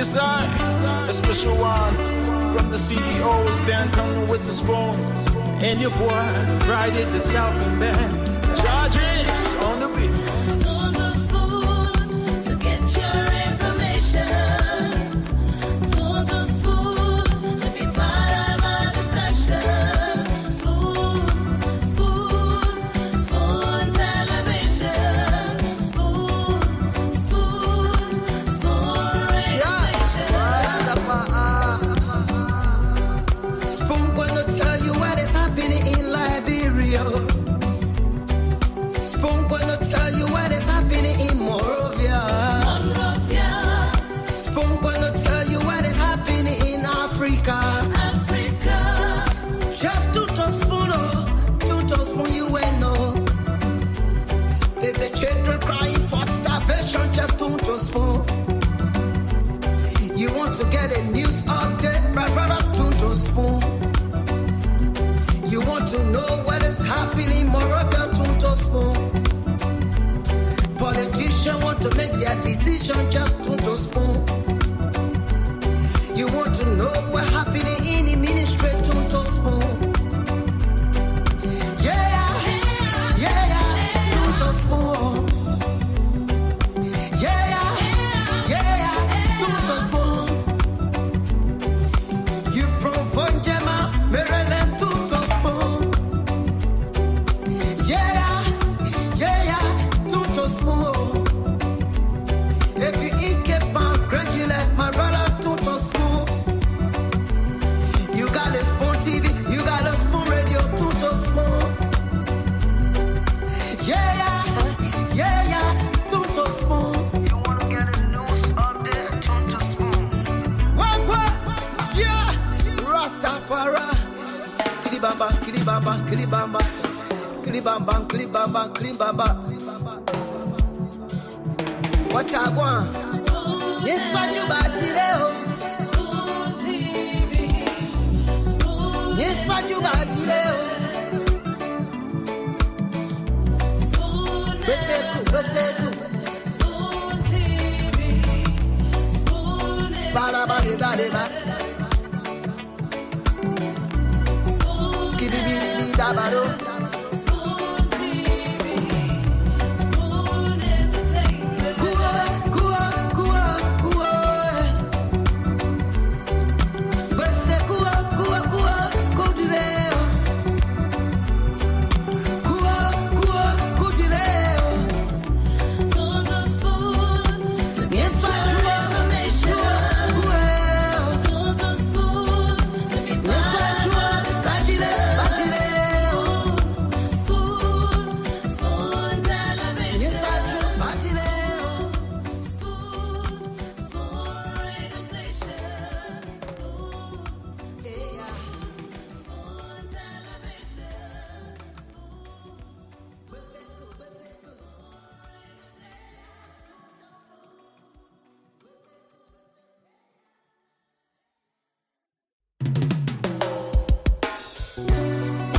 Yes, I, a special one from the CEO, stand coming with the spoon. And your boy, Friday the Southern Band, charges on the beat. To the spoon to get your information. To the spoon to be part of our discussion. Spoon, spoon, spoon television. Spoon, spoon, spoon radio station. Spoon gonna tell you what is happening in Liberia. Spoon gonna tell you what is happening in Monrovia. Spoon gonna tell you what is happening in Africa. Just to spoon, you will know. If the children crying for starvation, just to spoon. You want to get a news update, my brother, to spoon. You want to know what is happening in Monrovia, to spoon. Politicians want to make their decision, just to spoon. You want to know what's happening in the ministry, to spoon. To spoon. To spoon. You from Vonjema, Maryland, to spoon. To spoon. If you eat kepa, gradually, my brother, to spoon. You got a spoon TV, you got a spoon radio, to spoon. To spoon. You wanna get a news update, to spoon. What? Yeah. Rastafari. Kilibamba, kilibamba, kilibamba. Kilibamba, kilibamba, kilibamba. What I want? Yes, what you about today? Spoon TV. Spoon. Yes, what you about today? Spoon TV. Spoon. Bada bada bada bada. Skiddy biddy da bado. Spoon TV. Spoon entertainment. To the spoon to get your information. To the spoon to be part of our discussion. Spoon, spoon television. Spoon, spoon radio station. Spoon television.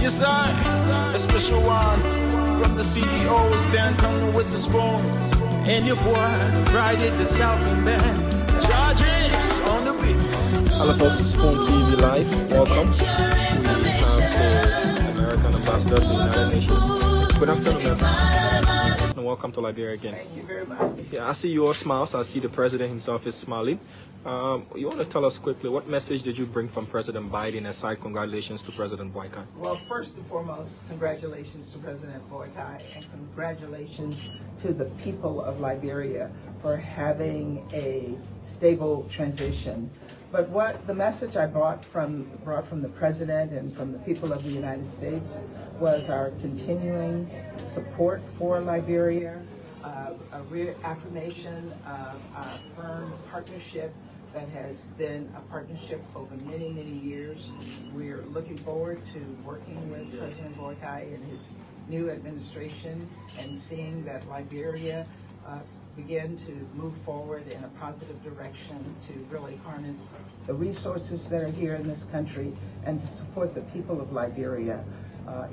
Yes, I, a special one from the CEO, stand coming with the spoon. And your boy, Friday the Southern Band, charges on the beat. Hello folks, it's Spoon TV Live. Welcome. We have the American Ambassador to the United Nations. Good afternoon, and welcome to Liberia again. Thank you very much. Yeah, I see your smiles. I see the president himself is smiling. You want to tell us quickly, what message did you bring from President Biden aside congratulations to President Boycott? Well, first and foremost, congratulations to President Boycott and congratulations to the people of Liberia for having a stable transition. But what the message I brought from the President and from the people of the United States was our continuing support for Liberia, a reaffirmation of a firm partnership that has been a partnership over many, many years. We're looking forward to working with President Boycott and his new administration and seeing that Liberia begin to move forward in a positive direction to really harness the resources that are here in this country and to support the people of Liberia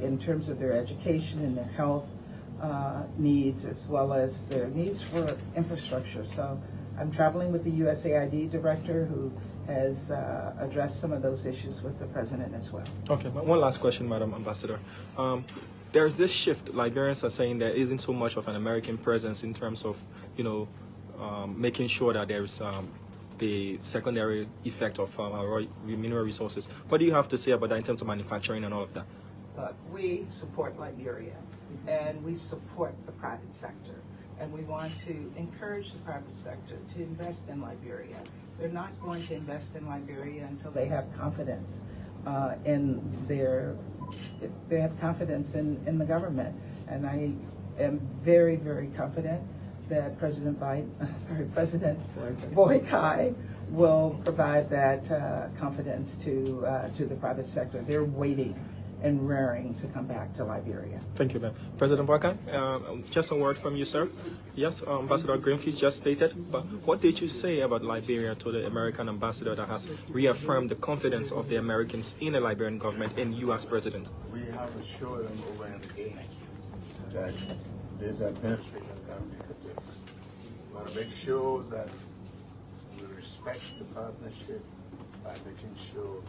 in terms of their education and their health needs, as well as their needs for infrastructure. So I'm traveling with the USAID director who has addressed some of those issues with the president as well. Okay, but one last question, Madam Ambassador. There's this shift. Liberians are saying there isn't so much of an American presence in terms of, making sure that there's the secondary effect of our mineral resources. What do you have to say about that in terms of manufacturing and all of that? We support Liberia, and we support the private sector, and we want to encourage the private sector to invest in Liberia. They're not going to invest in Liberia until they have confidence in the government, and I am very, very confident that President Boy-Kai will provide that confidence to the private sector. They're waiting and raring to come back to Liberia. Thank you, ma'am. President Boy-Kai, just a word from you, sir. Yes, Ambassador Greenfield just stated, but what did you say about Liberia to the American ambassador that has reaffirmed the confidence of the Americans in the Liberian government and U.S. president? We have assured them over and again that this administration is going to make a difference. We want to make sure that we respect the partnership by making sure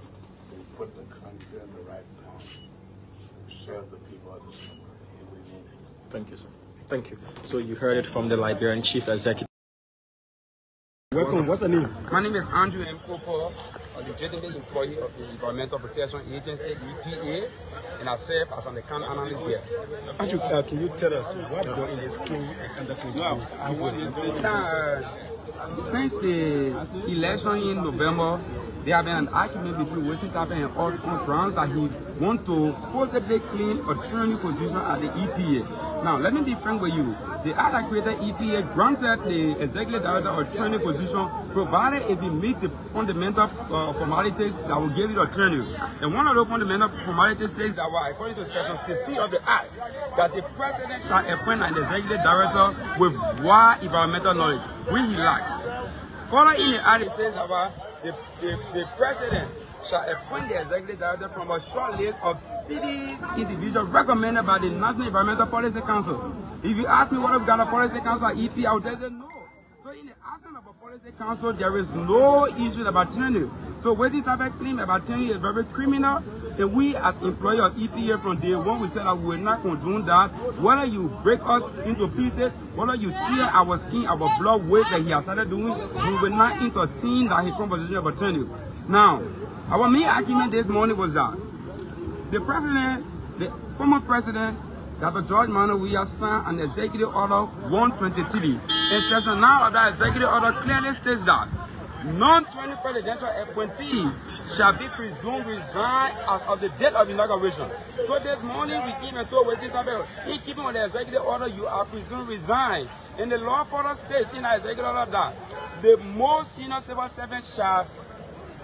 we put the country on the right path to serve the people of this country, and we need it. Thank you, sir. Thank you. So you heard it from the Liberian Chief Executive. Welcome. What's the name? My name is Andrew M. Cooper, a legitimate employee of the Environmental Protection Agency, EPA, and I serve as an account analyst here. Andrew, can you tell us what you're in this scheme conducting? Since the election in November, there have been an argument between Western Taipei and us on grounds that he wants to forcibly claim a training position at the EPA. Now, let me be frank with you. The act that created EPA granted the executive director a training position, provided if he meets the fundamental formalities that will give you a training. And one of those fundamental formalities says that, well, according to Section 16 of the Act, that the president shall appoint an executive director with wide environmental knowledge, which he lacks. Further in the Act, it says that, well, the president shall appoint the executive director from a short list of 30 individuals recommended by the National Environmental Policy Council. If you ask me what we've got a policy council at EP, I would tell you no. So in the absence of a policy council, there is no issue about tenure. So Western Taipei claim about tenure is very criminal, and we as employees of EPA from day one, we said that we will not condone that. Whether you break us into pieces, whether you tear our skin, our blood weight that he has started doing, we will not entertain that he conversation about tenure. Now, our main argument this morning was that the president, the former president, Dr. George Manuel, we have signed an executive order 123. In section 9 of that executive order clearly states that non-20 presidential appointees shall be presumed resign as of the date of inauguration. So this morning we came and told Western Taipei, in keeping with the executive order, you are presumed resign. And the law further states in the executive order that the most senior civil servant shall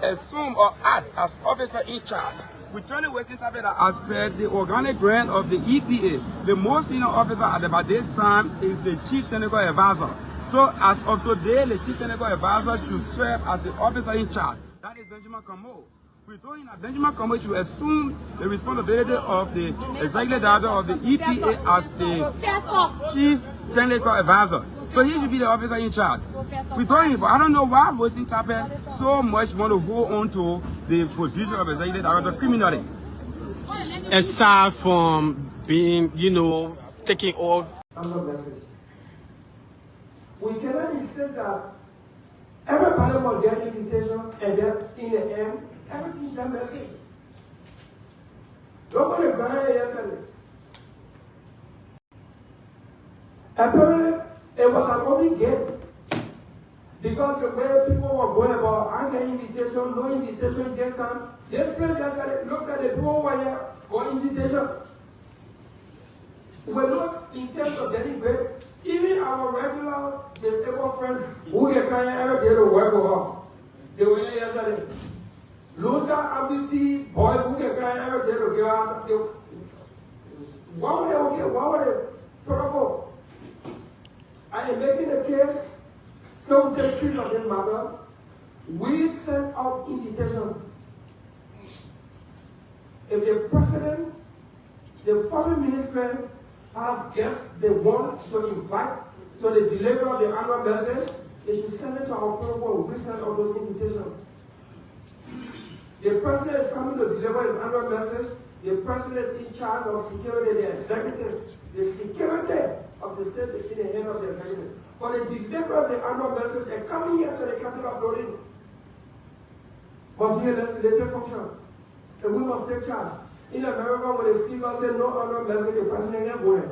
assume or act as officer in charge. We tell the Western Taipei that as per the organic grant of the EPA, the most senior officer at about this time is the Chief Technical Advisor. So as of today, the Chief Technical Advisor should serve as the officer in charge. That is Benjamin Comeau. We told him that Benjamin Comeau should assume the responsibility of the executive director of the EPA as the Chief Technical Advisor. So he should be the officer in charge. We told him, but I don't know why Western Taipei so much want to hold on to the position of executive director criminally. Aside from being, taking all. We cannot insist that everybody will get invitation and then in the end, everything's done messy. Look at the guy yesterday. Apparently, it was an open gate because the way people were going about, I get invitation, no invitation, get come. This place yesterday, look at the people who were here for invitation. We're not in terms of getting great. Even our regular disabled friends who get kind every day to work with her, they were here yesterday. Loser, amputee, boys who get kind every day to give out. Why would they okay? Why would they trouble? I am making a case, so we take street of this matter. We send out invitation. If the president, the foreign minister has guests they want to invite to the delivery of the annual message, They should send it to our protocol. We send out those invitations. The president is coming to deliver his annual message. The president is in charge of security, the executive. The security of the state is in the hand of the executive. But they deliver the annual message and coming here to the Capitol building. But here, legislative function. And we must take charge. In America, when the speaker said no annual message, the president ain't going.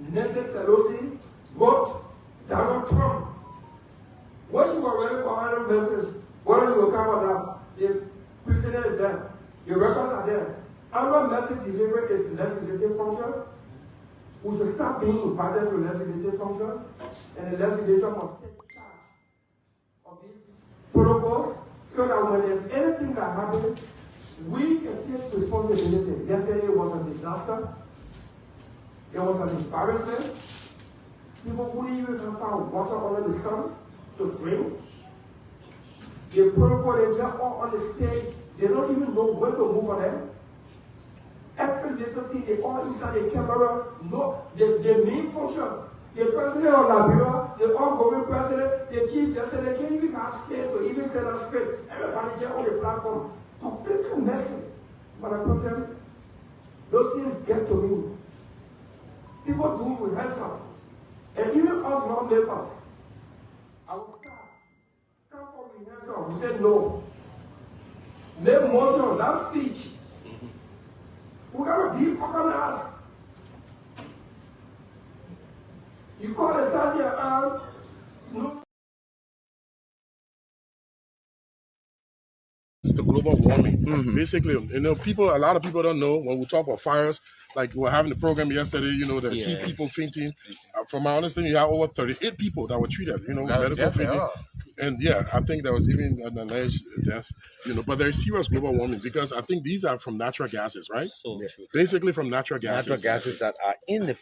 Nancy Pelosi wrote Donald Trump. Once you are ready for annual message, what are you going to come about? The president is there. The records are there. Annual message delivery is legislative function. We should start being invited to legislative function, and the legislature must take charge of these protocols so that when there's anything that happens, we can take responsibility. Yesterday was a disaster. There was an embarrassment. People wouldn't even have found water under the sun to drink. The protocol, they are all on the stage. They don't even know when to move on them. Every little thing, they all inside the camera. No, the main function. The president of Liberia, the outgoing president, the chief justice, they can't even have space to even send us straight. Everybody just on the platform. Completely messy. But I can tell you, those things get to me. People do rehearsal. And even us lawmakers, our staff, come for rehearsal. We said no. Make motion, that speech. We gotta be organized. You call the sergeant out, no. It's the global warming. Basically, a lot of people don't know when we talk about fires. Like we were having the program yesterday, they see people fainting. From my understanding, you have over 38 people that were treated, medical fainting. And I think there was even an alleged death, but there's serious global warming because I think these are from natural gases, right? So basically from natural gases. Natural gases that are in the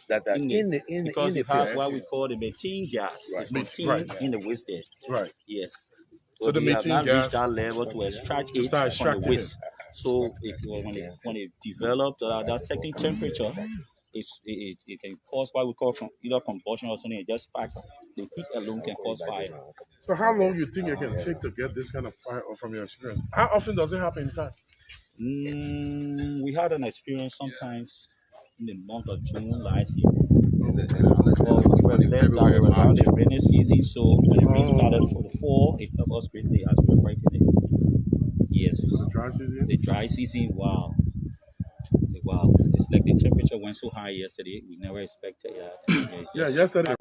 because you have what we call the methane gas. Right. It's contained in the waste there. Right. Yes. So the methane gas reached that level to extract it from the waste. So when it develops that certain temperature, it can cause what we call either combustion or something. It just sparks. The heat alone can cause fire. So how long do you think it can take to get this kind of fire from your experience? How often does it happen in fact? We had an experience sometimes in the month of June last year. We were left around the rainy season, so when the rain started for the fall, it helped us greatly as we were breaking it. Yes. The dry season? The dry season, wow. It's like the temperature went so high yesterday, we never expected that. Yesterday.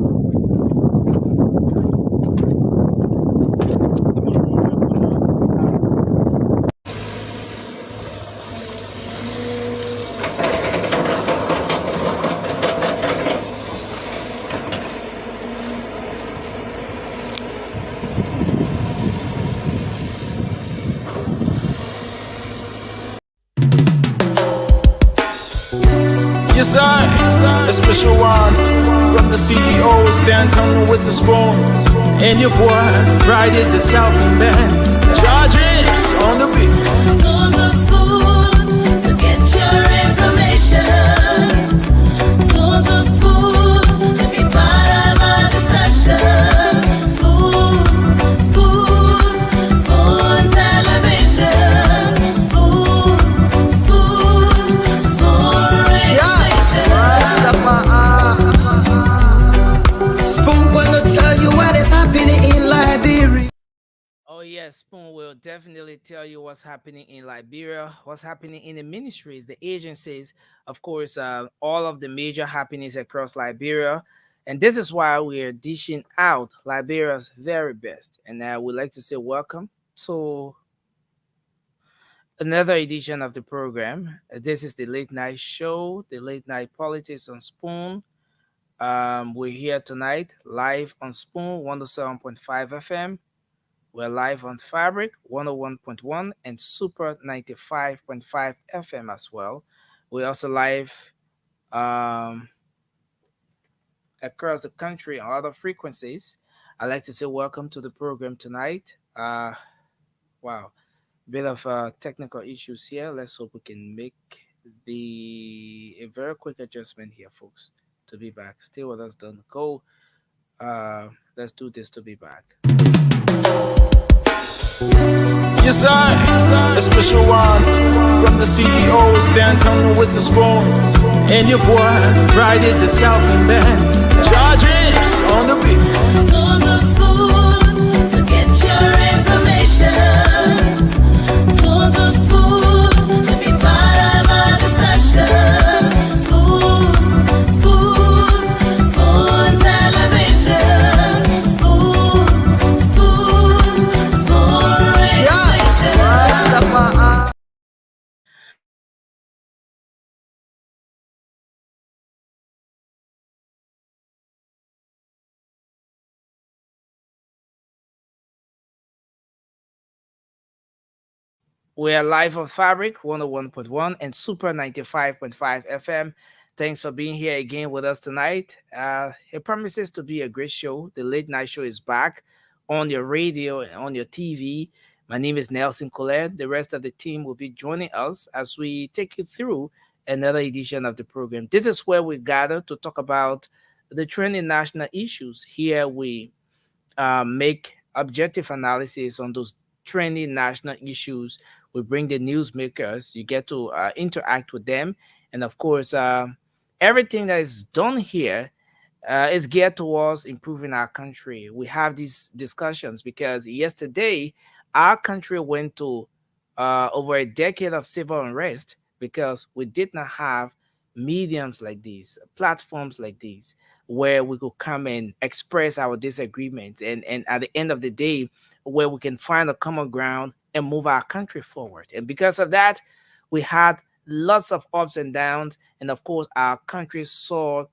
Yes, I, a special one from the CEO, stand coming with the spoon. And your boy, Friday the Southern Band, charges on the beat. To the spoon to get your information. To the spoon to be part of our discussion. Spoon television. Spoon gonna tell you what is happening in Liberia. Oh yes, Spoon will definitely tell you what's happening in Liberia, what's happening in the ministries, the agencies, of course, all of the major happenings across Liberia. And this is why we are dishing out Liberia's very best. And I would like to say welcome to another edition of the program. This is the late night show, the late night politics on Spoon. We're here tonight live on Spoon 107.5 FM. We're live on Fabric 101.1 and Super 95.5 FM as well. We're also live across the country on other frequencies. I'd like to say welcome to the program tonight. Wow. Bit of technical issues here. Let's hope we can make a very quick adjustment here, folks, to be back. Stay with us, don't go. Let's do this to be back. Yes, sir. A special one from the CEO, stand coming with the spoon. And your boy, Friday the Southern Band. Charges on the beat. To the spoon to get your information. To the spoon to be part of our discussion. Spoon, spoon, spoon television. Spoon, spoon, spoon radio station. We are live on Fabric 101.1 and Super 95.5 FM. Thanks for being here again with us tonight. It promises to be a great show. The late night show is back on your radio and on your TV. My name is Nelson Colette. The rest of the team will be joining us as we take you through another edition of the program. This is where we gather to talk about the trending national issues. Here we make objective analysis on those trending national issues. We bring the newsmakers. You get to interact with them, and of course, everything that is done here is geared towards improving our country. We have these discussions because yesterday our country went to over a decade of civil unrest because we did not have mediums like these, platforms like these, where we could come and express our disagreement, and at the end of the day, where we can find a common ground and move our country forward. And because of that, we had lots of ups and downs, and of course, our country saw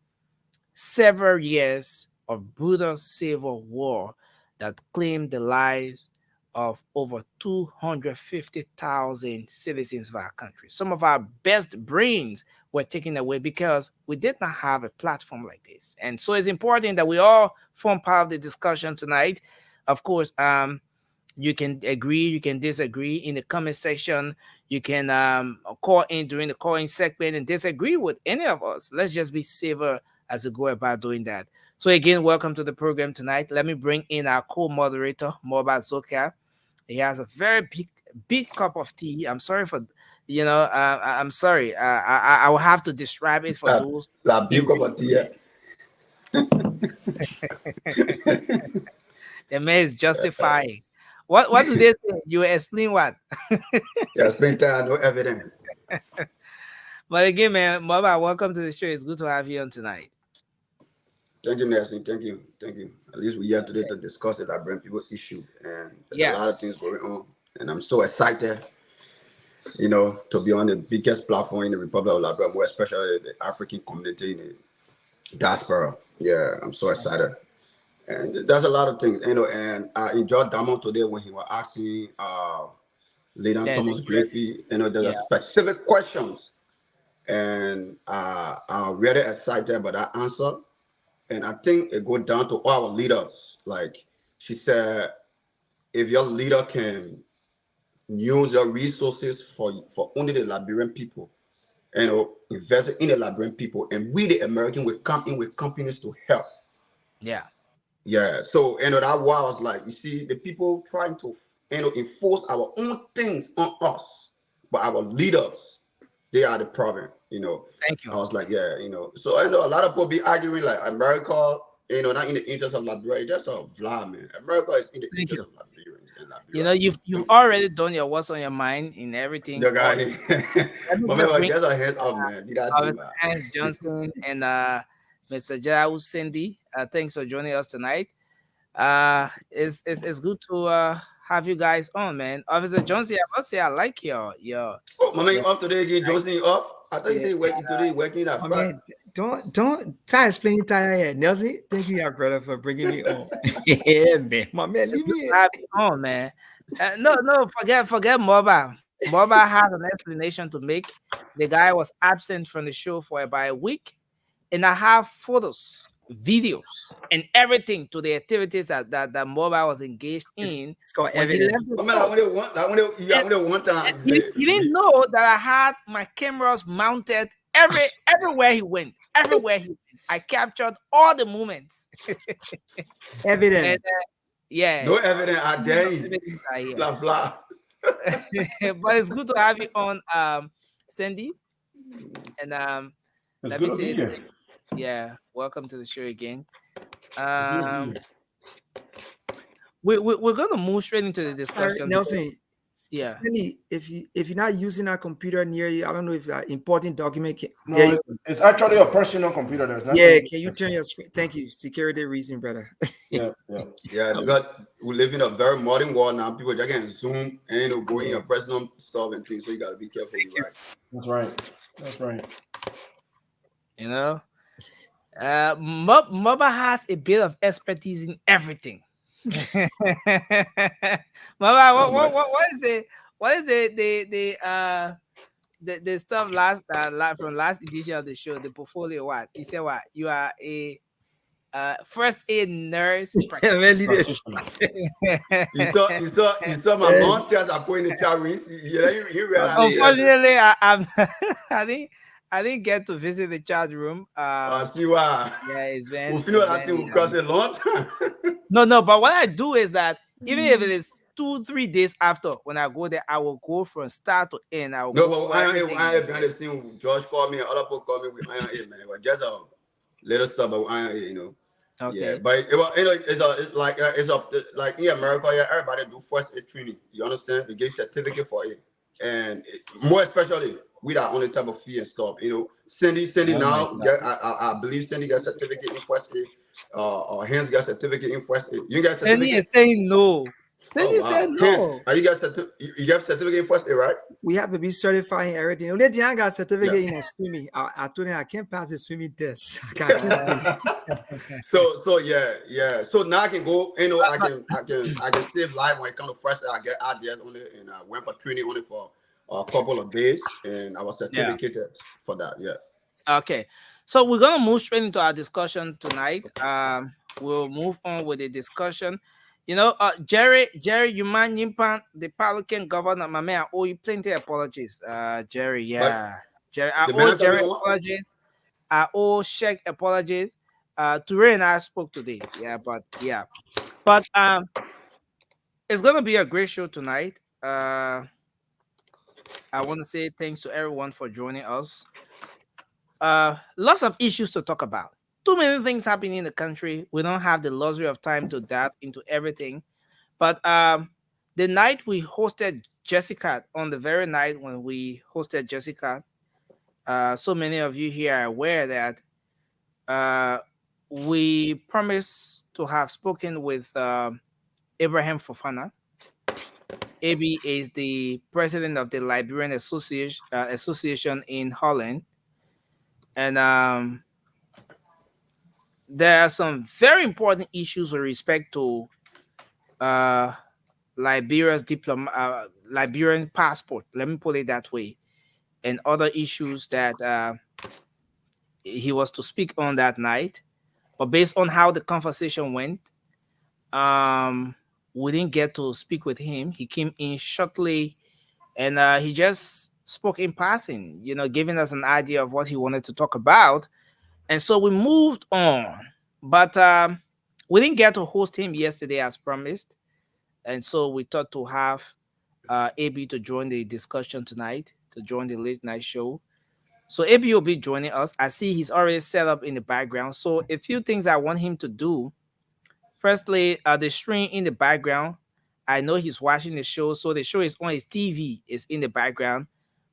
several years of brutal civil war that claimed the lives of over 250,000 citizens of our country. Some of our best brains were taken away because we did not have a platform like this. And so it's important that we all form part of the discussion tonight. Of course, you can agree, you can disagree in the comment section. You can call in during the calling segment and disagree with any of us. Let's just be civil as we go about doing that. So again, welcome to the program tonight. Let me bring in our co-moderator, Moba Zoka. He has a very big cup of tea. I'm sorry for, I'm sorry. I will have to describe it for those. La big cup of tea. The man is justifying. What do they say? You explain what? Yeah, explain that, no evidence. But again, man, Moba, welcome to the show. It's good to have you on tonight. Thank you, Nelson. Thank you. At least we're here today to discuss it. I bring people issue, and there's a lot of things going on, and I'm so excited, to be on the biggest platform in the Republic of Liberia, more especially the African community in the diaspora. Yeah, I'm so excited, and there's a lot of things, and I enjoyed Damon today when he was asking Lady Thomas Griffey, there's specific questions, and I'm really excited about that answer. And I think it goes down to all our leaders. Like she said, if your leader can use your resources for only the Liberian people, invest in the Liberian people, and we, the American, will come in with companies to help. Yeah. Yeah. So, that why I was like, you see, the people trying to, enforce our own things on us, but our leaders, they are the problem. Thank you. I was like, so I know a lot of people be arguing like America, not in the interest of Liberia. Just a vlog, man. America is in the interest of Liberia. You've already done your what's on your mind in everything. The guy, just a head up, man. Hans Johnson and Mr. Jao Cindy. Thanks for joining us tonight. It's good to have you guys on, man. Officer Johnson, I must say I like your. Oh, my man, you off today again? Johnson, you off? I thought you said working today, working that. My man, don't try explaining time yet, Nelson. Thank you, brother, for bringing me on. Yeah, man, my man, leave me on, man. No, forget Moba. Moba has an explanation to make. The guy was absent from the show for about a week, and I have photos, videos, and everything to the activities that Moba was engaged in. It's called evidence. One time. He didn't know that I had my cameras mounted everywhere he went. Everywhere he went. I captured all the moments. And Evidence. yeah, No evidence, I millions dare of you. evidence are here. Blah blah. But it's good to have you on, Sandy. And It's let good me to be say, here. yeah, welcome to the show again. It's good to be Um, here. we're gonna move straight into the Sorry, discussion Nelson. because yeah, Cindy, if you're not using a computer near you, I don't know if that important document there No, you it's actually a personal computer. There's yeah, nothing. can you turn your screen? Thank you. Security reason, brother. Yeah, yeah. Yeah, because we live in a very modern world now. People just can zoom and go in Yeah. your personal stuff and things. So you gotta be careful. Thank You you. right. That's right. That's right. you know, Mama has a bit of expertise in everything. Mama, Not much. what is the stuff from last edition of the show, the portfolio? What you said? What you are a first aid nurse Really practitioner. this. Practitioner. You saw my Yes. long test I put in the chat room. You I realize did. that. Unfortunately, I'm I didn't get to visit the chat room. I see why. Yeah, We feel it's that thing will been cost a long time. no. But what I do is that even if it is 2-3 days after, when I go there, I will go from start to end. I will No, go but over I everything in ain't there. behind the scene. George called me and other people called me with Iron A, man. It was just a little stuff about Iron A. Yeah, Okay. but it was, it's like in America, yeah, everybody do first aid training. You understand? They get certificate for it, and more especially we that only type of fee and stuff. Cindy Oh my now God. get, I believe Cindy got certificate in first aid. Hans got certificate in first aid. You got Sandy is certificate? saying no. Oh Sandy said wow, Hans, no. are you got you got certificate in first aid, right? We have to be certified in everything. Only thing I got Yeah. certificate in a swimming. I told him I can't pass the swimming test. I got keep Uh, going. So yeah. So now I can go. I but, can save life when it comes to first aid. I get ideas on it, and I went for training on it for a couple of days, and I was yeah. certificated for that. Yeah. Okay. So we're gonna move straight into our discussion tonight. We'll move on with the discussion. Jerry, you man Yimpan, the Pelican governor, my man, I owe you plenty apologies. Jerry, But yeah. Jerry, I the owe man coming Jerry on. apologies. I owe Sheikh apologies. Ture and I spoke today. Yeah, but it's gonna be a great show tonight. I want to say thanks to everyone for joining us. Lots of issues to talk about. Too many things happening in the country. We don't have the luxury of time to dive into everything. But the night we hosted Jessica, on the very night when we hosted Jessica, so many of you here are aware that uh, we promised to have spoken with Abraham Fofana. AB is the president of the Liberian Association in Holland, and there are some very important issues with respect to uh, Liberian passport. Let me put it that way, and other issues that he was to speak on that night. But based on how the conversation went, we didn't get to speak with him. He came in shortly, and he just spoke in passing, giving us an idea of what he wanted to talk about. And so we moved on. But we didn't get to host him yesterday as promised. And so we thought to have AB to join the discussion tonight, to join the late night show. So AB will be joining us. I see he's already set up in the background. So a few things I want him to do. Firstly, the screen in the background. I know he's watching the show, so the show is on his TV, is in the background.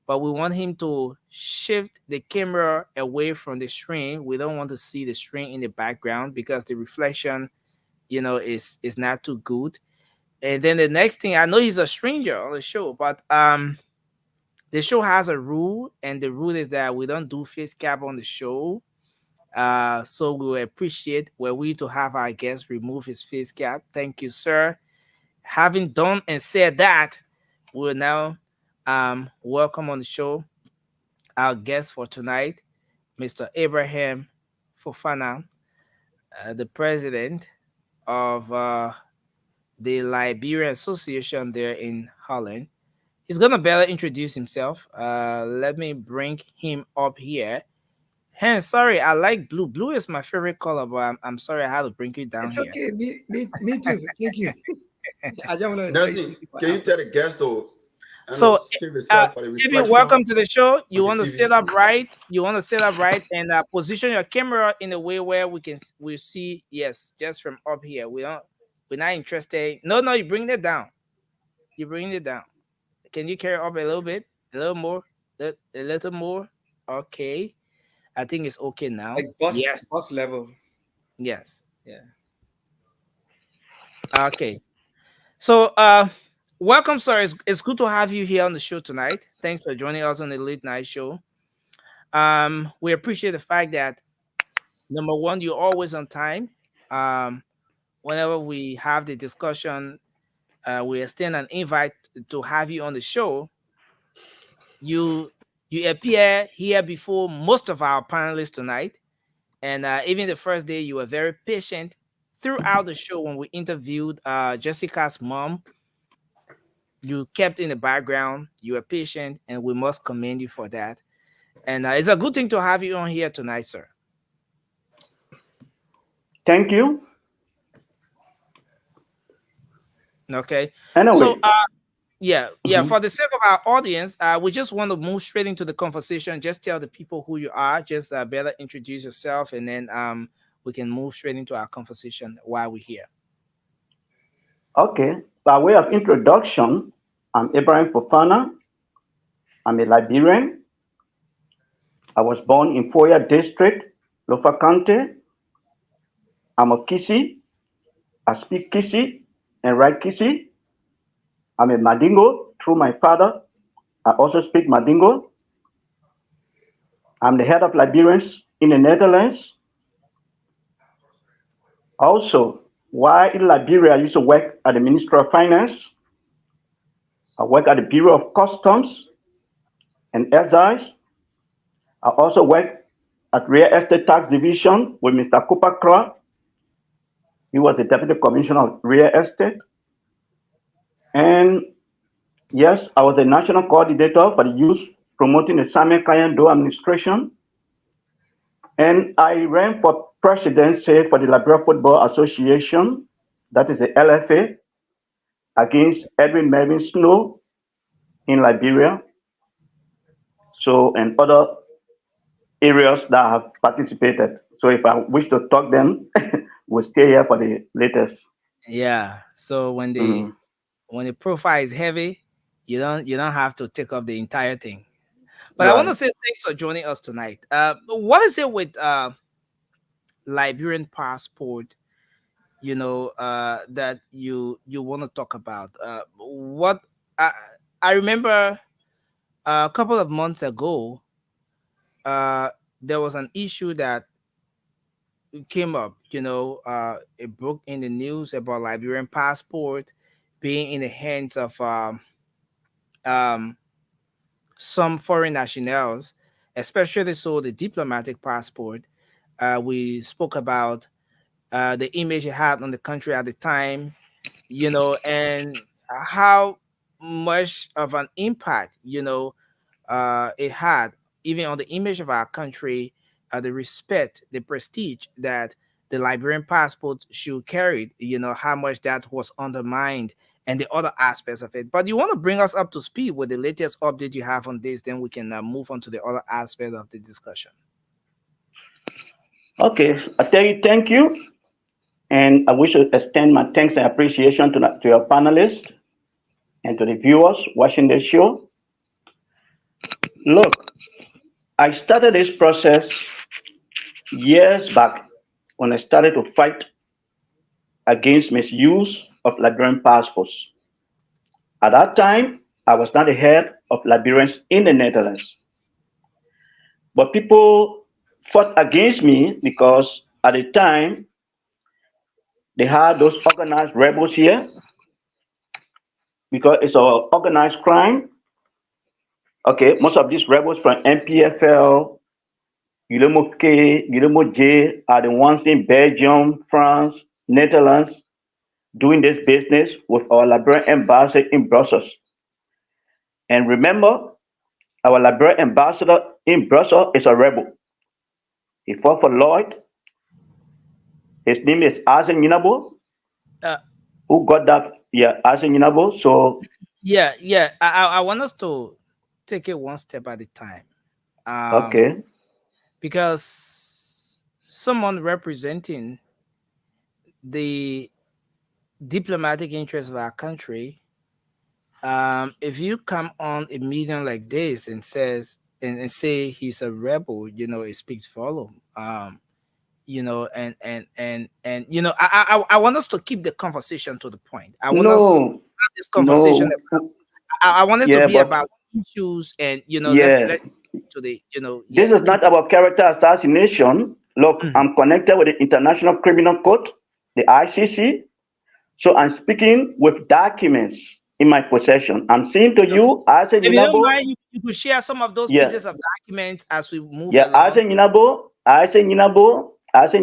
But we want him to shift the camera away from the screen. We don't want to see the screen in the background because the reflection, is not too good. And then the next thing, I know he's a stranger on the show, but the show has a rule, and the rule is that we don't do face cap on the show. So we will appreciate were we to have our guest remove his face cap. Thank you, sir. Having done and said that, we'll now welcome on the show our guest for tonight, Mr. Abraham Fofana, the president of the Liberian Association there in Holland. He's gonna better introduce himself. Let me bring him up here, Hence, sorry, I like blue. Blue is my favorite color, but I'm sorry I had to bring you down It's here. okay. Me too. Thank you. I just want to tell you Nelson, something can you after. tell the guest to So, save yourself for the Chibi, reflection welcome to the show. You on the want to TV? sit up right. You want to sit up right and position your camera in a way where we see. Yes, just from up here. We're not interested. No, no, you bring it down. You bring it down. Can you carry up a little bit, a little more, a little more? Okay, I think it's okay now. Like boss Yes, level. yes. Yeah. Okay. So, welcome, sir. It's good to have you here on the show tonight. Thanks for joining us on the late night show. We appreciate the fact that number one, you're always on time. Um, Whenever we have the discussion, we extend an invite to have you on the show. You you appear here before most of our panelists tonight, and even the first day, you were very patient throughout the show when we interviewed Jessica's mom. You kept in the background. You were patient, and we must commend you for that. And it's a good thing to have you on here tonight, sir. Thank you. Okay. So, Anyway, yeah. mhm. For the sake of our audience, we just want to move straight into the conversation. Just tell the people who you are. Just better introduce yourself, and then we can move straight into our conversation while we're here. Okay. By way of introduction, I'm Ibrahim Fofana. I'm a Liberian. I was born in Foya District, Lofa County. I'm a Kisi. I speak Kisi and write Kisi. I'm a Madingo through my father. I also speak Madingo. I'm the head of Liberians in the Netherlands. Also, while in Liberia, I used to work at the Ministry of Finance. I work at the Bureau of Customs and Excise. I also work at Real Estate Tax Division with Mr. Cooper Clark. He was the Deputy Commissioner of Real Estate. And yes, I was the National Coordinator for the Youth Promoting the Simon Kayando Administration. And I ran for presidency for the Liberia Football Association, that is the LFA, against Edwin Melvin Snow in Liberia. So, and other areas that I have participated. So if I wish to talk them, we'll stay here for the latest. Yeah. So Mhm. when the profile is heavy, you don't have to take up the entire thing. But I want Right. to say thanks for joining us tonight. What is it with Liberian passport? That you want to talk about. What I I remember a couple of months ago, uh, there was an issue that came up. It broke in the news about Liberian passport being in the hands of um, some foreign nationals, especially so the diplomatic passport. We spoke about the image it had on the country at the time, and how much of an impact, it had even on the image of our country, the respect, the prestige that the Liberian passport should carry, how much that was undermined and the other aspects of it. But you want to bring us up to speed with the latest update you have on this, then we can move on to the other aspect of the discussion. Okay, I tell you thank you. And I wish to extend my thanks and appreciation to your panelists and to the viewers watching the show. Look, I started this process years back when I started to fight against misuse of Liberian passports. At that time, I was not the head of Liberians in the Netherlands. But people fought against me because at the time they had those organized rebels here because it's an organized crime. Okay, most of these rebels from MPFL, Guillermo K, Guillermo J are the ones in Belgium, France, Netherlands doing this business with our Liberian embassy in Brussels. And remember, our Liberian ambassador in Brussels is a rebel. He fought for Lloyd. His name is Asen Minabo. Uh, Who got that? Yeah, Asen Minabo. So yeah. I want us to take it one step at a time. okay. Because someone representing the diplomatic interests of our country, if you come on a medium like this and say he's a rebel, it speaks volume. I want us to keep the conversation to the point. I want us to No, have this conversation. no. I want it to Yeah, be but about issues, and let's yes. to the This the is people. not about character assassination. Look, Mhm. I'm connected with the International Criminal Court, the ICC. So I'm speaking with documents in my possession. I'm saying to Okay. you, Asen If you don't Minabo, mind, you could share some of those yeah, pieces of documents as we move yeah, along. Asen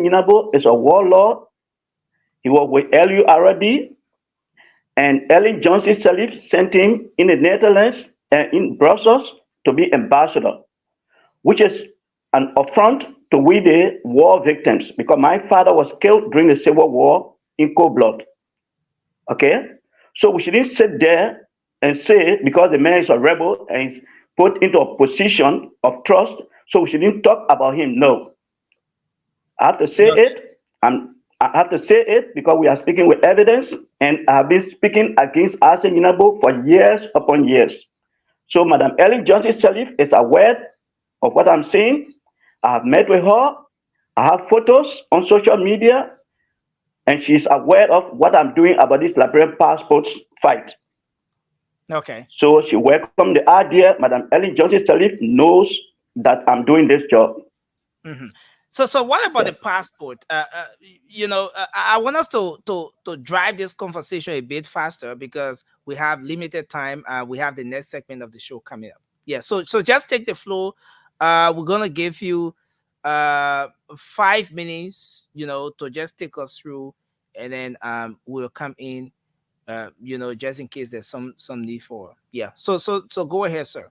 Minabo is a warlord. He was with LURD, and Ellen Johnson Sirleaf sent him in the Netherlands and in Brussels to be ambassador, which is an affront to we the war victims, because my father was killed during the Civil War in cold blood. Okay? So we shouldn't sit there and say because the man is a rebel and is put into a position of trust, so we shouldn't talk about him. No. I have to say Okay. it. I have to say it because we are speaking with evidence, and I have been speaking against Arsene Minabo for years upon years. So Madam Ellen Johnson Sirleaf is aware of what I'm saying. I have met with her. I have photos on social media, and she's aware of what I'm doing about this Liberian passports fight. Okay. So she welcomed the idea. Madam Ellen Johnson Sirleaf knows that I'm doing this job. hmm So what about Yeah. the passport? I want us to drive this conversation a bit faster because we have limited time. We have the next segment of the show coming up. Yeah. So just take the floor. We're gonna give you 5 minutes, to just take us through, and then we'll come in, just in case there's some need for. Yeah. So go ahead, sir.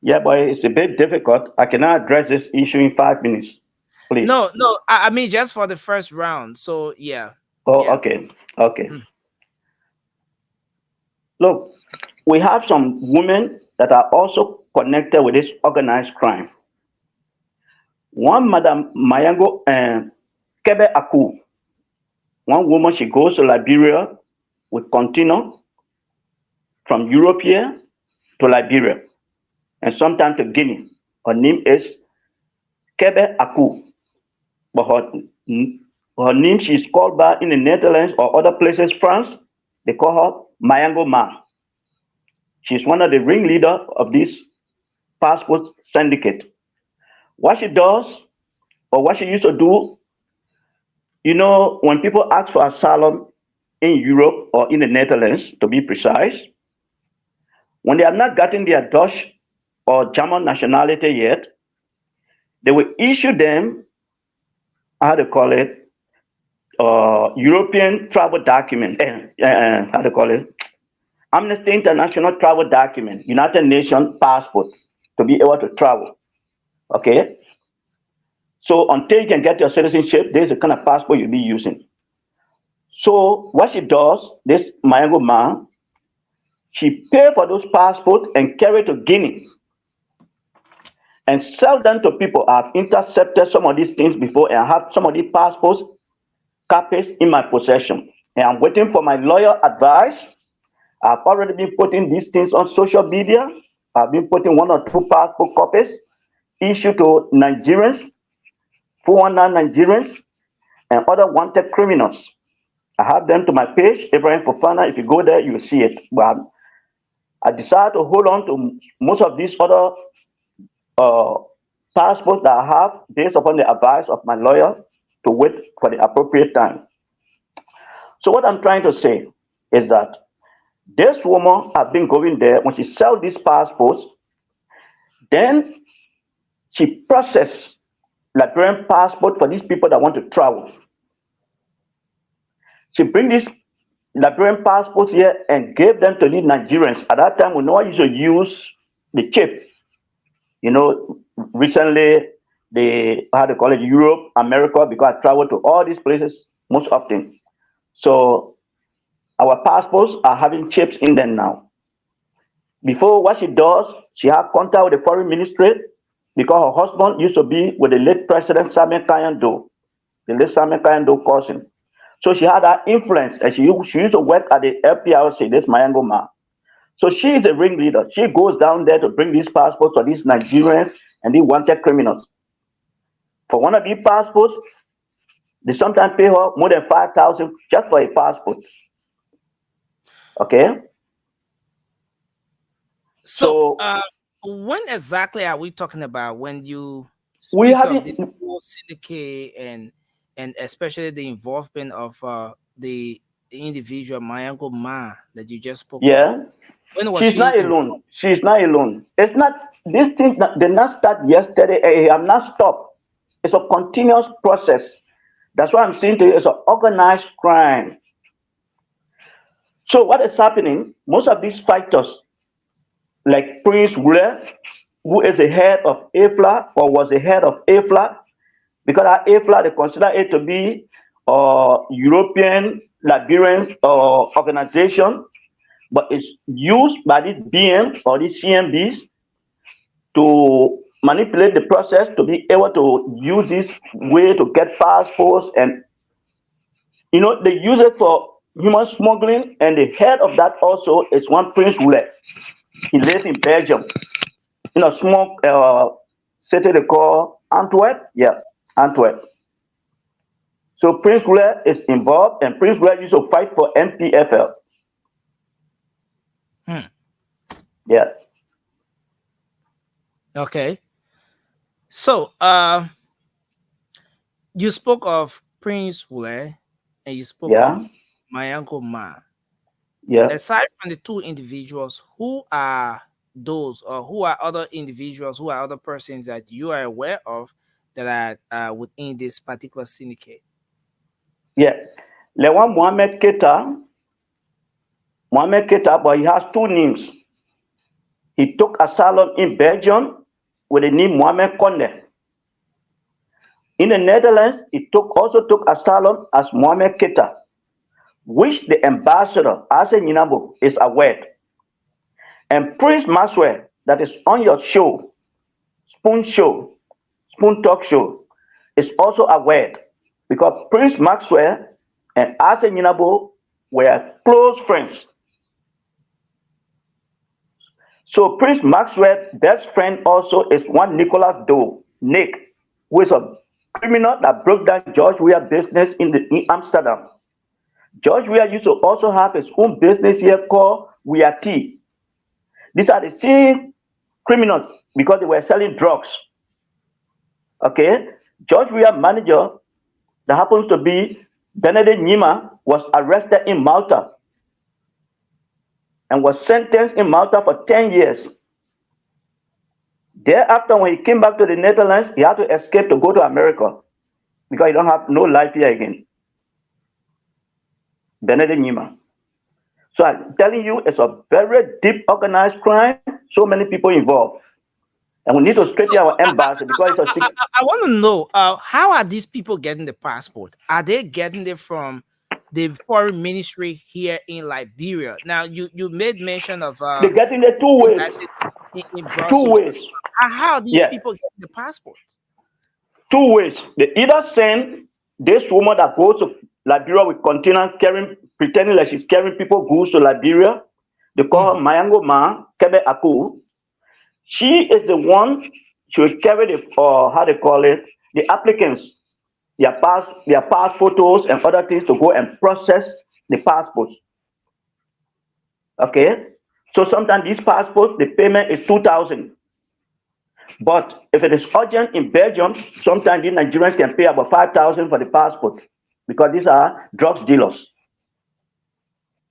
Yeah, but it's a bit difficult. I cannot address this issue in 5 minutes. Please. No. I mean just for the first round. So yeah. Oh, Yeah. okay. Okay. Mm. Look, we have some women that are also connected with this organized crime. One, Madam Mayango and Kebe Aku. One woman, she goes to Liberia with container from Europe here to Liberia and sometimes to Guinea. Her name is Kebe Aku. But her name she's called by in the Netherlands or other places, France, they call her Mayango Ma. She's one of the ringleader of this passport syndicate. What she does, or what she used to do, when people ask for asylum in Europe or in the Netherlands, to be precise, when they have not gotten their Dutch or German nationality yet, they will issue them, how to call it, European travel document. How to call it? Amnesty International travel document, United Nations passport to be able to travel. Okay? So until you can get your citizenship, there's a kind of passport you'll be using. So what she does, this Mayango man, she pay for those passports and carry to Guinea and sell them to people. I've intercepted some of these things before and I have some of these passports copies in my possession. And I'm waiting for my lawyer advice. I've already been putting these things on social media. I've been putting 1 or 2 passport copies issued to Nigerians, 419 Nigerians, and other wanted criminals. I have them to my page, Ibrahim Fofana. If you go there, you will see it. But I decided to hold on to most of these other uh, passports that I have based upon the advice of my lawyer to wait for the appropriate time. So what I'm trying to say is that this woman has been going there when she sells these passports, then she processes Liberian passport for these people that want to travel. She brings these Liberian passports here and gave them to the Nigerians. At that time, we know I used to use the chip. Recently how to call it, Europe, America, because I travel to all these places most often. So our passports are having chips in them now. Before, what she does, she had contact with the foreign ministry because her husband used to be with the late President Samuel Kayando, the late Samuel Kayando cousin. So she had that influence, and she used to work at the LPRC, this Mayango Ma. So she is a ringleader. She goes down there to bring these passports to these Nigerians and these wanted criminals. For one of these passports, they sometimes pay her more than 5,000 just for a passport. Okay. So, when exactly are we talking about when you speak we of the whole syndicate and especially the involvement of the individual Mayango Ma that you just spoke of? When was she's she not alone. She's not alone. It's not this thing that did not start yesterday. I'm not stopped. It's a continuous process. That's why I'm saying to you, it's an organized crime. So what is happening? Most of these fighters, like Prince Wule, who is the head of AFLA or was the head of AFLA, because at AFLA they consider it to be European Liberian organization, but it's used by these BM or these CMBs to manipulate the process to be able to use this way to get passports, and they use it for human smuggling. And the head of that also is one Prince Wule. He lives in Belgium, in a small city they call Antwerp. Yeah, Antwerp. So Prince Wule is involved, and Prince Wule used to fight for MPFL. Yeah. Okay. So, you spoke of Prince Wule and you spoke of Mayango Ma. Yeah. Aside from the two individuals, who are those, or who are other individuals, who are other persons that you are aware of that are within this particular syndicate? Yeah. The one Mohamed Keita, but he has two names. He took asylum in Belgium with the name Mohamed Konde. In the Netherlands, he also took asylum as Mohamed Keita, which the ambassador, Ase Nyinabo, is aware. And Prince Maxwell, that is on your show, Spoon Talk Show, is also aware, because Prince Maxwell and Ase Nyinabo were close friends. So Prince Maxwell's best friend also is one Nicholas Doe, Nick, who is a criminal that broke down George Weah business in Amsterdam. George Weah used to also have his own business here called Weah Tea. These are the same criminals because they were selling drugs. Okay, George Weah manager that happens to be Benedict Nyima was arrested in Malta and was sentenced in Malta for 10 years. Thereafter, when he came back to the Netherlands, he had to escape to go to America because he don't have no life here again. Benedict Nyima. So I'm telling you, it's a very deep organized crime, so many people involved. And we need to straighten our embassy because it's a I want to know, how are these people getting the passport? Are they getting it from the foreign ministry here in Liberia? Now, you made mention of they're getting it two ways. In Brussels. 2 ways. How are these people getting the passports? 2 ways. They either send this woman that goes to Liberia with container pretending like she's carrying people goods to Liberia. They call her Mayango Ma Kebe Aku. She is the one, she will carry the how they call it, the applicants, their pass photos and other things to go and process the passports. Okay, so sometimes these passports, the payment is 2,000. But if it is urgent in Belgium, sometimes the Nigerians can pay about 5,000 for the passport because these are drugs dealers.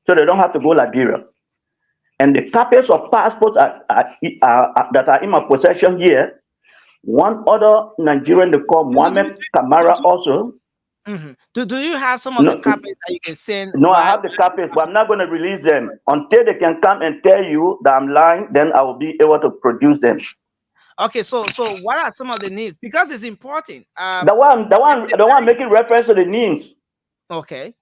So they don't have to go Liberia. And the copies of passports that are in my possession here, one other Nigerian they call Mohamed Kamara also. Do you have some of the copies that you can send? No, I have the copies, but I'm not going to release them until they can come and tell you that I'm lying. Then I will be able to produce them. Okay, so what are some of the names? Because it's important. The one making reference to the names. Okay.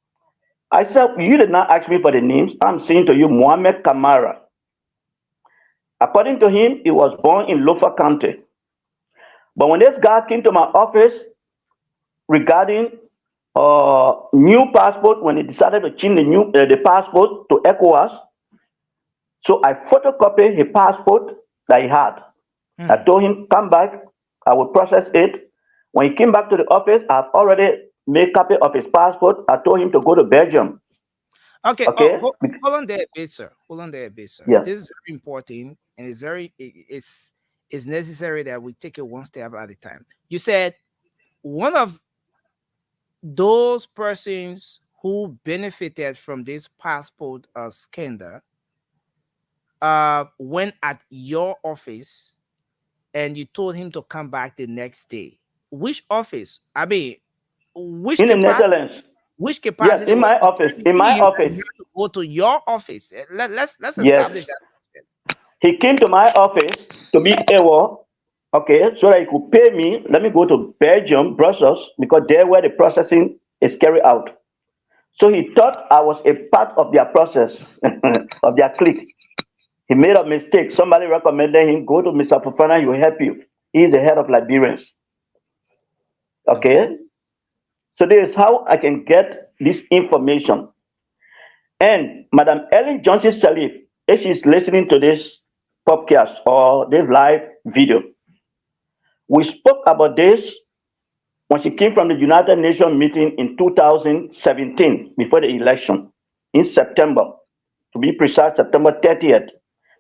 I said, you did not ask me for the names. I'm saying to you, Mohammed Kamara. According to him, he was born in Lofa County. But when this guy came to my office regarding new passport, when he decided to change the passport to ECOWAS, so I photocopied his passport that he had. I told him, come back, I will process it. When he came back to the office, I've already made copy of his passport. I told him to go to Belgium. Okay. Hold on there a bit, sir. Hold on there a bit, sir. Yeah. This is very important, and it's necessary that we take it one step at a time. You said one of those persons who benefited from this passport scandal went at your office, and you told him to come back the next day. Which office? I mean, which in the capacity? Netherlands. Which capacity? Yes, in my office. In my office. You have to go to your office. Let's establish Yes. that. He came to my office to be able, okay, so that he could pay me. Let me go to Belgium, Brussels, because there where the processing is carried out. So he thought I was a part of their process, of their clique. He made a mistake. Somebody recommended him, go to Mr. Fofana, he will help you. He is the head of Liberians. Okay? So this is how I can get this information. And Madam Ellen Johnson Sirleaf, if she's listening to this podcast or this live video, we spoke about this when she came from the United Nations meeting in 2017, before the election, in September, to be precise, September 30th,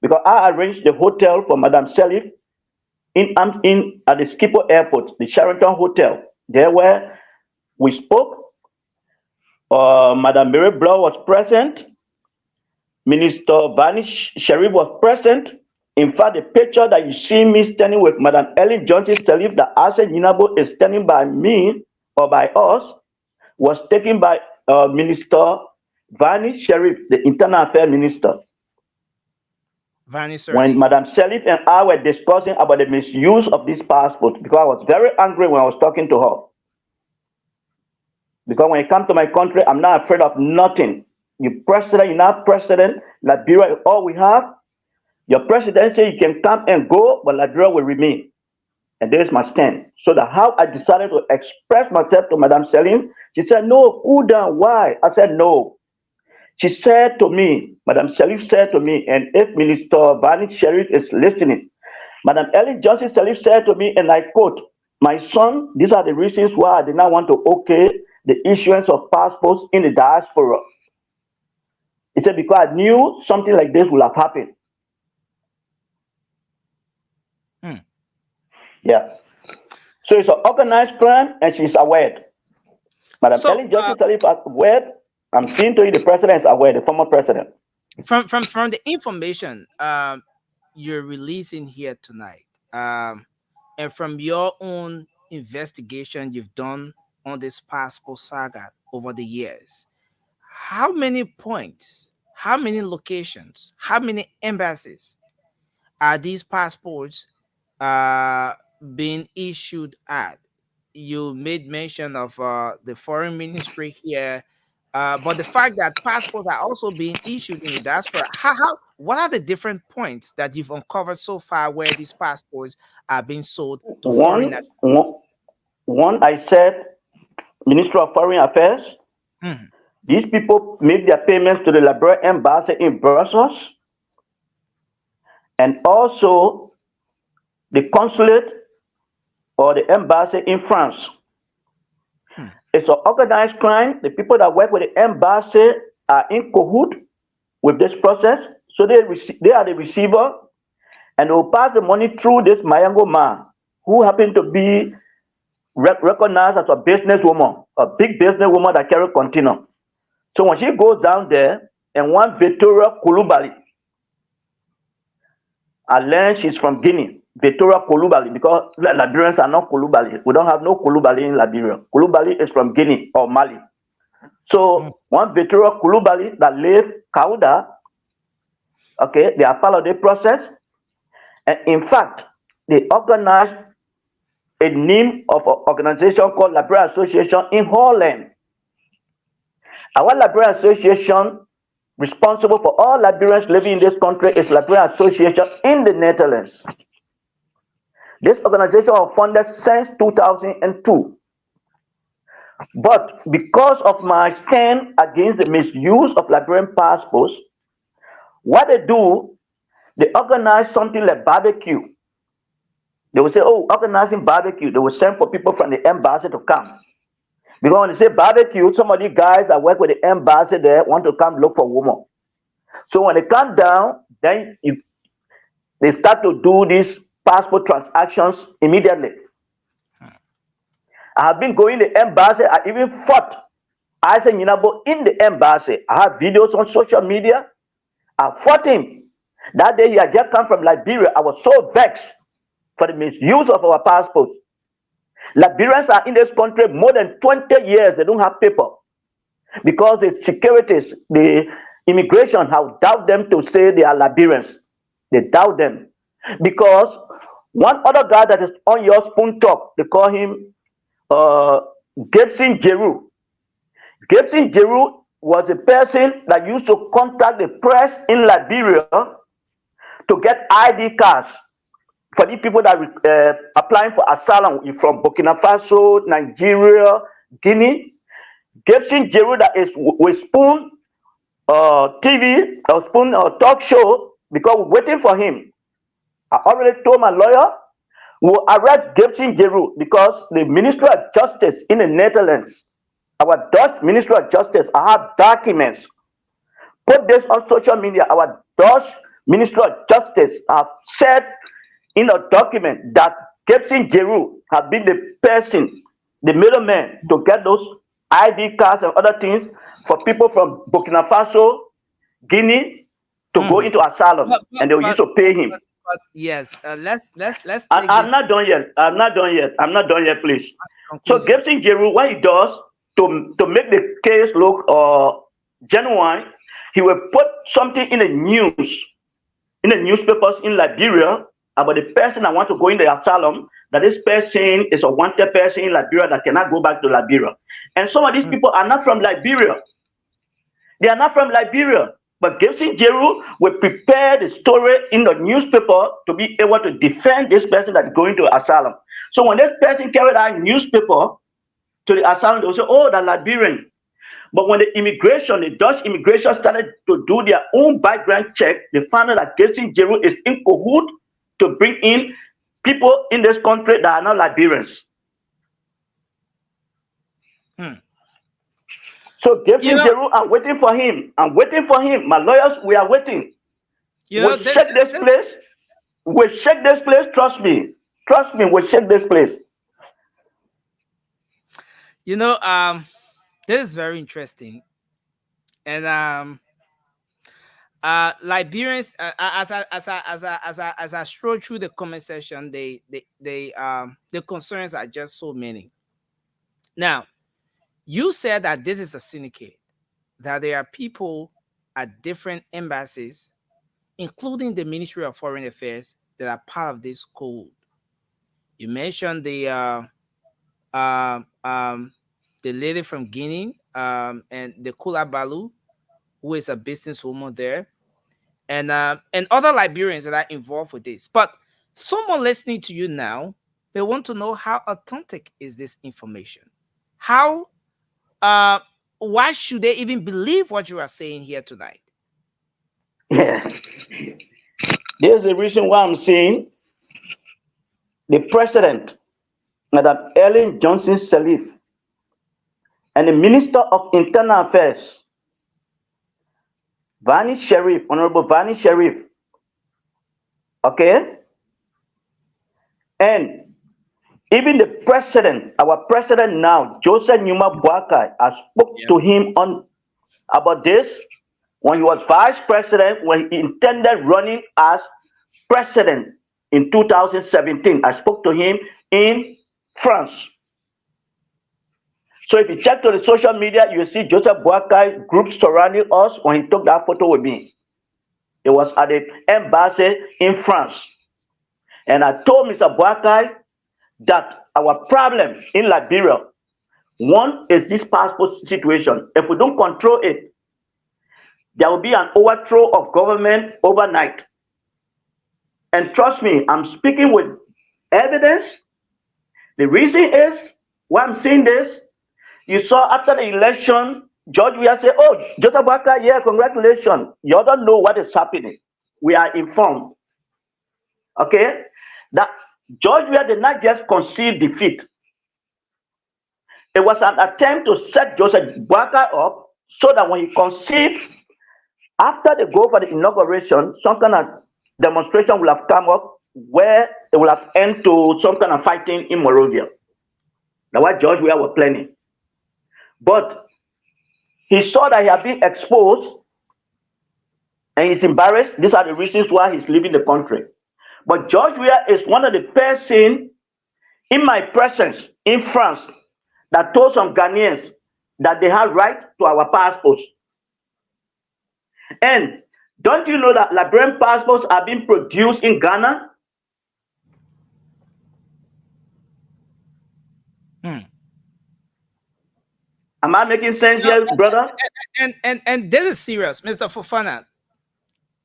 because I arranged the hotel for Madam Sirleaf at the Schiphol Airport, the Sheraton Hotel, there where we spoke. Madam Mary Blow was present. Minister Vanish Sharif was present. In fact, the picture that you see me standing with Madam Ellen Johnson Sirleaf, that Asa Yinabo is standing by me or by us, was taken by Minister Vanish Sharif, the Internal Affairs Minister. When Madam Sirleaf and I were discussing about the misuse of this passport, because I was very angry when I was talking to her. Because when it comes to my country, I'm not afraid of nothing. You president, you're not president. Liberia is all we have. Your president says you can come and go, but Liberia will remain. And there's my stand. So that how I decided to express myself to Madam Sirleaf, she said, no, cool down. Why? I said, no. She said to me, Madam Sirleaf said to me, and if Minister Vani Sharif is listening, Madam Ellen Johnson Sirleaf said to me, and I quote, my son, these are the reasons why I did not want to okay the issuance of passports in the diaspora. He said, because I knew something like this would have happened. Yeah. So it's an organized crime, and she's aware. Madam Ellen Johnson Sirleaf is aware. I'm seeing to you the president is aware, the former president. From the information you're releasing here tonight, and from your own investigation you've done on this passport saga over the years, how many points, how many locations, how many embassies are these passports being issued at? You made mention of the foreign ministry here, but the fact that passports are also being issued in the diaspora, what are the different points that you've uncovered so far where these passports are being sold to foreign nationals? One, I said, Minister of Foreign Affairs. These people make their payments to the Liberia embassy in Brussels, and also the consulate or the embassy in France. It's an organized crime. The people that work with the embassy are in cahoot with this process. So they are the receiver, and they will pass the money through this Mayango man, who happened to be recognized as a businesswoman, a big businesswoman that carry container. So when she goes down there, and one Victoria Kulubali, I learned she's from Guinea. Victoria Kulubali, because Liberians are not Kulubali. We don't have no Kulubali in Liberia. Kulubali is from Guinea or Mali. So one Victoria Kulubali that live Kauda, okay, they are part of the process. And in fact, they organized a name of an organization called Liberia Association in Holland. Our Liberia Association, responsible for all Liberians living in this country, is Liberia Association in the Netherlands. This organization was funded since 2002. But because of my stand against the misuse of Liberian passports, what they do, they organize something like barbecue. They will say, oh, organizing barbecue. They will send for people from the embassy to come. Because when they say barbecue, some of the guys that work with the embassy there want to come look for women. So when they come down, then they start to do these passport transactions immediately. I have been going to the embassy. I even fought Isaac Yinabo in the embassy. I have videos on social media. I fought him. That day he had just come from Liberia. I was so vexed for the misuse of our passports. Liberians are in this country more than 20 years. They don't have paper because the securities, the immigration have doubt them to say they are Liberians. They doubt them because one other guy that is on your spoon talk, they call him Gibson Jeru. Gibson Jeru was a person that used to contact the press in Liberia to get ID cards for the people that applying for asylum from Burkina Faso, Nigeria, Guinea. Gibson Jeru that is with Spoon TV or Spoon talk show, because we're waiting for him. I already told my lawyer we'll arrest Gibson Jeru because the Ministry of Justice in the Netherlands, our Dutch Ministry of Justice, I have documents. Put this on social media. Our Dutch Ministry of Justice have said in a document that Gibson Jeru has been the person, the middleman, to get those ID cards and other things for people from Burkina Faso, Guinea, to go into asylum, and they used to pay him. Yes, let's. I'm not done yet. I'm not done yet. I'm not done yet, please. So Gibson Jeru, what he does to make the case look genuine, he will put something in the news, in the newspapers in Liberia about the person that want to go in the asylum, that this person is a wanted person in Liberia that cannot go back to Liberia. And some of these people are not from Liberia. They are not from Liberia. But Gibson Jeru will prepare the story in the newspaper to be able to defend this person that is going to asylum. So when this person carried out newspaper to the asylum, they will say, oh, the Liberian. But when the immigration, the Dutch immigration started to do their own background check, they found out that Gibson Jeru is in cahoot to bring in people in this country that are not Liberians. So Gibson Jeru, I'm waiting for him. I'm waiting for him. My lawyers, we are waiting. We'll shake this place. We'll shake this place. Trust me. Trust me, we'll shake this place. This is very interesting. And Liberians, as I stroll through the comment section, the concerns are just so many. Now, you said that this is a syndicate, that there are people at different embassies, including the Ministry of Foreign Affairs, that are part of this code. You mentioned the lady from Guinea and the Kula Balu, who is a businesswoman there, and other Liberians that are involved with this. But someone listening to you now, they want to know how authentic is this information? How why should they even believe what you are saying here tonight? Yeah. There's a reason why I'm saying the president, Madam Ellen Johnson Sirleaf, and the Minister of Internal Affairs, Vani Sharif, Honorable Vani Sharif, okay? And even the president, our president now, Joseph Numa Boakai, I spoke to him about this when he was vice president, when he intended running as president in 2017. I spoke to him in France. So if you check to the social media, you see Joseph Boakai group surrounding us when he took that photo with me. It was at the embassy in France. And I told Mr. Boakai that our problem in Liberia, one is this passport situation. If we don't control it, there will be an overthrow of government overnight. And trust me, I'm speaking with evidence. The reason is why I'm saying this. You saw after the election, George Weah said, "Oh, Joseph Boakai, yeah, congratulations. You don't know what is happening. We are informed." Okay? That George Weah did not just concede defeat. It was an attempt to set Joseph Boakai up so that when he conceded, after they go for the inauguration, some kind of demonstration will have come up where it will have end to some kind of fighting in Monrovia. That's what George Weah was planning. But he saw that he had been exposed and he's embarrassed. These are the reasons why he's leaving the country. But George Weah is one of the persons in my presence in France that told some Ghanaians that they have right to our passports. And don't you know that Liberian passports are being produced in Ghana? Am I making sense here, brother? And this is serious, Mr. Fofana.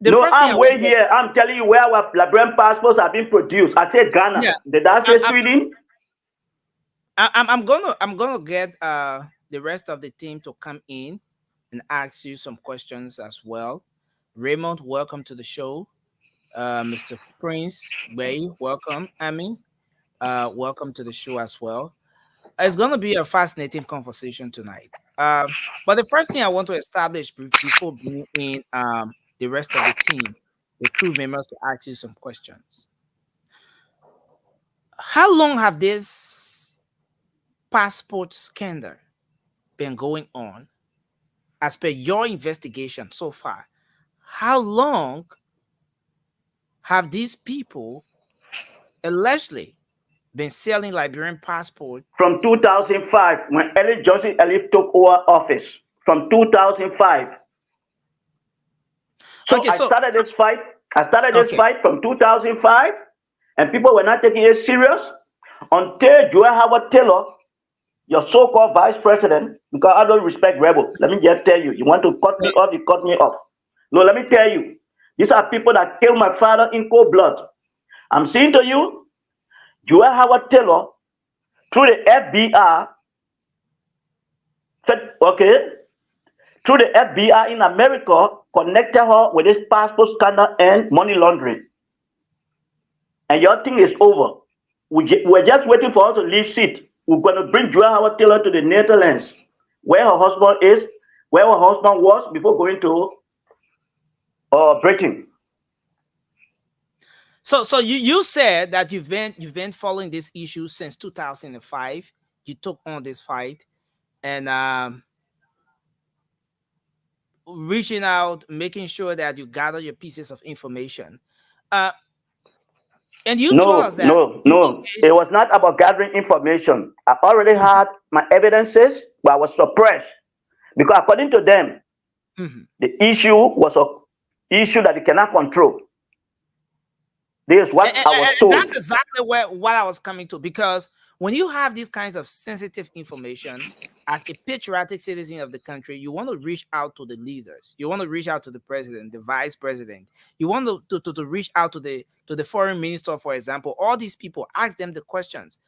No, I'm way here. I'm telling you where our Liberian passports are being produced. I said Ghana. Yeah. Did I say Sweden? I'm gonna get the rest of the team to come in and ask you some questions as well. Raymond, welcome to the show. Mr. Prince Bay, welcome. Amin, welcome to the show as well. It's gonna be a fascinating conversation tonight. But the first thing I want to establish before bringing in the rest of the team, the crew members, to ask you some questions. How long have this passport scandal been going on as per your investigation so far? How long have these people allegedly been selling Liberian passport? From 2005, when Ellis Johnson Ellis took over office. From 2005. So Okay, I started this fight. I started this fight from 2005, and people were not taking it serious until Joel Howard Taylor, your so-called vice president, because I don't respect rebel. Let me just tell you, you want to cut me off, you cut me off. No, let me tell you, these are people that killed my father in cold blood. I'm saying to you, Joel Howard Taylor, through the FBI, through the FBI in America, connected her with this passport scandal and money laundering. And your thing is over. We're just waiting for her to leave seat. We're going to bring Joel Howard Taylor to the Netherlands, where her husband is, where her husband was before going to Britain. So you said that you've been following this issue since 2005. You took on this fight and reaching out, making sure that you gather your pieces of information. And you told us that no, it was not about gathering information. I already had my evidences, but I was suppressed because according to them, the issue was an issue that they cannot control. This is what I was told. That's exactly what I was coming to, because when you have these kinds of sensitive information, as a patriotic citizen of the country, you want to reach out to the leaders. You want to reach out to the president, the vice president. You want to reach out to the foreign minister, for example. All these people, ask them the questions.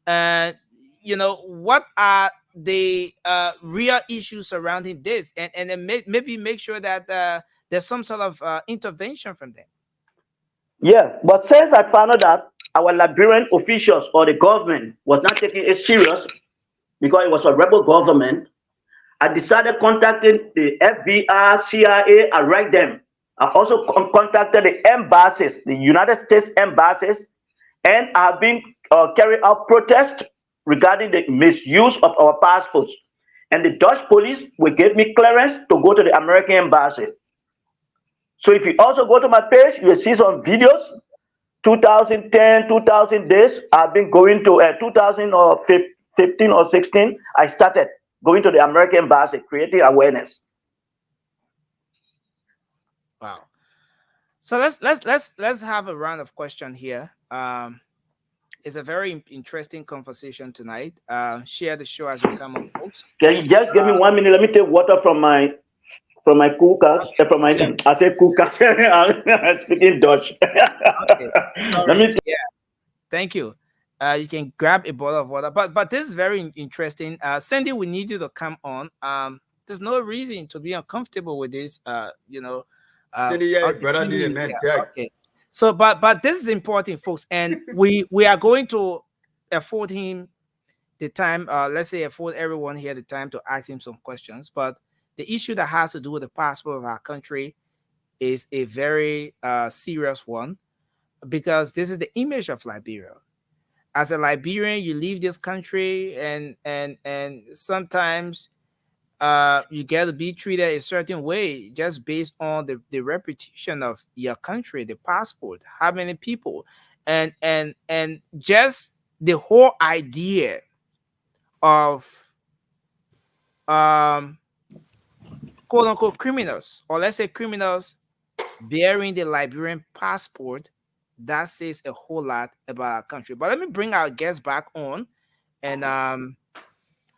What are the real issues surrounding this, and then maybe make sure that there's some sort of intervention from them. Yeah, but since I found out that our Liberian officials or the government was not taking it serious because it was a rebel government, I decided contacting the FBI, CIA, I write them. I also contacted the embassies, the United States embassies, and I've been carrying out protests regarding the misuse of our passports. And the Dutch police will give me clearance to go to the American embassy. So if you also go to my page, you will see some videos. 2010, 2000 days, I've been going to 2015 or 16, I started going to the American embassy, creating awareness. Wow. So let's have a round of question here. It's a very interesting conversation tonight. Share the show as you come up, folks. Can you just give me 1 minute? Let me take water from my cookers. From my Yeah. I say cookers. I'm speaking Dutch. Okay. Let Sorry. me. Yeah. Thank you. You can grab a bottle of water, but this is very interesting. Cindy, we need you to come on. There's no reason to be uncomfortable with this. Cindy, yeah, Okay, brother, need a Cindy, man yeah, tag. okay. So, but this is important, folks, and we are going to afford him the time. Let's say afford everyone here the time to ask him some questions. But the issue that has to do with the passport of our country is a very serious one because this is the image of Liberia. As a Liberian, you leave this country, and sometimes you get to be treated a certain way just based on the reputation of your country, the passport, how many people, and just the whole idea of um quote unquote criminals, or let's say criminals bearing the Liberian passport. That says a whole lot about our country. But let me bring our guests back on, and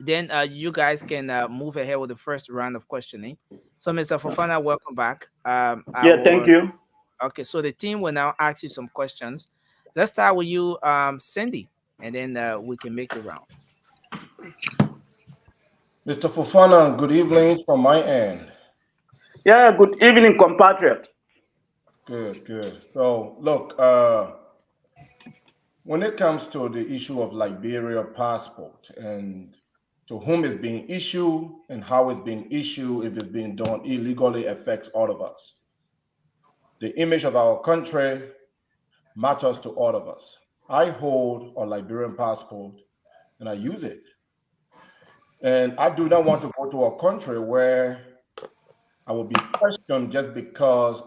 then you guys can move ahead with the first round of questioning. So, Mr. Fofana, welcome back. Yeah, thank you. Okay, so the team will now ask you some questions. Let's start with you, Cindy, and then we can make the rounds. Mr. Fofana, good evening from my end. Yeah, good evening, compatriot. Good, good. So, look, when it comes to the issue of Liberia passport and to whom it's being issued and how it's being issued, if it's being done illegally, affects all of us. The image of our country matters to all of us. I hold a Liberian passport and I use it. And I do not want to go to a country where I will be questioned just because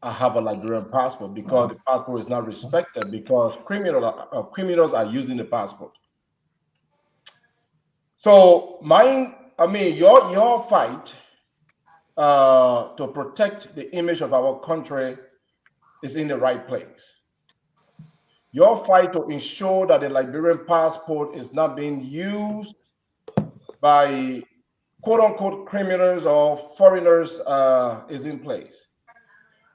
I have a Liberian passport, because the passport is not respected, because criminals are using the passport. So your fight to protect the image of our country is in the right place. Your fight to ensure that the Liberian passport is not being used by quote unquote criminals or foreigners is in place.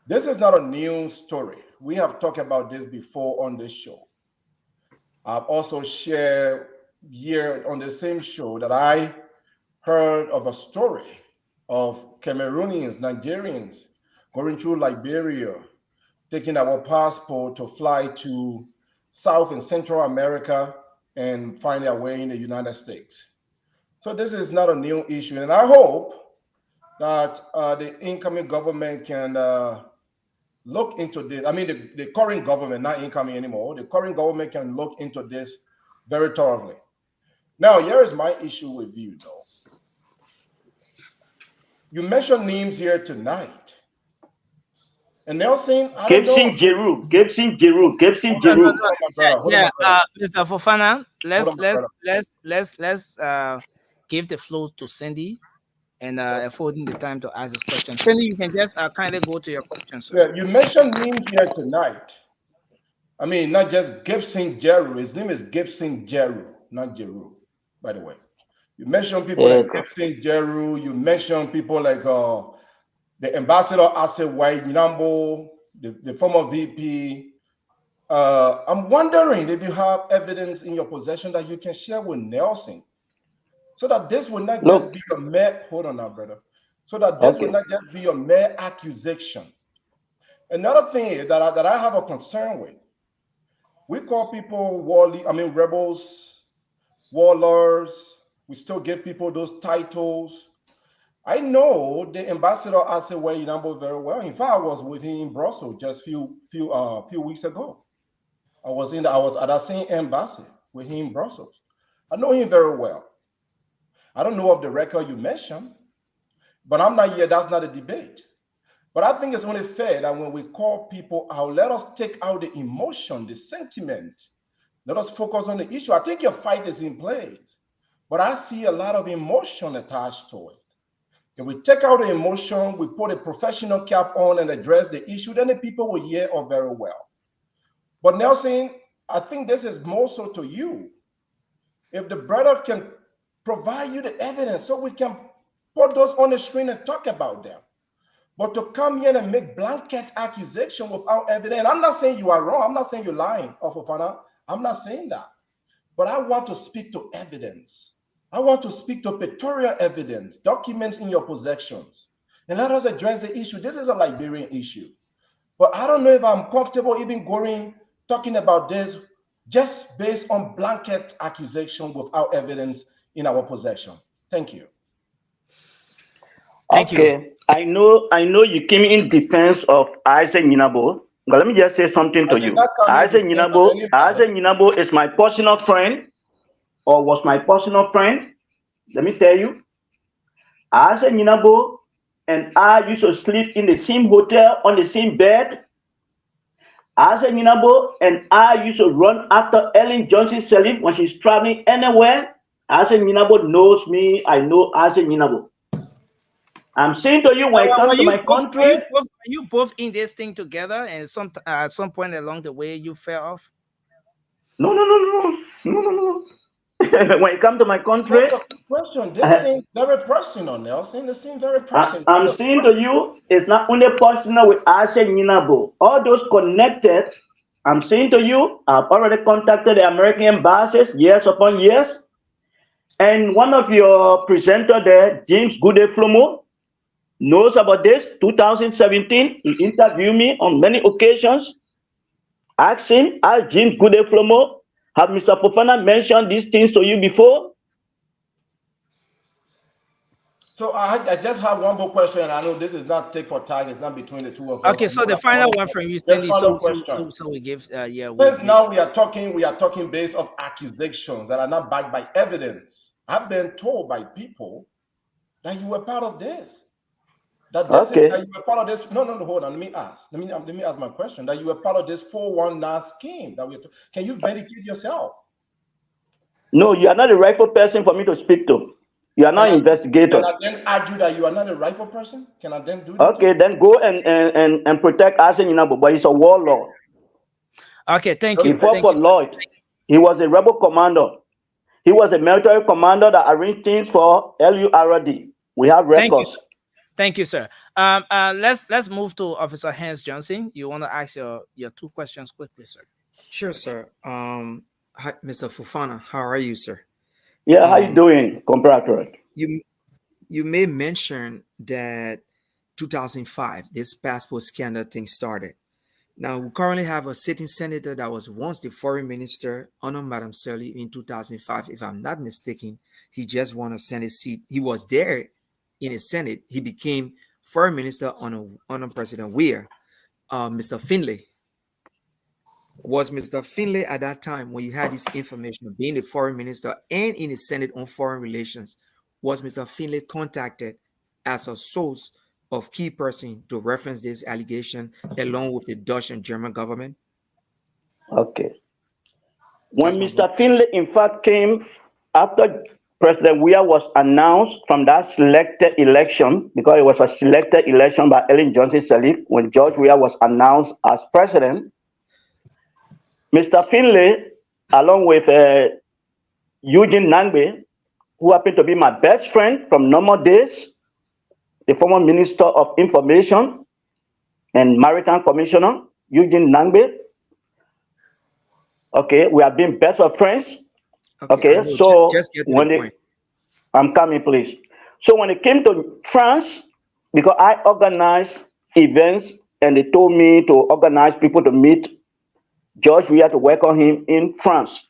This is not a new story. We have talked about this before on this show. I've also shared here on the same show that I heard of a story of Cameroonians, Nigerians going through Liberia, taking our passport to fly to South and Central America and find their way in the United States. So this is not a new issue, and I hope that the incoming government can look into this. I mean, the current government, not incoming anymore, the current government can look into this very thoroughly. Now, here is my issue with you, though. You mentioned names here tonight. And Nelson, I don't know. Gibson Giroux. Yeah, Mr. Fofana, let's give the floor to Cindy and affording the time to ask this question. Cindy, you can just kindly go to your question, sir. Yeah, you mentioned names here tonight. I mean, not just Gibson Jeru. His name is Gibson Jeru, not Jeru, by the way. You mentioned people like Gibson Jeru. You mentioned people like the ambassador Ase White Nambo, the former VP. I'm wondering if you have evidence in your possession that you can share with Nelson, so that this will not just be a mere. Hold on now, brother. So that this will not just be a mere accusation. Another thing that I have a concern with. We call people rebels, warlords. We still give people those titles. I know the ambassador Asewe Inambo very well. In fact, I was with him in Brussels just few weeks ago. I was at the same embassy with him in Brussels. I know him very well. I don't know of the record you mentioned, but I'm not here. That's not a debate. But I think it's only fair that when we call people out, let us take out the emotion, the sentiment. Let us focus on the issue. I think your fight is in place, but I see a lot of emotion attached to it. If we take out the emotion, we put a professional cap on and address the issue, then the people will hear all very well. But Nelson, I think this is more so to you. If the brother can provide you the evidence so we can put those on the screen and talk about them. But to come here and make blanket accusation without evidence, I'm not saying you are wrong. I'm not saying you're lying, Ofofana. I'm not saying that. But I want to speak to evidence. I want to speak to pictorial evidence, documents in your possessions. And let us address the issue. This is a Liberian issue. But I don't know if I'm comfortable even talking about this just based on blanket accusation without evidence in our possession. Thank you. Thank you. I know you came in defense of Isaac Nyinabo, but let me just say something to you. Isaac Nyinabo is my personal friend, or was my personal friend. Let me tell you, Isaac Nyinabo and I used to sleep in the same hotel on the same bed. Isaac Nyinabo and I used to run after Ellen Johnson Sirleaf when she's traveling anywhere. Isaac Nyinabo knows me. I know Isaac Nyinabo. I'm saying to you, when it comes to my country, are you both in this thing together, and at some point along the way you fell off? No. When it comes to my country, question. This seems very personal, Nelson. This seems very personal. I'm saying to you, it's not only personal with Isaac Nyinabo. All those connected, I'm saying to you, I've already contacted the American embassies years upon years. And one of your presenters there, James Goode Flomo, knows about this. 2017, he interviewed me on many occasions. Ask him, ask James Goode Flomo, have Mr. Fofana mentioned these things to you before? So I just have one more question, and I know this is not take for tag, it's not between the two of us. Okay, so the final one from you, Stanley, so we give, Since now we are talking based on accusations that are not backed by evidence. I've been told by people that you were part of this. That you were part of this. No, hold on. Let me ask my question. That you were part of this 419 scheme. Can you vindicate yourself? No, you are not the rightful person for me to speak to. You are not an investigator. Can I then argue that you are not the rightful person? Can I then do that? Okay, then go and protect Isaac Nyinabo, but he's a warlord. Okay, thank you. He fought for Lloyd. He was a rebel commander. He was a military commander that arranged things for LURD. We have records. Thank you, sir. Let's move to Officer Hans Johnson. You want to ask your two questions quickly, sir? Sure, sir. Hi, Mr. Fofana, how are you, sir? Yeah, how you doing, Comparator? You may mention that 2005, this passport scandal thing started. Now, we currently have a sitting senator that was once the foreign minister under Madam Sirleaf in 2005. If I'm not mistaken, he just won a Senate seat. He was there in the Senate. He became foreign minister under President Weir. Mr. Finlay. Was Mr. Finlay at that time, when you had this information of being the foreign minister and in the Senate on foreign relations, was Mr. Finlay contacted as a source of key person to reference this allegation along with the Dutch and German government? Okay. When Mr. Finlay, in fact, came after President Weir was announced from that selected election, because it was a selected election by Ellen Johnson Sirleaf, when George Weir was announced as president, Mr. Finlay, along with Eugene Nangbe, who happened to be my best friend from normal days, the former Minister of Information and Maritime Commissioner, Eugene Nangbe. Okay, we have been best of friends. Okay, so just get to when the point. I'm coming, please. So when it came to France, because I organized events and they told me to organize people to meet George, we had to welcome him in France.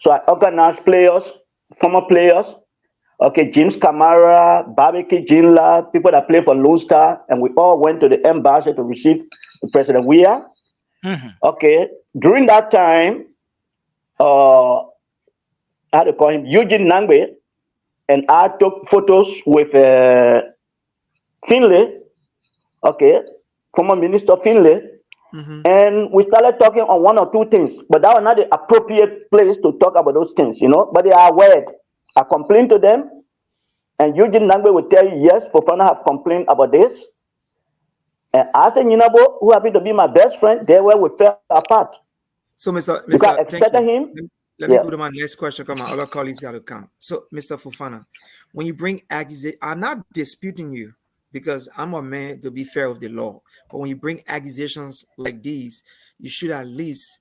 So I organized players, former players, okay, James Camara, Barbecue Jinla, people that play for Lone Star, and we all went to the embassy to receive President Weir. Okay, during that time, I had to call him Eugene Nangbe, and I took photos with Finlay, okay, former Minister Finlay. And we started talking on one or two things, but that was not the appropriate place to talk about those things, you know. But they are aware. I complained to them. And Eugene Nangbe will tell you, yes, Fofana have complained about this. And as a Ninabo, who happened to be my best friend, they were we fell apart. So, Mr. Because I Mr. Thank expected you. him. Let me Yeah. go to my next question. Come on, other colleagues got to come. So, Mr. Fofana, when you bring accusation, I'm not disputing you because I'm a man to be fair with the law. But when you bring accusations like these, you should at least,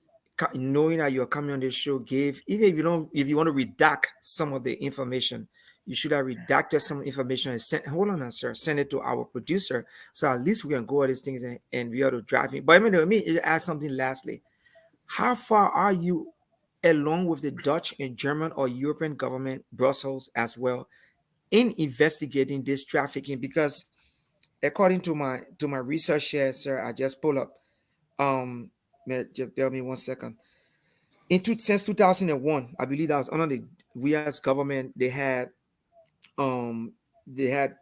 knowing that you're coming on this show, give, even if you don't, if you want to redact some of the information, you should have redacted some information and sent, hold on, sir, send it to our producer. So at least we can go over these things and be able to drive it. But I mean, let me ask something lastly. How far are you along with the Dutch and German or European government, Brussels as well, in investigating this trafficking? Because according to my research here, sir, I just pull up. Just bear me 1 second. Since 2001, I believe that was under the US government. They had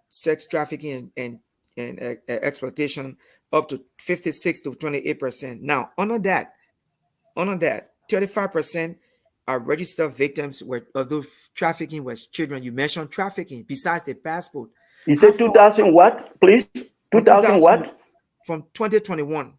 sex trafficking and exploitation up to 56 to 28%. Now, under that, 35% are registered victims of those trafficking was children. You mentioned trafficking besides the passport. You said 2000 what, please? 2000 what? From 2021,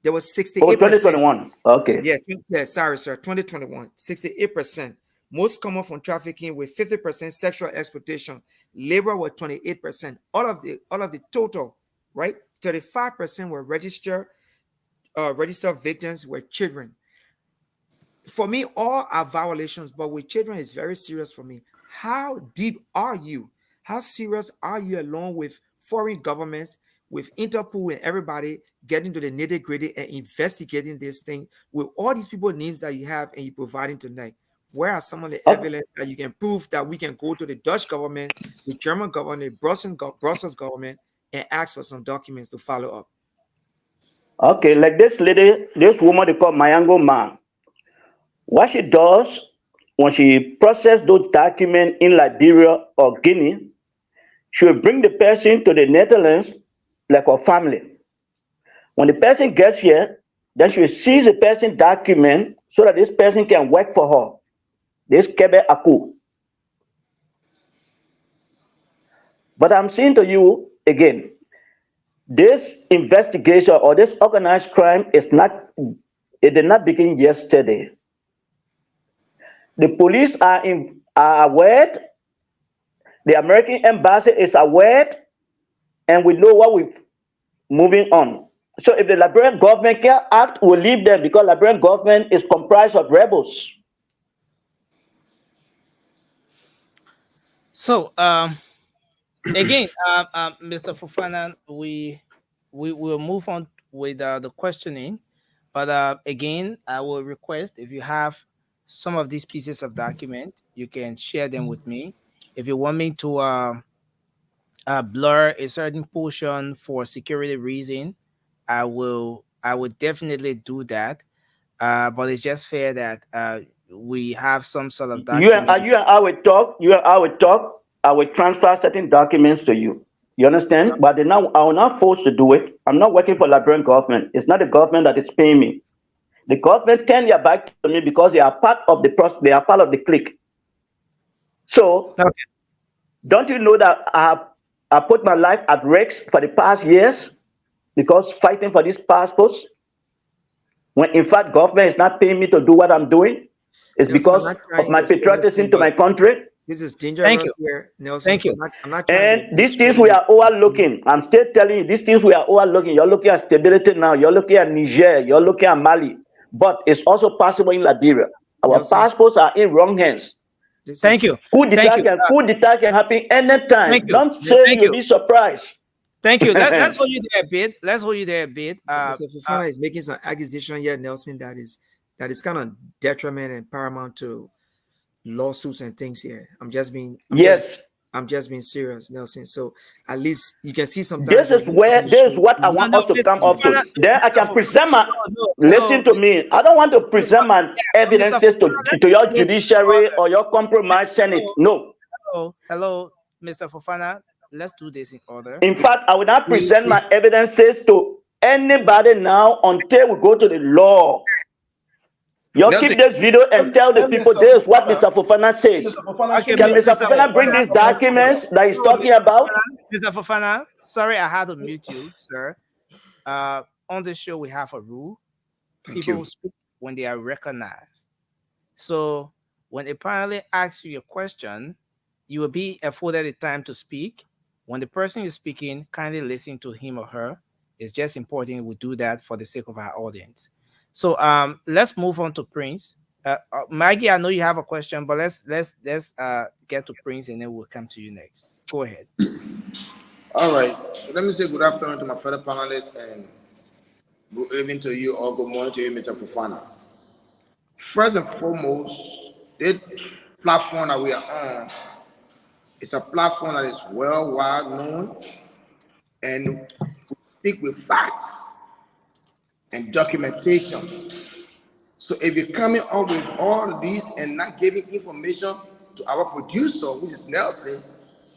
there was 68%. Oh, 2021. Okay. Yeah, sorry, sir. 2021, 68%. Most common from trafficking with 50% sexual exploitation. Labor was 28%. All of the total, right? 35% were registered victims were children. For me, all are violations, but with children, it's very serious for me. How deep are you? How serious are you, along with foreign governments, with Interpol and everybody, getting to the nitty gritty and investigating this thing with all these people names that you have and you're providing tonight? Where are some of the evidence that you can prove that we can go to the Dutch government, the German government, Brussels government, and ask for some documents to follow up? Okay, like this lady, this woman they call Mayango Ma. What she does when she processes those documents in Liberia or Guinea, she will bring the person to the Netherlands like a family. When the person gets here, then she will seize the person document so that this person can work for her. This Kebe Aku. But I'm saying to you again, this investigation or this organized crime it did not begin yesterday. The police are aware, the American embassy is aware, and we know what we're moving on. So if the Liberian government can act, we'll leave them because Liberian government is comprised of rebels. So again, Mr. Fofana, we will move on with the questioning, but again, I will request if you have some of these pieces of document, you can share them with me. If you want me to blur a certain portion for security reason, I will definitely do that. But it's just fair that we have some sort of document. You and I will talk. I will transfer certain documents to you. You understand? But now I will not force to do it. I'm not working for Liberian government. It's not the government that is paying me. The government turn their back to me because they are part of the process. They are part of the clique. So, don't you know that I put my life at risk for the past years because fighting for these passports? When in fact government is not paying me to do what I'm doing, it's because of my patriotism to my country. This is dangerous here, Nelson. Thank you. I'm not trying and these things we are overlooking. I'm still telling you, these things we are overlooking. You're looking at stability now. You're looking at Niger. You're looking at Mali. But it's also possible in Liberia. Our passports are in wrong hands. Thank you. Coup d'etat can happen anytime. Don't say you'll be surprised. Thank you. Let's hold you there a bit. So Fofana is making some accusation here, Nelson, that is kind of detriment and paramount to lawsuits and things here. I'm just being serious, Nelson. So at least you can see sometimes. This is what I want us to come up to. Then I can present my listen to me. I don't want to present my evidences to your judiciary or your compromise Senate. No. Hello, Mr. Fofana. Let's do this in order. In fact, I will not present my evidences to anybody now until we go to the law. You Nelson, keep this video and tell the Let people Mr. this is what Fofana, Mr. Fofana says. Mr. Fofana Okay, should Can let Mr. Mr. Fofana bring Fofana, these let's documents that he's no, talking about? Mr. Fofana. Sorry, I had to mute you, sir. On the show, we have a rule. thank People you. will speak when they are recognized. So when a panelist asks you a question, you will be afforded the time to speak. When the person is speaking, kindly listen to him or her. It's just important we do that for the sake of our audience. So let's move on to Prince. Maggie, I know you have a question, but let's get to Prince and then we'll come to you next. Go ahead. All right. Let me say good afternoon to my fellow panelists and good evening to you or good morning to you, Mr. Fofana. First and foremost, this platform that we are on is a platform that is well wide known and we speak with facts and documentation. So if you're coming up with all of these and not giving information to our producer, which is Nelson,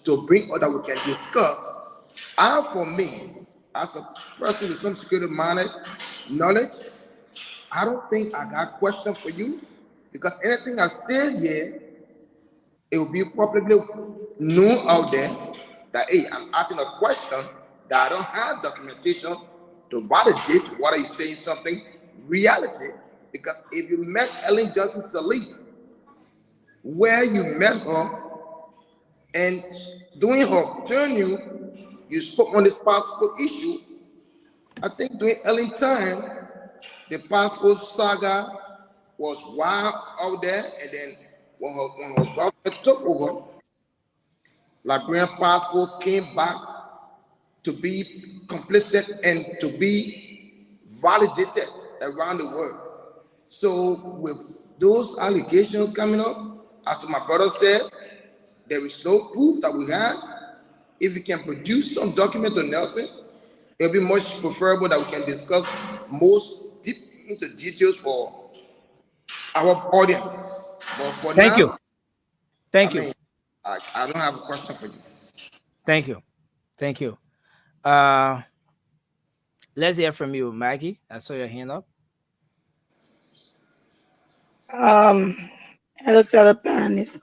to bring out that we can discuss, and for me, as a person with some security knowledge, I don't think I got a question for you because anything I say here, it will be publicly known out there that hey, I'm asking a question that I don't have documentation to validate what are you saying something reality. Because if you met Ellen Johnson Sirleaf, where you met her and during her tenure, you spoke on this passport issue. I think during Ellen time, the passport saga was wild out there, and then when her government took over, Liberian passport came back to be complicit and to be validated around the world. So with those allegations coming up, as my brother said, there is no proof that we had. If we can produce some document on Nelson, it'll be much preferable that we can discuss most deep into details for our audience. But for Thank you. now, Thank I you. mean, I don't have a question for you. Thank you. Thank you. Uh, let's hear from you, Maggie. I saw your hand up. Hello, fellow panelists.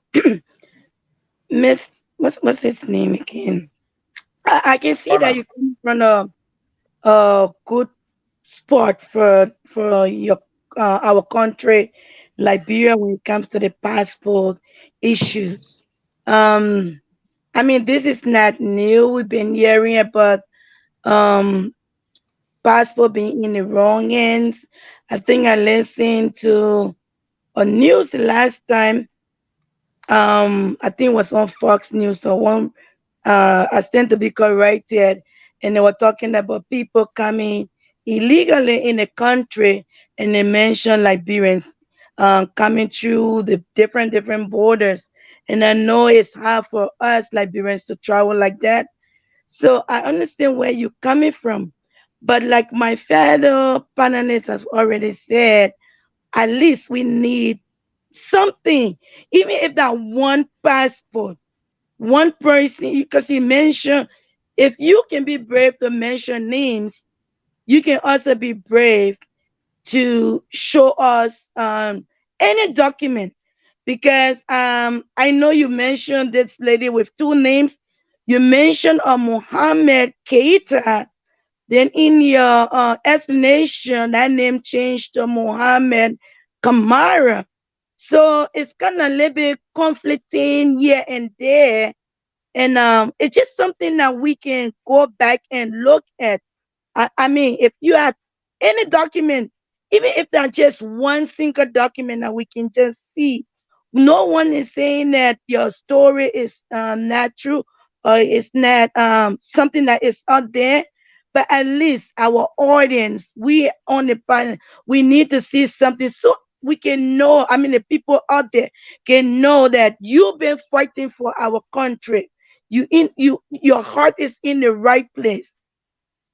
Miss, what's his name again? I can see that Honor. you come from a good spot for your our country, Liberia, when it comes to the passport issue. Um, I mean, this is not new. We've been hearing about um passport being in the wrong hands. I think I listened to a news the last time. I think it was on Fox News or one. I stand to be corrected, and they were talking about people coming illegally in the country, and they mentioned Liberians coming through the different borders. And I know it's hard for us Liberians to travel like that. So I understand where you're coming from, but like my fellow panelists has already said, at least we need something, even if that one passport, one person, because you mentioned, if you can be brave to mention names, you can also be brave to show us any document. Because I know you mentioned this lady with two names. You mentioned Mohammed Keita. Then in your explanation, that name changed to Mohammed Kamara. So it's kind of a little bit conflicting here and there. And it's just something that we can go back and look at. I mean, if you have any document, even if that's just one single document that we can just see, no one is saying that your story is not true or it's not something that is out there. But at least our audience, we on the panel, we need to see something so we can know. I mean, the people out there can know that you've been fighting for our country. Your heart is in the right place.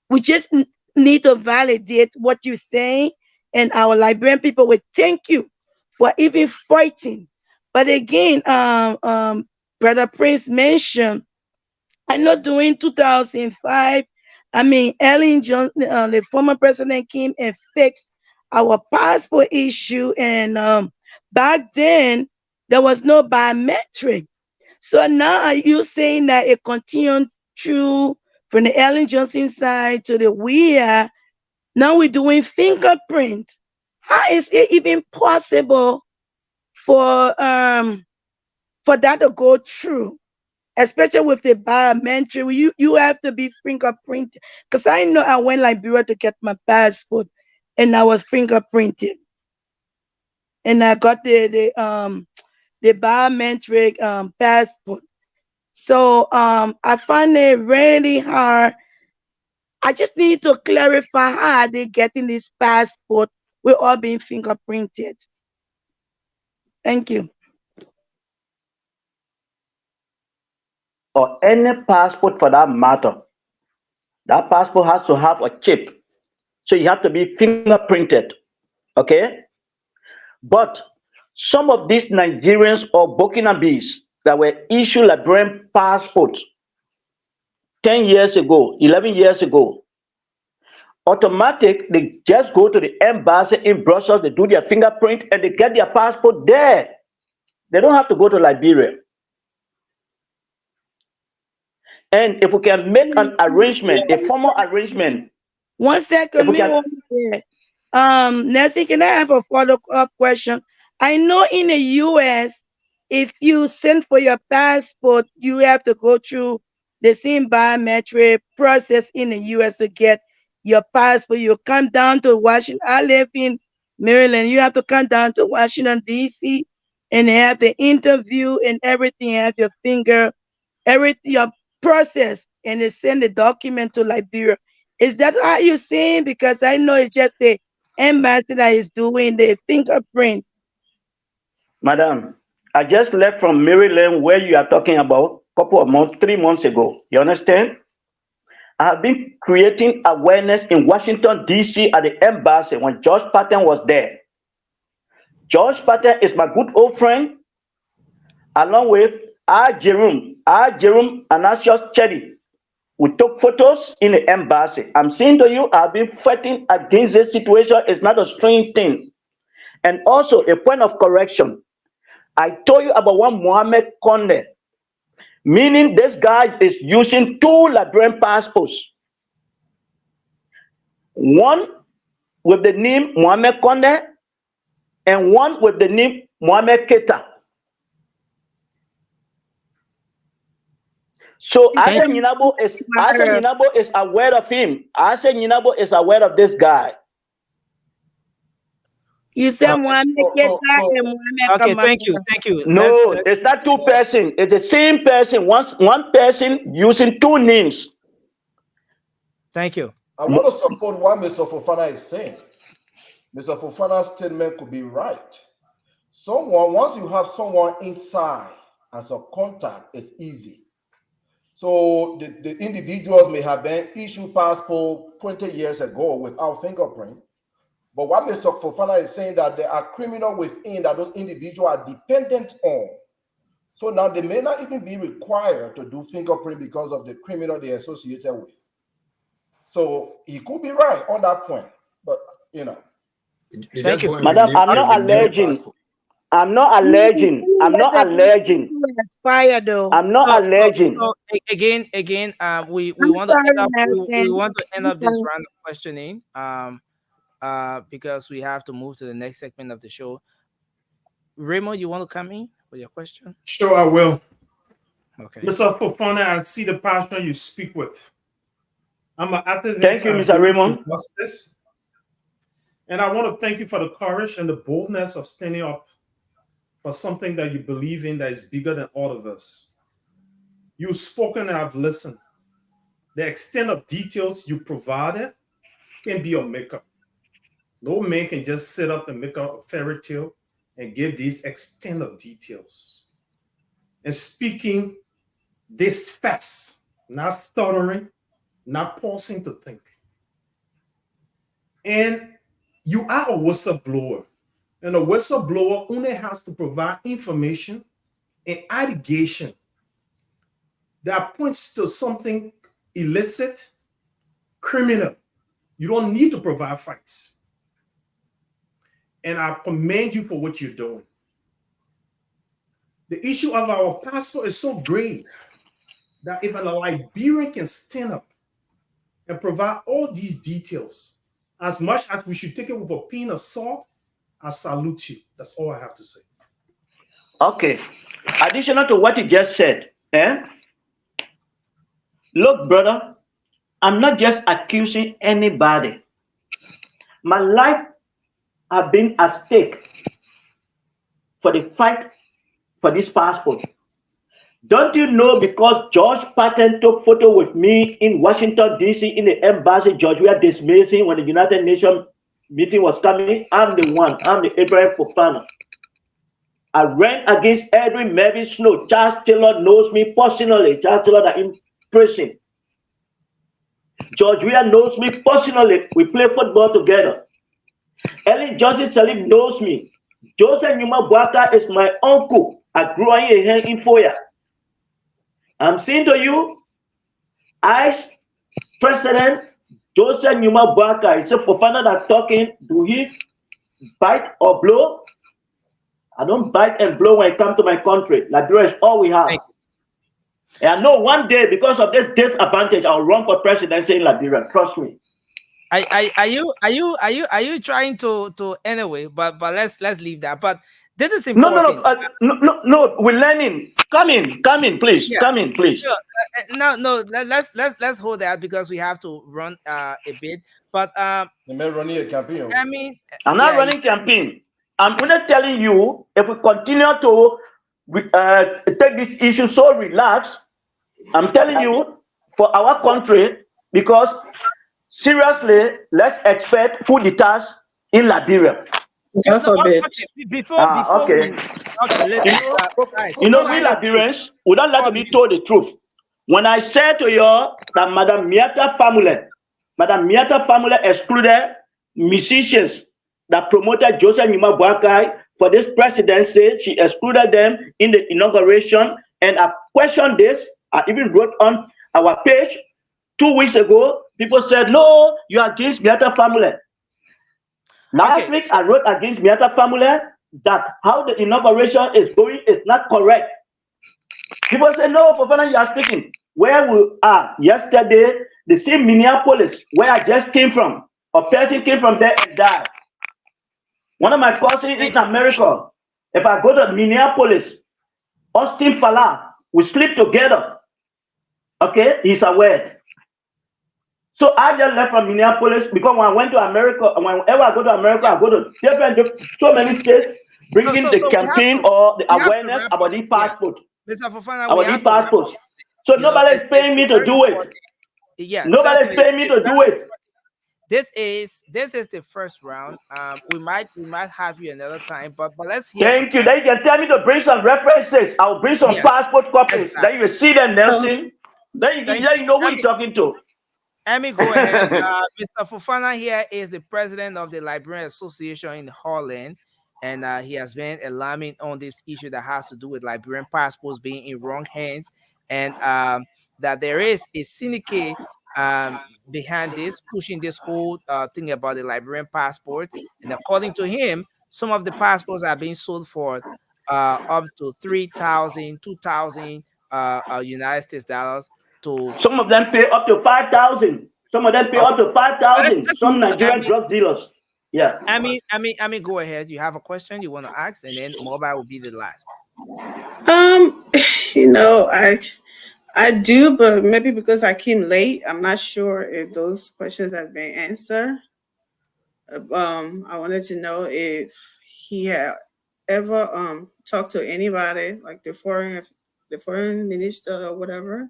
We just need to validate what you're saying, and our Liberian people will thank you for even fighting. But again, Brother Prince mentioned, I know during 2005, I mean, Ellen Johnson, the former president, came and fixed our passport issue, and back then there was no biometric. So now are you saying that it continued through from the Ellen Johnson side to the WIA? Now we're doing fingerprint. How is it even possible for that to go through? Especially with the biometric, you have to be fingerprinted. Because I know I went Liberia to get my passport, and I was fingerprinted, and I got the biometric passport. So I find it really hard. I just need to clarify how are they getting this passport. We're all being fingerprinted. Thank you. Or any passport for that matter, that passport has to have a chip. So you have to be fingerprinted. Okay? But some of these Nigerians or Burkinabes that were issued Liberian passports 10 years ago, 11 years ago, automatic, they just go to the embassy in Brussels, they do their fingerprint, and they get their passport there. They don't have to go to Liberia. And if we can make an arrangement, a formal arrangement. One second, Nancy, can I have a follow-up question? I know in the US, if you send for your passport, you have to go through the same biometric process in the US to get your passport. You come down to Washington. I live in Maryland. You have to come down to Washington, D.C., and they have the interview and everything. Have your finger, everything, your process, and they send the document to Liberia. Is that how you're saying? Because I know it's just the embassy that is doing the fingerprint. Madam, I just left from Maryland where you are talking about a couple of months, 3 months ago. You understand? I have been creating awareness in Washington, D.C. at the embassy when George Patton was there. George Patton is my good old friend, along with Jerome Anasius Cherry. We took photos in the embassy. I'm saying to you, I've been fighting against this situation. It's not a strange thing. And also, a point of correction. I told you about one Mohammed Konde, meaning this guy is using 2 Liberian passports. One with the name Mohammed Konde and one with the name Mohammed Keita. So Asa Nyinabo is aware of him. Asa Nyinabo is aware of this guy. You said Mohammed Keita and Mohammed Okay, thank you. No, it's not 2 persons. It's the same person. One person using 2 names. Thank you. I want to support what Mr. Fofana is saying. Mr. Fofana's statement could be right. Once you have someone inside as a contact, it's easy. So the individuals may have been issued passport 20 years ago without fingerprint. But what Mr. Fofana is saying that there are criminals within that those individuals are dependent on. So now they may not even be required to do fingerprint because of the criminal they're associated with. So he could be right on that point. But Thank you. Madam, I'm not alleging. I'm not alleging. I'm not alleging. So again, we want to end up. We want to end up this round of questioning. Because we have to move to the next segment of the show. Raymond, you want to come in with your question? Sure, I will. Okay. Mr. Fofana, I see the passion you speak with. I'm an activist. Thank you, Mr. Raymond. Justice. And I want to thank you for the courage and the boldness of standing up for something that you believe in that is bigger than all of us. You've spoken and I've listened. The extent of details you provided can be your makeup. No man can just sit up and make up a fairy tale and give these extent of details. And speaking this fast, not stuttering, not pausing to think. And you are a whistleblower. And a whistleblower only has to provide information and allegation that points to something illicit, criminal. You don't need to provide facts. and I commend you for what you're doing. The issue of our passport is so grave that if a Liberian can stand up and provide all these details, as much as we should take it with a pinch of salt, I salute you. That's all I have to say. Okay. Additional to what you just said, look, brother, I'm not just accusing anybody. My life has been at stake for the fight for this passport. Don't you know, because George Patton took photo with me in Washington, D.C. in the embassy, George, we are dismissing when the United Nations meeting was coming. I'm the one. I'm the Abraham Fofana. I ran against Edwin Mervyn Snow. Charles Taylor knows me personally. Charles Taylor is in prison. George Weah knows me personally. We play football together. Ellen Johnson Salim knows me. Joseph Nyuma Bwaka is my uncle. I grew up in Foya. I'm saying to you, as President Joseph Nyuma Bwaka, it's a Fofana that talking. Do he bite or blow? I don't bite and blow when it comes to my country. Liberia is all we have. And I know one day, because of this disadvantage, I'll run for presidency in Liberia. Trust me. Are you trying to anyway? But let's leave that. But this is important. No. We're learning. Come in, please. Yeah. Come in, please. No. Let's hold that because we have to run a bit. But running a campaign. I mean, I'm not running campaign. I'm just telling you, if we continue to take this issue so relaxed, I'm telling you, for our country, because seriously, let's expect food eaters in Liberia. Before okay, listen, you know, we Liberians, we don't like to be told the truth. When I said to you that Madam Miata family excluded musicians that promoted Joseph Nyuma Bwaka for this presidency, she excluded them in the inauguration, and I questioned this. I even wrote on our page 2 weeks ago. People said, no, you are against Miata family. Last week, I wrote against Miata family that how the inauguration is going is not correct. People say, no, Fofana, you are speaking. Where we are yesterday, the same Minneapolis, where I just came from, a person came from there and died. One of my cousins in America, if I go to Minneapolis, Austin Fala, we sleep together. Okay, he's aware. So I just left from Minneapolis because when I went to America, whenever I go to America, I go to so many states, bringing the campaign or the awareness about the passport. Mr. Fofana, about the passports. So nobody is paying me to do it. Yeah, nobody is paying me to do it. This is the first round. We might have you another time, but let's hear. Thank you. Then you can tell me to bring some references. I'll bring some passport copies. Then you will see them, Nelson. Then you know who you're talking to. Let me go ahead. Mr. Fofana here is the president of the Liberian Association in Holland, and he has been alarming on this issue that has to do with Liberian passports being in wrong hands, and that there is a syndicate behind this, pushing this whole thing about the Liberian passports. And according to him, some of the passports are being sold for up to 3,000, 2,000 United States dollars. Some of them pay up to 5,000. Some of them pay up to 5,000. Some Nigerian drug dealers. Yeah. I mean, go ahead. You have a question you want to ask, and then Mobile will be the last. You know, I do, but maybe because I came late, I'm not sure if those questions have been answered. I wanted to know if he had ever talked to anybody, like the foreign minister or whatever.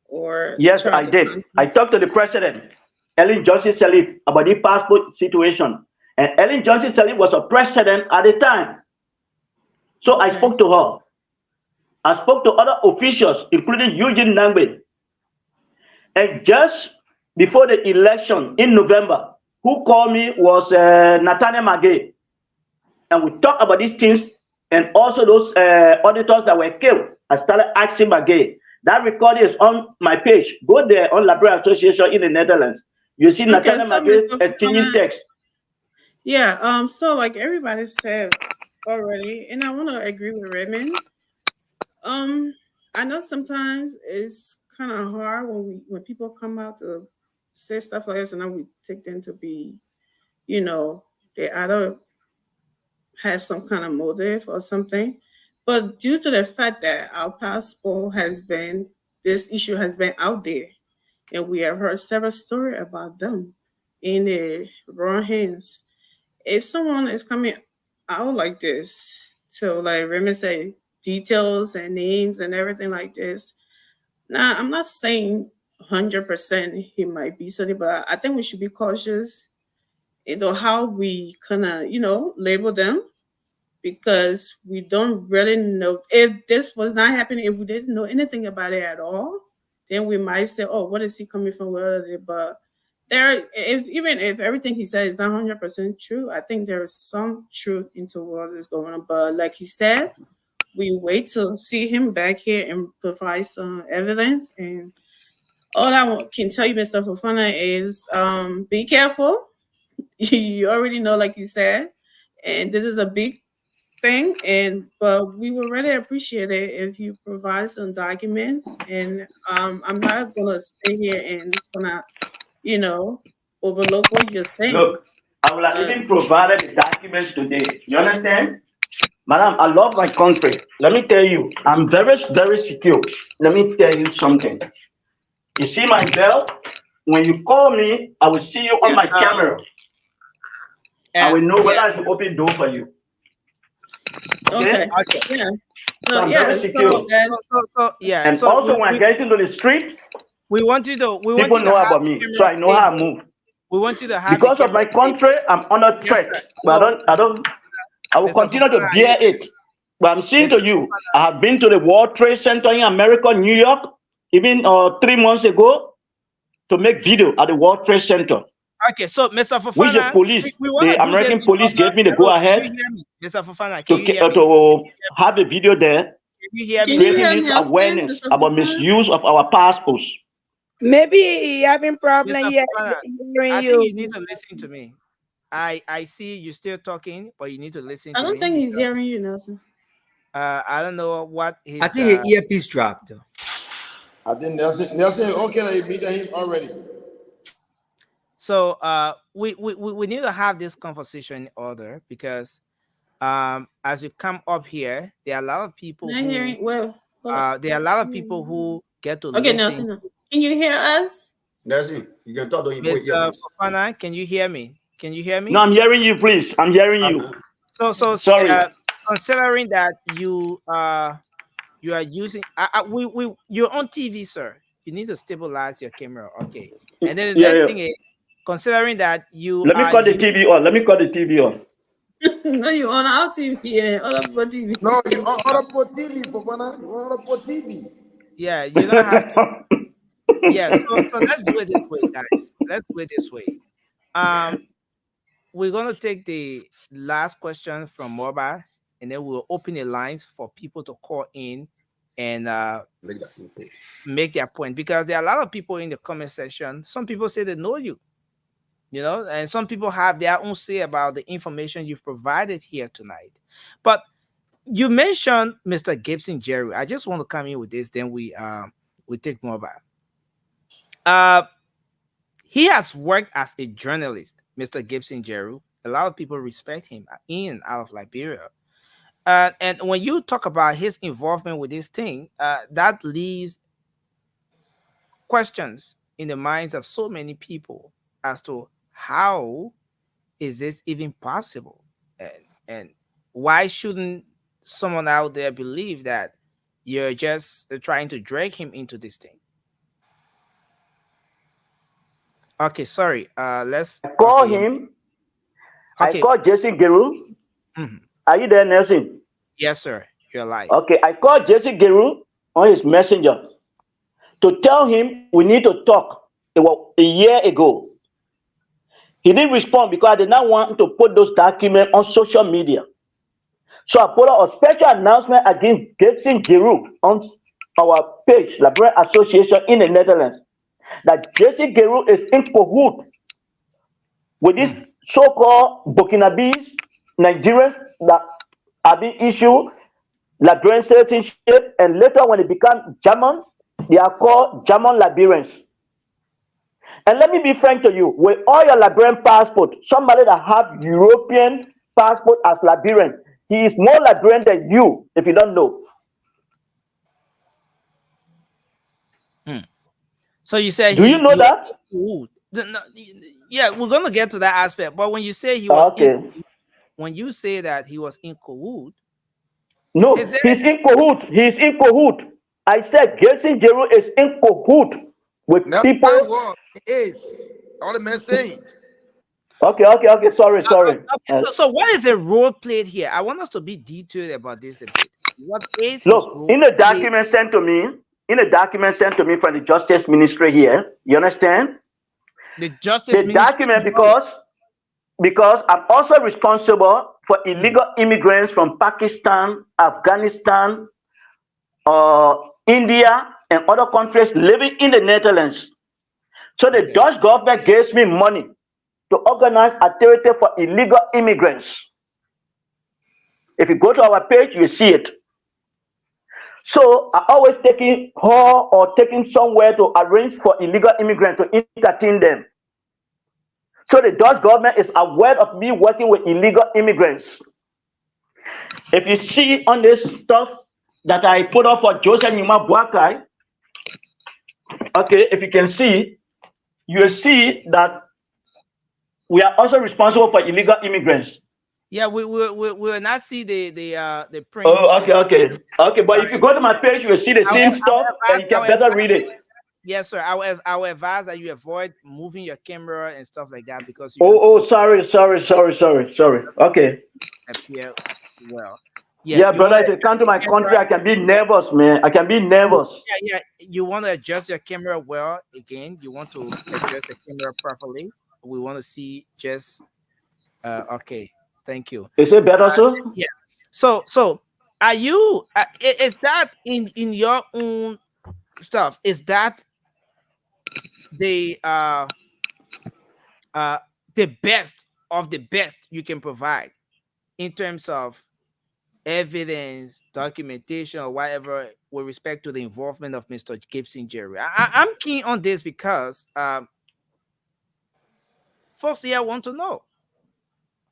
Or yes, I did. I talked to the president, Ellen Johnson Sirleaf, about the passport situation. And Ellen Johnson Sirleaf was a president at the time. So I spoke to her. I spoke to other officials, including Eugene Nangbe. And just before the election in November, who called me was Nathaniel Magay. And we talked about these things and also those auditors that were killed. I started asking Magay. That recording is on my page. Go there on Liberia Association in the Netherlands. You see Nathaniel Magay exchanging text. Yeah. So like everybody said already, and I want to agree with Redmond. Um, I know sometimes it's kind of hard when people come out to say stuff like this, and then we take them to be, you know, they either have some kind of motive or something. But due to the fact that our passport has been, this issue has been out there, and we have heard several stories about them in the wrong hands. If someone is coming out like this to like Remy say details and names and everything like this, now I'm not saying 100% he might be something, but I think we should be cautious. You know how we kind of label them because we don't really know if this was not happening. If we didn't know anything about it at all, then we might say, "Oh, what is he coming from? Where are they?" But there, if even if everything he said is not 100% true, I think there is some truth into what is going on. But like he said, we wait to see him back here and provide some evidence. And all can tell you, Mr. Fofana, is be careful. You already know, like you said, and this is a big thing, and but we would really appreciate it if you provide some documents. And I'm not gonna stay here and gonna overlook what you're saying. Look, I will have even provided the documents today. You understand? Madam, I love my country. Let me tell you, I'm very, very secure. Let me tell you something. You see my belt? When you call me, I will see you on my camera. I will know whether I should open door for you. Okay? Yeah. So I'm very secure. And so also when I get into the street, we want you to people know about me, so I know how I move. We want you to have because of my country, I'm under threat. But I will continue to bear it. But I'm saying to you, I have been to the World Trade Center in America, New York, even 3 months ago, to make video at the World Trade Center. Okay, so Mr. Fofana, which the police, the American police gave me the go ahead Mr. Fofana, to have a video there, can you hear me? creating this awareness about misuse of our passports. Maybe he having problem Mr. here. Fofana, I think you need to listen to me. I see you still talking, but you need to listen to me. I don't think he's hearing you, Nelson. I don't know what his. I think his earpiece dropped. I think Nelson, okay, they beat him already. So we need to have this conversation in order because as you come up here, there are a lot of people Not hearing well. there are a lot of people who get to Okay, listen. Nelson, can you hear us? Nelson, you can talk to him. Mr. Fofana, can you hear me? Can you hear me? No, I'm hearing you, please. I'm hearing you. So sorry. Considering that you are using you're on TV, sir. You need to stabilize your camera, okay? And then the next thing is, considering that you let me cut the TV on. Let me cut the TV on. No, you're on our TV, yeah, on our TV. No, you're on our TV, Fofana. You're on our TV. Yeah, you don't have to. Yeah, so let's do it this way, guys. Let's do it this way. We're gonna take the last question from mobile, and then we'll open the lines for people to call in and make their point, because there are a lot of people in the comment section. Some people say they know you, and some people have their own say about the information you've provided here tonight. But you mentioned Mr. Gibson Jerry. I just want to come in with this, then we take mobile. He has worked as a journalist, Mr. Gibson Jeru. A lot of people respect him in and out of Liberia. And when you talk about his involvement with this thing, that leaves questions in the minds of so many people as to how is this even possible? And why shouldn't someone out there believe that you're just trying to drag him into this thing? Okay, sorry. Let's call him. Okay. I called Jesse Geru. Mm-hmm. Are you there, Nelson? Yes, sir. You're live. Okay, I called Jesse Geru on his messenger to tell him we need to talk. It was a year ago. He didn't respond because I did not want to put those documents on social media. So I put out a special announcement against Jesse Geru on our page, Liberia Association in the Netherlands, that Jesse Geru is in cahoots with this so-called Burkinabes, Nigerians that are being issued Liberian citizenship, and later when they become German, they are called German Liberians. And let me be frank to you, with all your Liberian passport, somebody that have European passport as Liberian, he is more Liberian than you, if you don't know. So you say Do you know that? Yeah, we're gonna get to that aspect. But when you say he was Okay. when you say that he was in cahoots, No, is there he's in cahoot. He's in cahoot. I said Gelson Jeru is in cahoot with Never people. mind what it is. All the men saying. Okay. Sorry. so what is a role played here? I want us to be detailed about this a bit. What is his Look, role? in the document sent to me, from the Justice Ministry here, you understand? The Justice The Ministry document because I'm also responsible for illegal immigrants from Pakistan, Afghanistan, India, and other countries living in the Netherlands. So the Dutch government gives me money to organize activity for illegal immigrants. If you go to our page, you see it. So I always taking hall or taking somewhere to arrange for illegal immigrants to entertain them. So the Dutch government is aware of me working with illegal immigrants. If you see on this stuff that I put up for Joseph Nima Boakai, okay, if you can see, you will see that we are also responsible for illegal immigrants. Yeah, we will not see the print. Oh, okay. But if you go to my page, you will see the same stuff, and you can better read it. Yes, sir. I will advise that you avoid moving your camera and stuff like that because you sorry. Okay. Appear well. Yeah, brother, if you come to my country, I can be nervous, man. I can be nervous. Yeah. You want to adjust your camera well again. You want to adjust the camera properly. We want to see just okay. Thank you. Is it better, sir? Yeah. So are you is that in your own stuff? Is that the best of the best you can provide in terms of evidence, documentation, or whatever with respect to the involvement of Mr. Gibson Jerry? I'm keen on this because folks here want to know.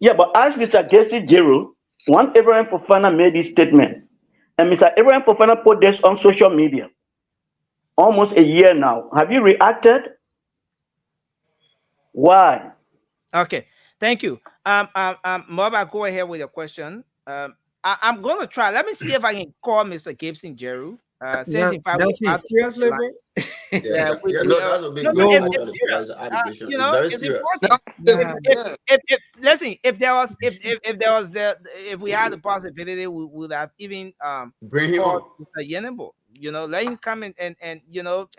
Yeah, but as Mr. Gibson Jerry, one Abraham Fofana made this statement, and Mr. Abraham Fofana put this on social media almost a year now. Have you reacted? Why? Okay, thank you. Moba, go ahead with your question. I'm gonna try. Let me see if I can call Mr. Gibson Jeru. Since in fact, seriously, bro. That's a big allegation. You know, it's important. Listen, if we had the possibility, we would have even bring him on. Mr. Yenebo. You know, let him come and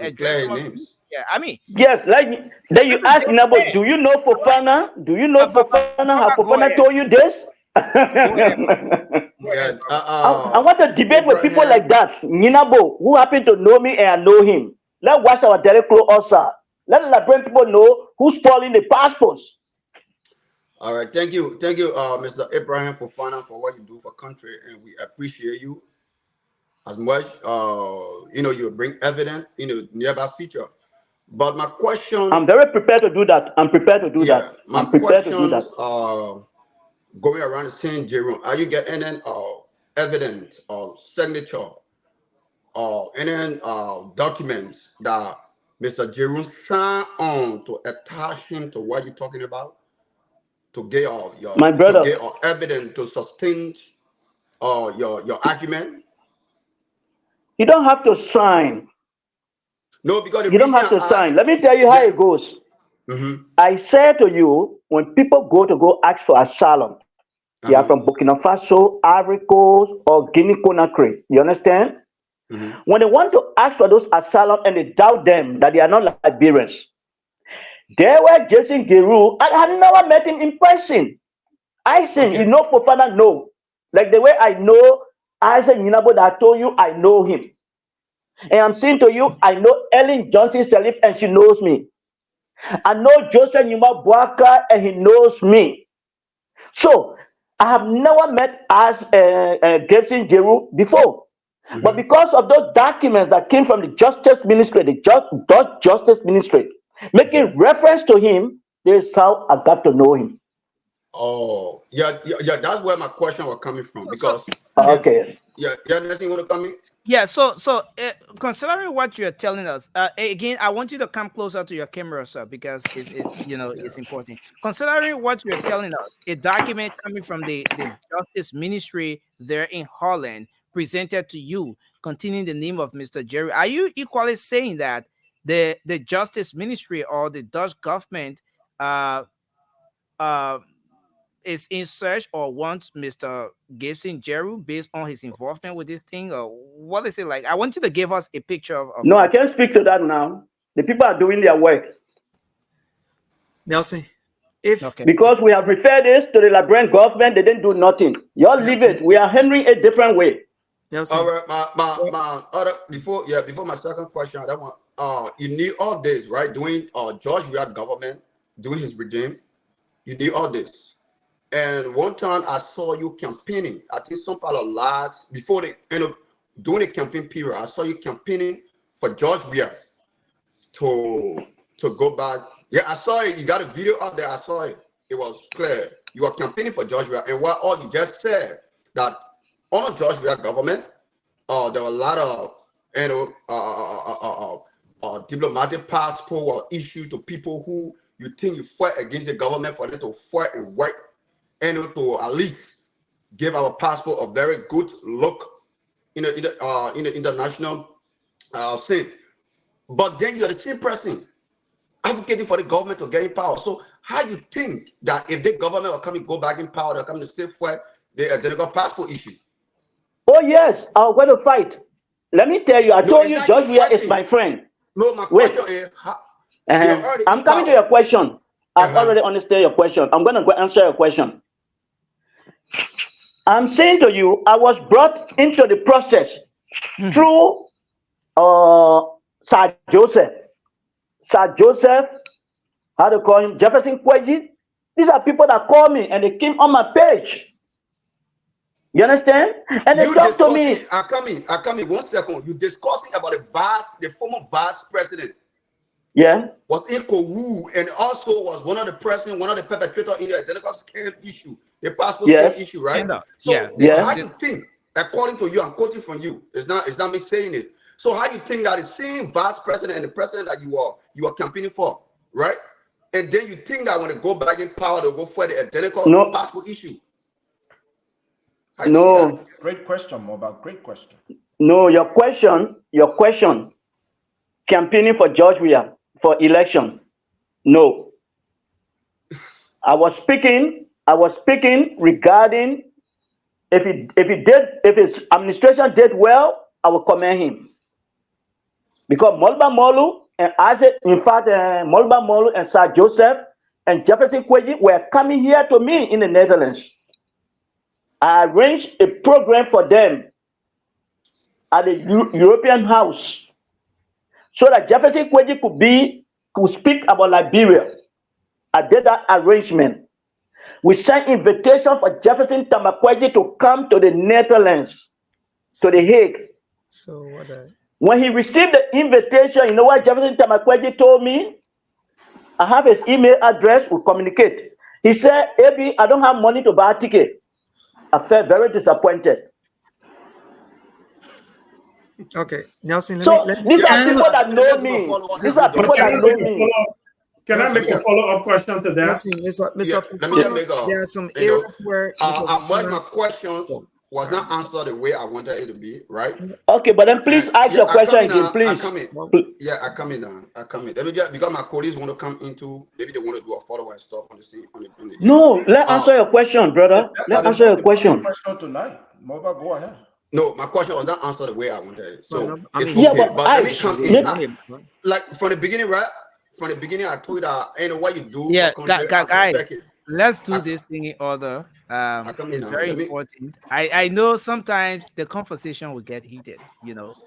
address names. Yeah, I mean, yes, like then you ask Nabo, do you know Fofana? Do you know Fofana? Have Fofana told you this? I want to debate with people like that. Ninabo, who happen to know me and I know him. Let's watch our direct flow also. Let the Liberian people know who's spoiling the passports. All right, thank you, Mr. Abraham Fofana, for what you do for country, and we appreciate you as much. You bring evidence, nearby future. But my question, I'm very prepared to do that. I'm prepared to do that. My questions going around the same Jerome. Are you getting any evidence or signature or any documents that Mr. Jerome signed on to attach him to what you're talking about? To get my brother, to get evidence to sustain your argument? You don't have to sign. No, because you don't have to sign. Let me tell you how it goes. I said to you, when people go ask for asylum, they are from Burkina Faso, Ivory Coast, or Guinea Conakry. You understand? When they want to ask for those asylum and they doubt them that they are not Liberians, there were Jason Giroux. I had never met him in person. I said, you know Fofana? No. Like the way I know Isaac Ninabo that I told you, I know him. And I'm saying to you, I know Ellen Johnson Sirleaf and she knows me. I know Joseph Nyuma Boaka, and he knows me. So I have never met as Gibson Jeru before. But because of those documents that came from the Justice Ministry, the Dutch Justice Ministry, making reference to him, this is how I got to know him. Oh, yeah. That's where my question was coming from. Because okay. You understand what I'm coming? Yeah, so considering what you're telling us, again, I want you to come closer to your camera, sir, because it's important. Considering what you're telling us, a document coming from the Justice Ministry there in Holland presented to you containing the name of Mr. Jerry, are you equally saying that the Justice Ministry or the Dutch government is in search or wants Mr. Gibson Jeru based on his involvement with this thing, or what is it like? I want you to give us a picture of No, I can't speak to that now. The people are doing their work. Nelson, because we have referred this to the Liberian government, they didn't do nothing. Y'all leave it. We are handling a different way. All right, my other before my second question, I want you need all this, right? Doing George Weah government, doing his regime, you need all this. And one time I saw you campaigning. I think some part of lads before the during the campaign period, I saw you campaigning for George Weah to go back. Yeah, I saw it. You got a video out there. I saw it. It was clear. You were campaigning for George Weah, and what all you just said that on George Weah government, there were a lot of diplomatic passport were issued to people who you think you fight against the government for them to fight and work. And to at least give our passport a very good look in the international scene. But then you're the same person advocating for the government to get in power. So how you think that if the government will come and go back in power, they'll come to stay for the identical passport issue? Oh yes, I'm going to fight. Let me tell you, I told you George Weah is my friend. No, my question is, I'm coming to your question. I've already understood your question. I'm going to go answer your question. I'm saying to you, I was brought into the process through Sir Joseph. Sir Joseph, how to call him, Jefferson Kweji. These are people that call me and they came on my page. You understand? And they talk to me. I come in 1 second. You discussing about the former vice president. Yeah. Was in Kowu and also was one of the perpetrators in the identical scam issue, the passport scam issue, right? So how you think, according to you, I'm quoting from you, it's not me saying it. So how you think that the same vice president and the president that you are campaigning for, right? And then you think that when they go back in power, they'll go for the identical passport issue? No. Great question, Moba. Great question. No, your question, campaigning for George Weah for election. No. I was speaking regarding if his administration did well, I will commend him. Because Molba Molu and Molba Molu and Sir Joseph and Jefferson Kweji were coming here to me in the Netherlands. I arranged a program for them at the European House so that Jefferson Kweji could speak about Liberia. I did that arrangement. We sent invitation for Jefferson Tamakweji to come to the Netherlands, to The Hague. So what? When he received the invitation, you know what Jefferson Tamakweji told me? I have his email address, we'll communicate. He said, Abi, I don't have money to buy a ticket. I felt very disappointed. Okay, Nelson, these are people that know me. These are people that know me. Can I make a follow-up question to that? There are some areas where my question was not answered the way I wanted it to be, right? Okay, but then please ask your question again, please. I come in now. Let me just, because my colleagues want to come into, maybe they want to do a follow and stuff on the scene. No, let's answer your question, brother. Let's answer your question. Tonight, Moba, go ahead. No, my question was not answered the way I wanted it. So it's yeah, okay. but let me come in. Like from the beginning, right? From the beginning, I told you that ain't what you do. Yeah, guys, let's do this thing in order. It's very important. I know sometimes the conversation will get heated,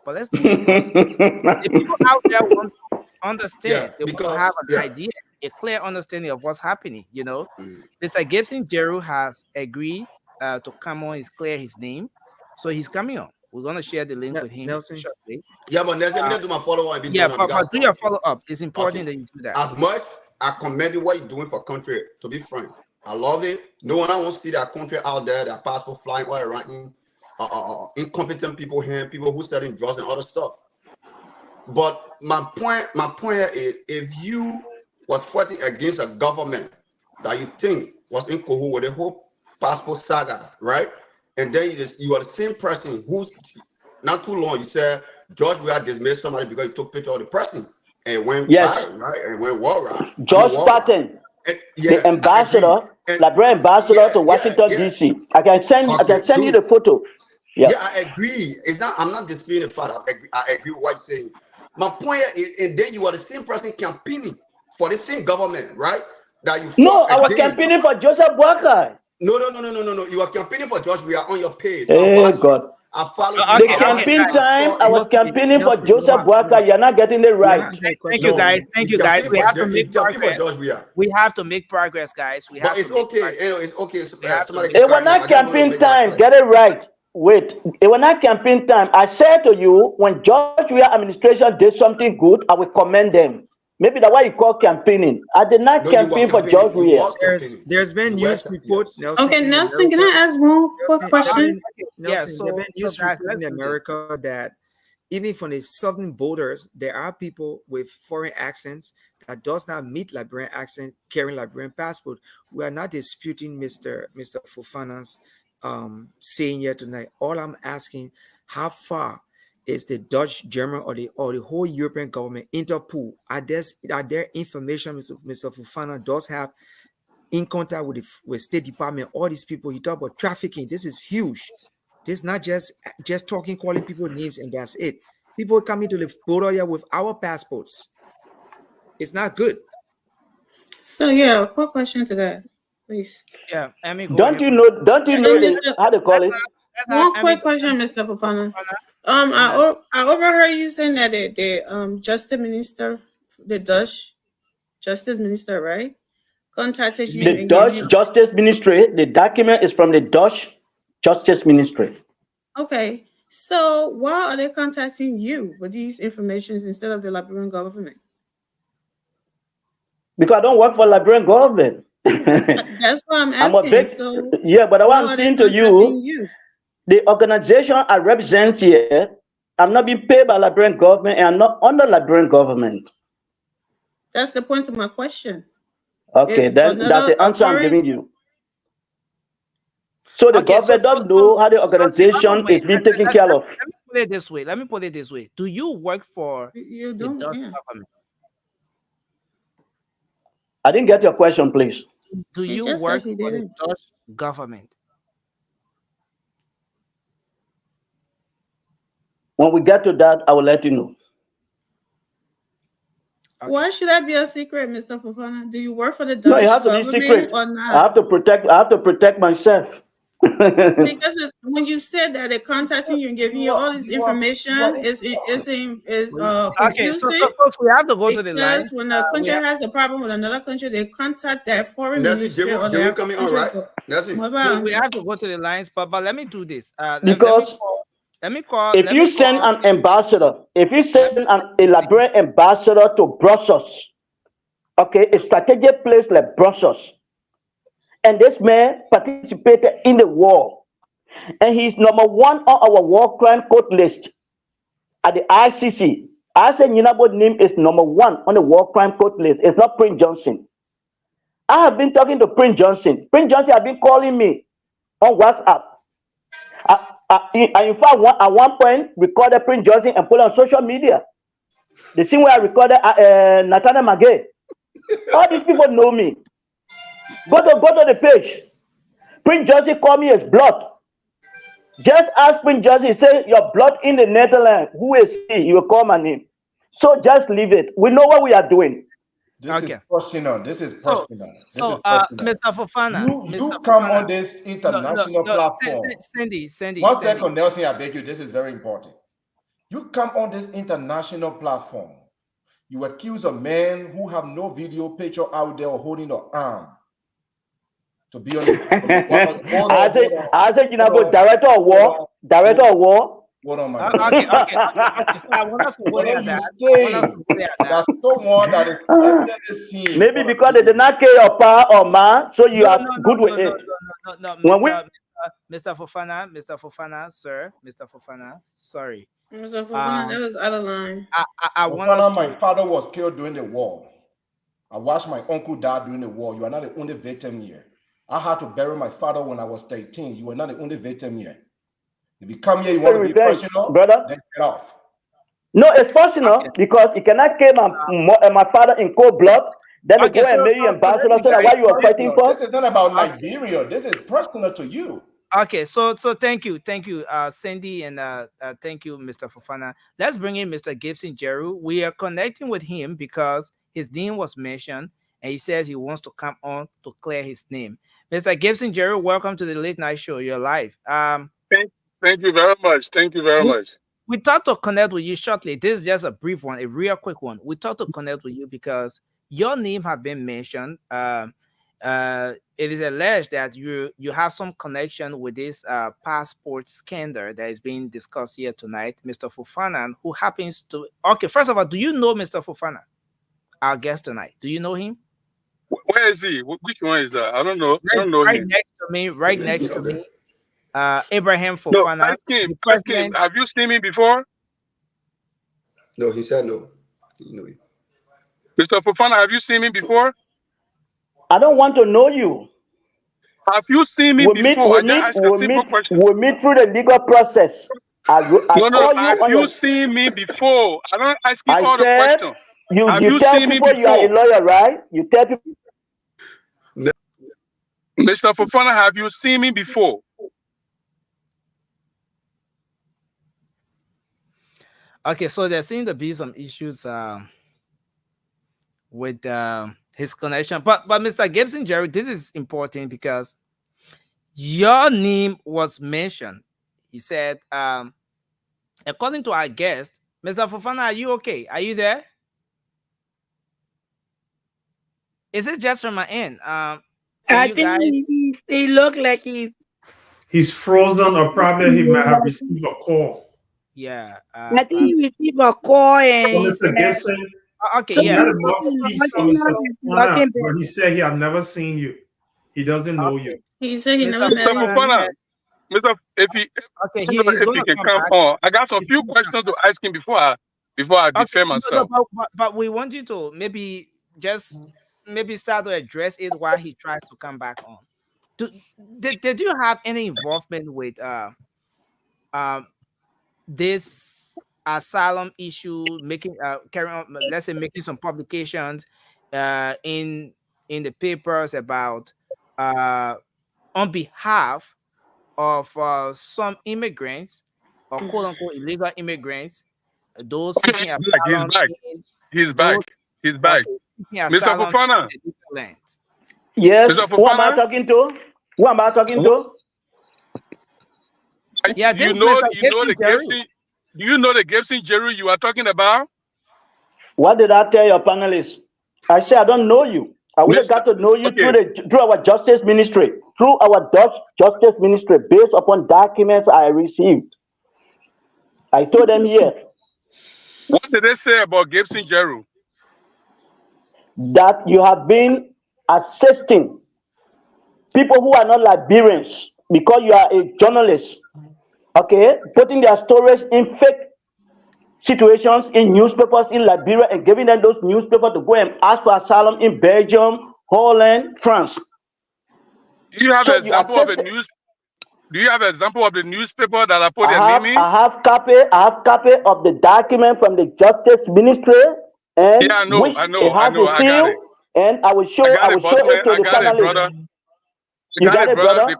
but let's do it. The people out there want to understand. They want to have an idea. a clear understanding of what's happening. Mr. Gibson Jeru has agreed to come on. He's clear his name, so he's coming on. We're gonna share the link with him Nelson. shortly. Yeah, but Nelson, let me do my follow up and be Yeah, done. but do your follow up. It's important that you do that. As much I commend you what you're doing for country, to be frank. I love it. No one wants to see that country out there, that passport flying all around incompetent people here, people who selling drugs and other stuff. But my point is, if you was fighting against a government that you think was in cahoots with the whole passport saga, right? And then you are the same person who's not too long. You said George Weah dismissed somebody because he took picture of the person and went viral, right? And went wild. George Patton, the ambassador, Liberian ambassador to Washington D.C. I can send you the photo. Yeah, I agree. It's not. I'm not disputing the fact. I agree with what you're saying. My point is, and then you are the same person campaigning for the same government, right? That you. No, I was campaigning for Joseph Boakai. No. You are campaigning for George. We are on your page. Hey God. I follow the campaign time. I was campaigning for Joseph Boakai. You're not getting it right. Thank you, guys. Thank you, guys. We have to make progress. We have to make progress, guys. We have. But it's okay. It's okay. It was not campaign time. Get it right. Wait, it was not campaign time. I said to you, when George Weah administration did something good, I will commend them. Maybe that's why you call campaigning. I did not campaign for George Weah. There's been news report. Nelson, okay, Nelson, can I ask one quick question? Nelson, there's been news report in America that even from the southern borders, there are people with foreign accents that does not meet Liberian accent, carrying Liberian passport. We are not disputing Mr. Fofana's saying here tonight. All I'm asking, how far is the Dutch, German, or the whole European government, Interpol, are there information Mr. Fofana does have in contact with State Department, all these people? You talk about trafficking. This is huge. This is not just talking, calling people names, and that's it. People coming to the border here with our passports. It's not good. So yeah, a quick question to that, please. Yeah, Don't you know how to call it? One quick question, Mr. Fofana. I overheard you saying that the Justice Minister, the Dutch Justice Minister, right, contacted you. The Dutch Justice Ministry. The document is from the Dutch Justice Ministry. Okay, so why are they contacting you with these informations instead of the Liberian government? Because I don't work for Liberian government. That's what I'm asking. But what I'm saying to you, the organization I represent here, I'm not being paid by Liberian government, and I'm not under Liberian government. That's the point of my question. Okay, that's the answer I'm giving you. So the government doesn't know how the organization is being taken care of. Let me put it this way. Do you work for the Dutch government? I didn't get your question, please. Do you work for the Dutch government? When we get to that, I will let you know. Okay. Why should that be a secret, Mr. Fofana? Do you work for the Dutch government or not? I have to protect myself. Because when you said that they're contacting you and giving you all this information, is confusing. Okay, so we have to go to the line. Because when a country has a problem with another country, they contact their foreign ministry or their country. We have to go to the lines, but let me do this. Because if you send an ambassador, a Liberian ambassador to Brussels, okay, a strategic place like Brussels, and this man participated in the war, and he's number one on our war crime court list at the ICC. I said Yinabo's name is number one on the war crime court list. It's not Prince Johnson. I have been talking to Prince Johnson. Prince Johnson has been calling me on WhatsApp. I in fact, at one point, recorded Prince Johnson and put it on social media. The same way I recorded Nathaniel Magay. All these people know me. Go to the page. Prince Johnson called me as blood. Just ask Prince Johnson, say your blood in the Netherlands. Who is he? You will call my name. So just leave it. We know what we are doing. This is personal. So, Mr. Fofana, you come on this international platform. Cindy. One second, Nelson, I beg you. This is very important. You come on this international platform. You accuse a man who have no video picture out there holding an arm to be on the. I said, you know, director of war. Hold on, my Okay. So I want us to what hold are at you that. saying? That's someone that is evidently seen. Maybe because they did not kill your pa or ma, so you are good with it. No, When we Mr. Fofana, sir, Mr. Fofana, sorry. Mr. Fofana, that was out of line. I want us to. My father was killed during the war. I watched my uncle die during the war. You are not the only victim here. I had to bury my father when I was 13. You are not the only victim here. If you come here, you want to be personal, brother? then get off. No, it's personal because he cannot kill my father in cold blood. Then they go and marry you in Barcelona. So why you are fighting for? This is not about Liberia. This is personal to you. Okay, so thank you, Cindy, and thank you, Mr. Fofana. Let's bring in Mr. Gibson Jeru. We are connecting with him because his name was mentioned, and he says he wants to come on to clear his name. Mr. Gibson Jeru, welcome to the Late Night Show. You're live. Thank you very much. Thank you very much. We thought to connect with you shortly. This is just a brief one, a real quick one. We thought to connect with you because your name has been mentioned. It is alleged that you have some connection with this passport scandal that is being discussed here tonight, Mr. Fofana, who happens to. Okay, first of all, do you know Mr. Fofana, our guest tonight? Do you know him? Where is he? Which one is that? I don't know. I don't know right him. Right next to me. Abraham Fofana. No, ask him. Have you seen me before? No, he said no. No. Mr. Fofana, have you seen me before? I don't want to know you. Have you seen me before? I just ask a simple question. We'll meet through the legal process. Have you seen me before? I don't ask you all the questions. You tell people you are a lawyer, right? You tell people. Mr. Fofana, have you seen me before? Okay, so there seem to be some issues with his connection. But Mr. Gibson Jerry, this is important because your name was mentioned. He said, according to our guest, Mr. Fofana, are you okay? Are you there? Is it just from my end? I think he looked like he's frozen, or probably he might have received a call. Yeah. I think he received a call and Mr. Gibson. Okay, yeah. But he said he had never seen you. He doesn't know you. He said he never met you. Mr. If he can come on, I got a few questions to ask him before I defend myself. But we want you to maybe start to address it while he tries to come back on. Did you have any involvement with this asylum issue, carrying on, let's say making some publications in the papers about on behalf of some immigrants or quote unquote illegal immigrants, those seeking asylum? He's back. Mr. Fofana. Yes. Mr. Fofana? Who am I talking to? Yeah, do you know the Gibson Jerry you are talking about? What did I tell your panelists? I said I don't know you. I would have got to know you through our justice ministry, justice ministry, based upon documents I received. I told them here. What did they say about Gibson Jerry? That you have been assisting people who are not Liberians because you are a journalist. Okay, putting their stories in fake situations in newspapers in Liberia and giving them those newspapers to go and ask for asylum in Belgium, Holland, France. Do you have an example of a news? Do you have an example of the newspaper that I put their name in? I have copy of the document from the Justice Ministry, and yeah, I know. I got it. And I will show it to the panelists. You got it, brother. The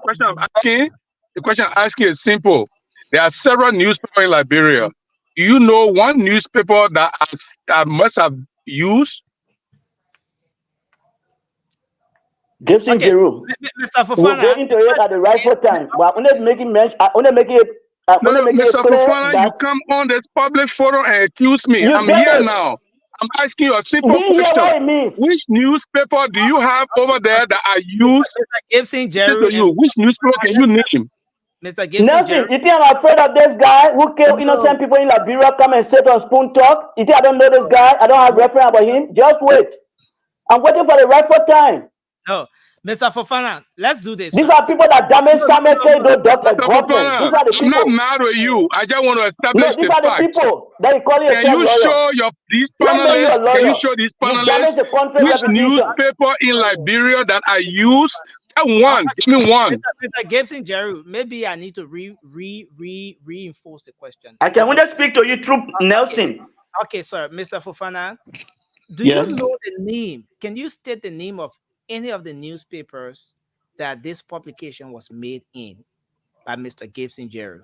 question I'm asking is simple. There are several newspapers in Liberia. Do you know one newspaper that I must have used? Gibson Jeru. Mr. Fofana. We'll go into it at the rightful time. But I only make it mention. Mr. Fofana, you come on this public forum and accuse me. I'm here now. I'm asking you a simple Didn't hear what question. it means. Which newspaper do you have over there that are used? Mr. Gibson, To Jerry, you, which newspaper can you name? Mr. Gibson, Nelson, Jerry. you think I'm afraid of this guy who killed innocent people in Liberia come and sit on Spoon Talk? You think I don't know this guy? I don't have reference about him? Just wait. I'm waiting for the rightful time. No, Mr. Fofana, let's do this. These are people that damage Sameke, those government. Fofana, These are the I'm not people. mad with you. I just want to No, establish these the are the fact. people that you call Can yourself you lawyer. show these Let me you a panelists? Can you lawyer. show these You damage panelists the country's which reputation. newspaper in Liberia that are used? That one, give me one. Mr. Gibson, Jerry, maybe I need to reinforce the question. I can only speak to you through Nelson. Okay, sir, Mr. Fofana, do Yeah. you know the name? Can you state the name of any of the newspapers that this publication was made in by Mr. Gibson, Jerry?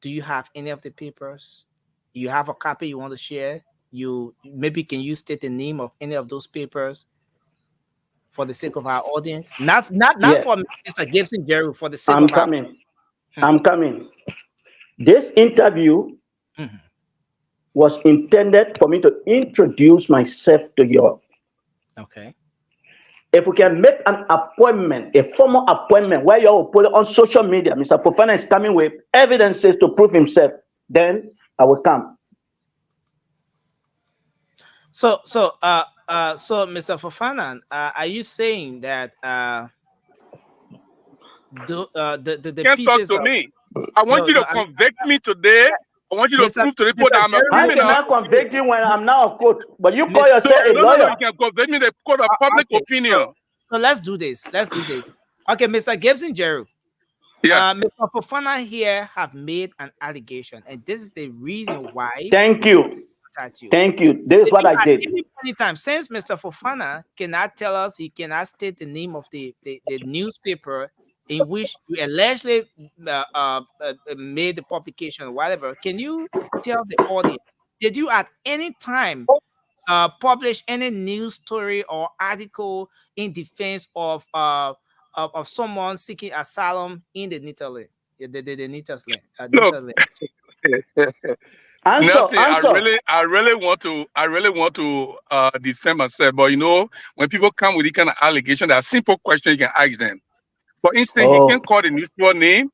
Do you have any of the papers? You have a copy you want to share? You maybe can you state the name of any of those papers for the sake of our audience? Not Yeah. for Mr. Gibson, Jerry, for the sake I'm of our coming. I'm coming. This interview was intended for me to introduce myself to you all. Okay. If we can make an appointment, a formal appointment where you all put it on social media, Mr. Fofana is coming with evidences to prove himself, then I will come. So, Mr. Fofana, are you saying that the Can't talk pieces to of, me. I want you to convict me today. I want you to prove to the people that I'm a How criminal. can I convict you when I'm now a court? But you call No, yourself a no, lawyer. you can convict me in the court of public opinion. So let's do this. Let's do this. Okay, Mr. Gibson, Jerry. Yeah. Mr. Fofana here have made an allegation, and this is the reason why. Thank you. Thank you. This is what I did. Anytime, since Mr. Fofana cannot tell us, he cannot state the name of the newspaper in which you allegedly made the publication or whatever. Can you tell the audience, did you at any time publish any news story or article in defense of someone seeking asylum in the Netherlands? Nelson, I really want to defend myself, but you know, when people come with this kind of allegation, there are simple questions you can ask them. For instance, he can call the newspaper name.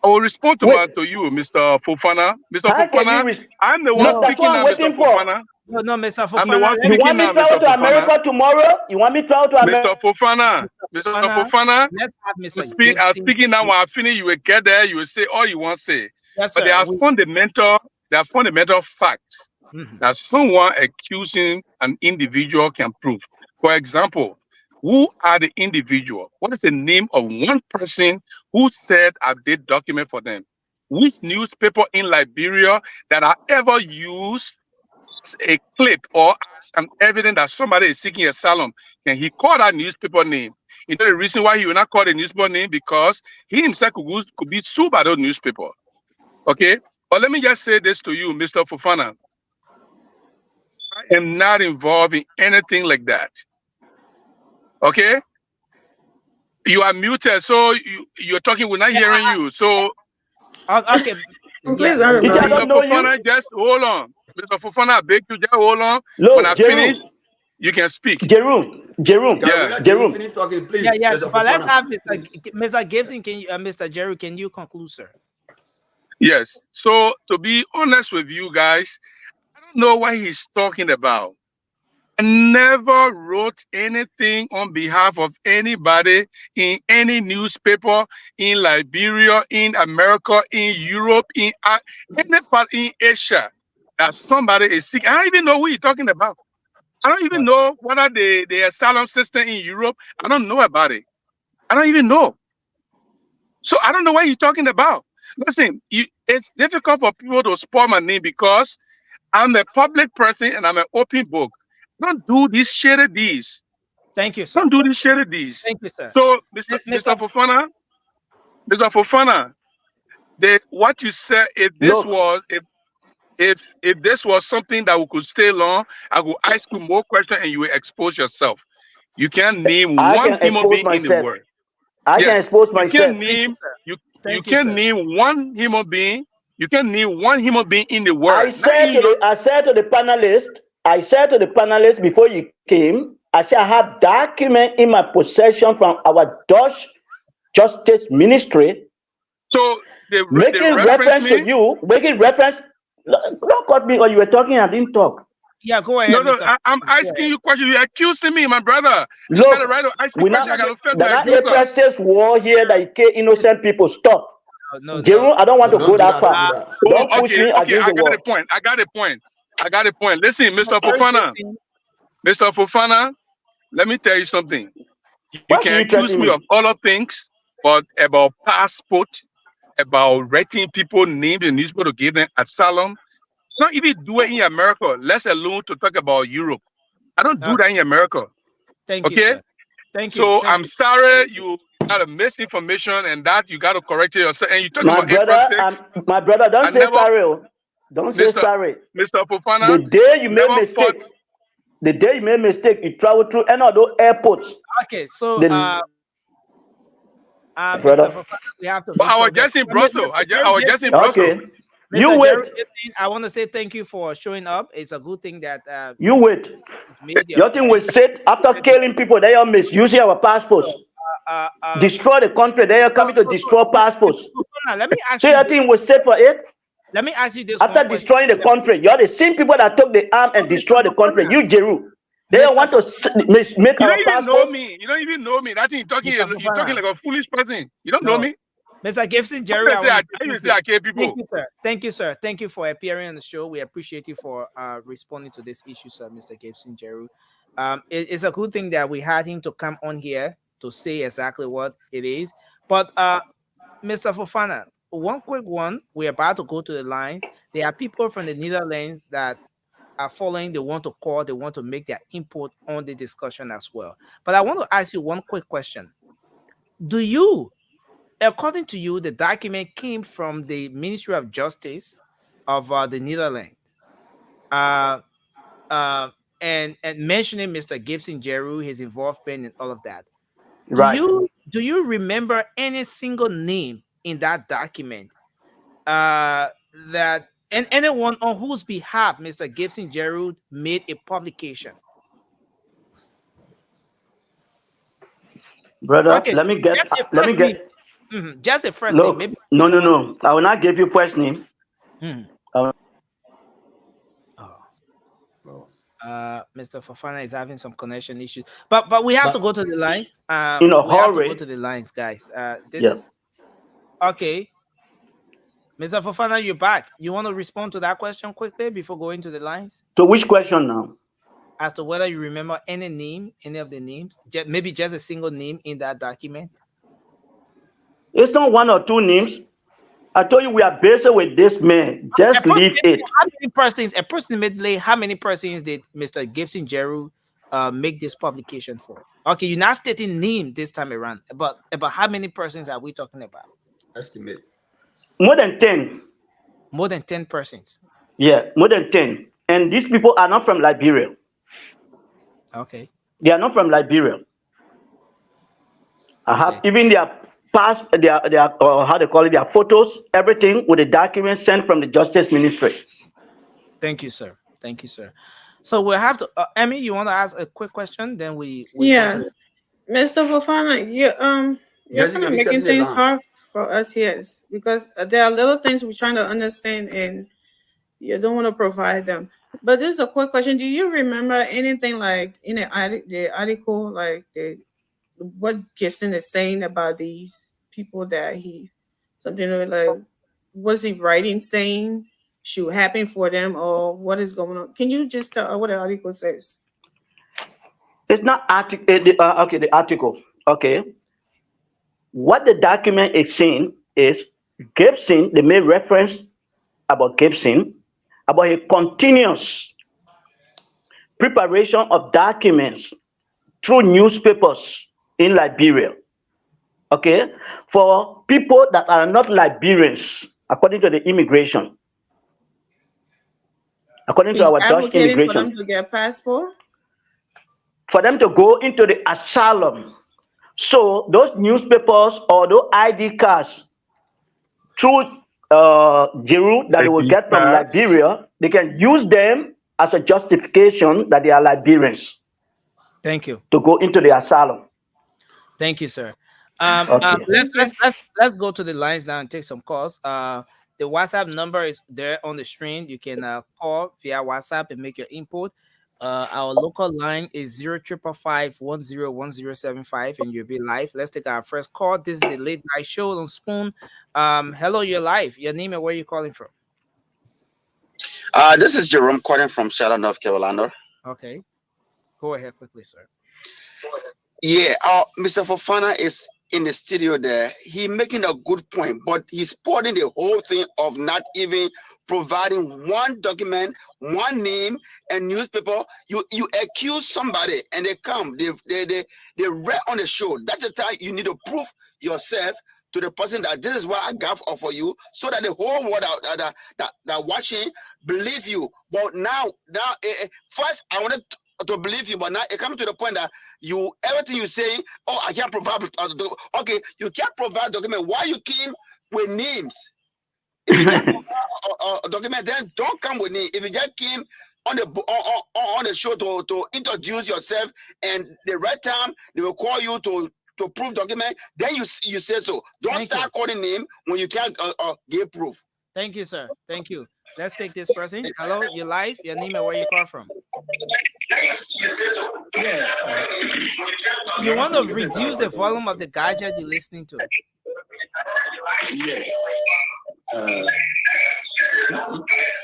I will respond to you, Mr. Fofana. Mr. Fofana, I'm the one speaking now, Mr. Fofana. No, Mr. Fofana. I'm the one You speaking want me now, to travel Mr. to America Fofana. tomorrow? You want me to travel to America? Mr. Fofana, Let's have Mr. I'm speaking now. When I finish, you will get there. You will say all you want to say. Yes, but sir. there are fundamental facts that someone accusing an individual can prove. For example, who are the individual? What is the name of one person who said I did document for them? Which newspaper in Liberia that I ever used as a clip or as an evidence that somebody is seeking asylum? Can he call that newspaper name? You know the reason why he will not call the newspaper name? Because he himself could be sued by those newspaper. Okay? But let me just say this to you, Mr. Fofana. I am not involved in anything like that. Okay? You are muted, so you're talking, we're not hearing you. So, okay. Please, Mr. Fofana, just hold on. Mr. Fofana, I beg you, just hold on. Look, when I finish, you can speak. Jerome. Yeah. Jerome. Finish talking, please. Yeah. Mr. But let's Fofana. have Mr. Gibson. Can you, Mr. Jerry? Can you conclude, sir? Yes. So, to be honest with you guys, I don't know what he's talking about. I never wrote anything on behalf of anybody in any newspaper in Liberia, in America, in Europe, in any part in Asia that somebody is sick. I don't even know who you're talking about. I don't even know whether the asylum system in Europe, I don't know about it. I don't even know. So I don't know what you're talking about. Listen, it's difficult for people to spoil my name because I'm a public person and I'm an open book. Don't do these shady deeds. Thank you, sir. Don't do these shady deeds. Thank you, sir. So, Mr. Fofana, what you said, if this was something that we could stay long, I will ask you more questions and you will expose yourself. You can't name one human being in the world. I can expose myself. You can't name one human being. You can't name one human being in the world. I said to the panelists I said to the panelists before you came, I said I have document in my possession from our Dutch Justice Ministry So they making reference reference to me. you, making reference. Don't cut me or you were talking, I didn't talk. Yeah, go ahead, No, no, Mr. I'm asking you questions. You're accusing me, my brother. You got the Look, right to ask me we're not, questions. I got to face they're my not accuser. April 6th war here that you kill innocent people. Stop. No, Jeru, I don't want to go that Don't do far. that. Don't Oh, push okay, me okay. against I the got wall. a point. I got a point. I got a point. Listen, Mr. Very Fofana. interesting. Mr. Fofana, let me tell you something. You Why can should you accuse threaten me me? of other things, but about passport, about writing people named in the newspaper to give them asylum, not even do it in America, let alone to talk about Europe. I don't do that in America. Thank you, Okay? sir. Thank you. So Thank I'm you. sorry you got a misinformation and that you got to correct it yourself. And you talking My about April brother, 6th. my brother, I don't say never, sorry. Oh. Don't say Mr. sorry. Mr. The Fofana, day you made never fought. mistake, the day you made mistake, you travel through any of those airports. Okay, so The Mr. brother. Fofana, we have to But make I was progress. just in Brussels. I was just in Okay. Brussels. You Mr. Jerry wait. Gibson, I want to say thank you for showing up. It's a good thing that You wait. you've made your Your thing will sit after killing people. They are misusing our passports. Destroy the country. They are coming to destroy passports. Let me ask So you your this. thing will sit for it. Let me ask you this After one question. destroying the country, you're the same people that took the arm and destroyed the country. You, Jeru. They don't want to make You our don't even know passports. me. You don't even know me. That thing Mr. you're talking Fofana. like a foolish person. You don't know No. me. Mr. Gibson, How Jerry, you I say want I, to how you thank say you. I kill Thank people? you, sir. Thank you, sir. Thank you for appearing on the show. We appreciate you for responding to this issue, sir, Mr. Gibson, Jerry. It's a good thing that we had him to come on here to say exactly what it is. But Mr. Fofana, one quick one. We're about to go to the lines. There are people from the Netherlands that are following. They want to call. They want to make their input on the discussion as well. But I want to ask you one quick question. Do you, according to you, the document came from the Ministry of Justice of the Netherlands, uh, uh, and mentioning Mr. Gibson Jeru, his involvement in all of that. Right. Do you remember any single name in that document that and anyone on whose behalf Mr. Gibson Jeru made a publication? Brother, Okay, let me get. just a Let me first name. get. Just a first name. Look, Maybe no, no, someone. no. I will not give you first name. Mr. Fofana is having some connection issues, but we have to go to the lines. In a We have to go hurry. to the lines, guys. This Yeah. is okay. Mr. Fofana, you're back. You want to respond to that question quickly before going to the lines? So which question now? As to whether you remember any name, any of the names, maybe just a single name in that document. It's not one or two names. I told you we are busy with this man. Just leave it. How many persons? Approximately, how many persons did Mr. Gibson Jeru make this publication for? Okay, you're not stating name this time around, but about how many persons are we talking about? Estimate. More than 10. More than 10 persons. Yeah, more than 10. And these people are not from Liberia. Okay. They are not from Liberia. I have even their past, their how they call it, their photos, everything with the documents sent from the Justice Ministry. Thank you, sir. Thank you, sir. So we'll have to, Emmy, you want to ask a quick question? Then we yeah, Mr. Fofana, you're kind of making things hard for us here because there are little things we're trying to understand and you don't want to provide them. But this is a quick question. Do you remember anything like in the article, like what Gibson is saying about these people that something like, was he writing saying should happen for them or what is going on? Can you just tell what the article says? It's not article. Okay, the article. Okay. What the document is saying is Gibson. They made reference about Gibson about a continuous preparation of documents through newspapers in Liberia. Okay, for people that are not Liberians, according to the immigration, according to our Dutch immigration, for them to get a passport, for them to go into the asylum. So those newspapers or those ID cards through Jeru that they will get from Liberia, they can use them as a justification that they are Liberians. Thank you. To go into the asylum. Thank you, sir. Okay. Let's go to the lines now and take some calls. The WhatsApp number is there on the screen. You can call via WhatsApp and make your input. Our local line is 0555-101075, and you'll be live. Let's take our first call. This is the late night show on Spoon. Hello, you're live. Your name and where you calling from? This is Jerome calling from Charlotte, North Carolina. Okay, go ahead quickly, sir. Yeah, Mr. Fofana is in the studio there. He making a good point, but he's spoiling the whole thing of not even providing one document, one name, and newspaper. You accuse somebody and they come, they read on the show. That's the time you need to prove yourself to the person that this is what I got for you, so that the whole world that watching believe you. But now, first I wanted to believe you, but now it comes to the point that everything you say, oh, I can't provide. Okay, you can't provide document. Why you came with names? If you can't provide a document, then don't come with names. If you just came on the show to introduce yourself, and the right time they will call you to prove document, then you say so. Don't start calling name when you can't give proof. Thank you, sir. Thank you. Let's take this person. Hello, you're live. Your name and where you call from? You want to reduce the volume of the gadget you're listening to?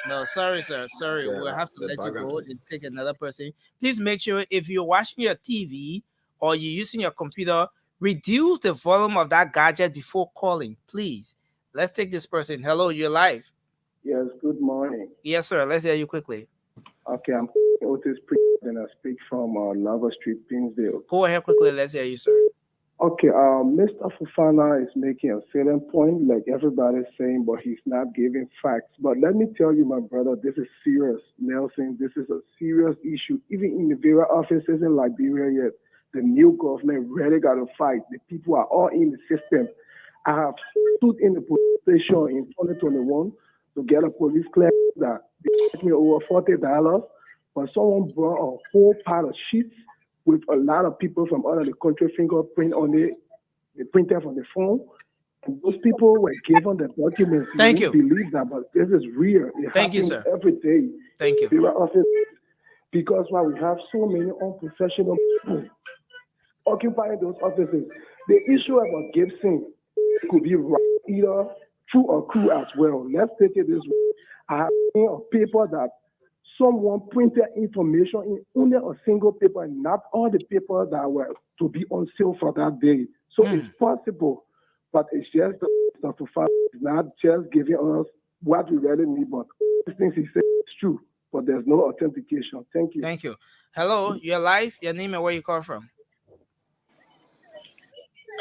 No, sorry, sir. Sorry, Yeah, we'll have to the let you background go noise. and take another person. Please make sure if you're watching your TV or you're using your computer, reduce the volume of that gadget before calling, please. Let's take this person. Hello, you're live. Yes, good morning. Yes, sir. Let's hear you quickly. Okay, I'm Otis and I speak from Lava Street, Pinsdale. Go ahead quickly. Let's hear you, sir. Okay, Mr. Fofana is making a salient point, like everybody's saying, but he's not giving facts. But let me tell you, my brother, this is serious, Nelson. This is a serious issue. Even in the various offices in Liberia, yet the new government really got to fight. The people are all in the system. I have stood in the police station in 2021 to get a police clearance that they paid me over $40, but someone brought a whole pile of sheets with a lot of people from out of the country fingerprint on it. They printed on the phone. And those people were given the documents. Thank you. Believe that, but this is real. It Thank you, happens sir. every day. Thank you. Because why we have so many unprofessional people occupying those offices. The issue about Gibson could be right, either true or true as well. Let's take it this way. I have seen a paper that someone printed information in only a single paper and not all the papers that were to be on sale for that day. So it's possible, but it's just Dr. Fowler is not just giving us what we really need, but these things he said is true, but there's no authentication. Thank you. Thank you. Hello, you're live. Your name and where you call from?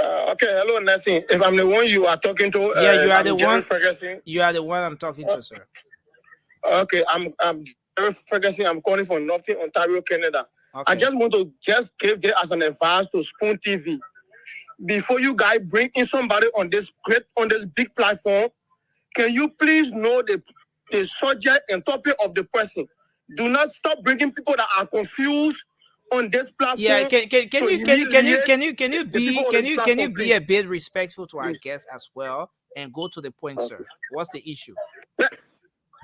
Okay, hello, Nelson. If I'm the one you are talking to, Yeah, you are the Jerry one. Ferguson. You are the one I'm talking to, sir. Okay, I'm Jerry Ferguson. I'm calling from Northern Ontario, Canada. Okay. I just want to give this as an advice to Spoon TV. Before you guys bring in somebody on this big platform, can you please know the subject and topic of the person? Do not stop bringing people that are confused on this platform. Yeah, can you be a bit respectful to our guests as well and go to the point, sir? What's the issue?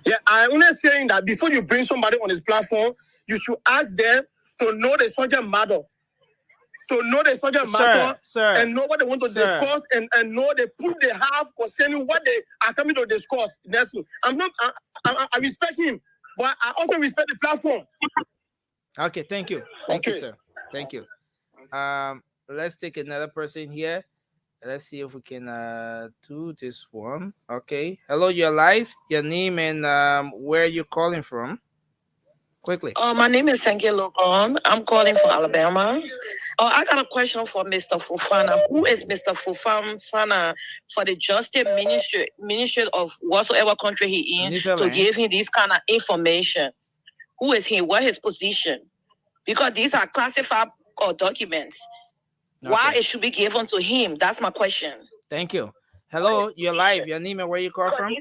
Yeah, I'm only saying that before you bring somebody on this platform, you should ask them to know the subject matter. To know the subject matter and know what they want to discuss and know the proof they have concerning what they are coming to discuss. Nelson, I respect him, but I also respect the platform. Okay, thank you. Thank you, sir. Thank you. Let's take another person here. Let's see if we can do this one. Okay. Hello, you're live. Your name and where you're calling from. Quickly. My name is Senke Logon. I'm calling from Alabama. I got a question for Mr. Fofana. Who is Mr. Fofana for the Justice Ministry of whatsoever country he in to give him this kind of information? Who is he? What his position? Because these are classified documents. Okay. Why it should be given to him? That's my question. Thank you. Hello, you're live. Your name and where you call from?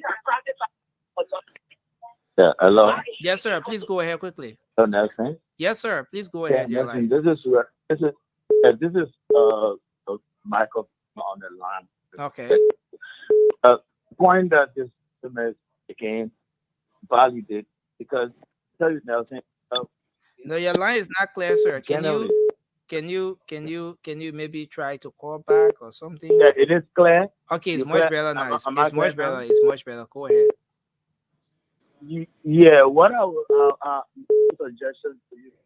Yeah, hello. Yes, sir. Please go ahead quickly. Hello, Nelson. Yes, sir. Please go Yeah, ahead. You're Nelson. live. This is Michael on the line. Okay. Point that this is again validate because tell you Nelson. No, your line is not clear, sir. Generally, Can you maybe try to call back or something? yeah, it is clear. Okay, it's You much clear? better now. Am It's I clear much now? better. It's much better. Go ahead. Yeah, what I would suggestion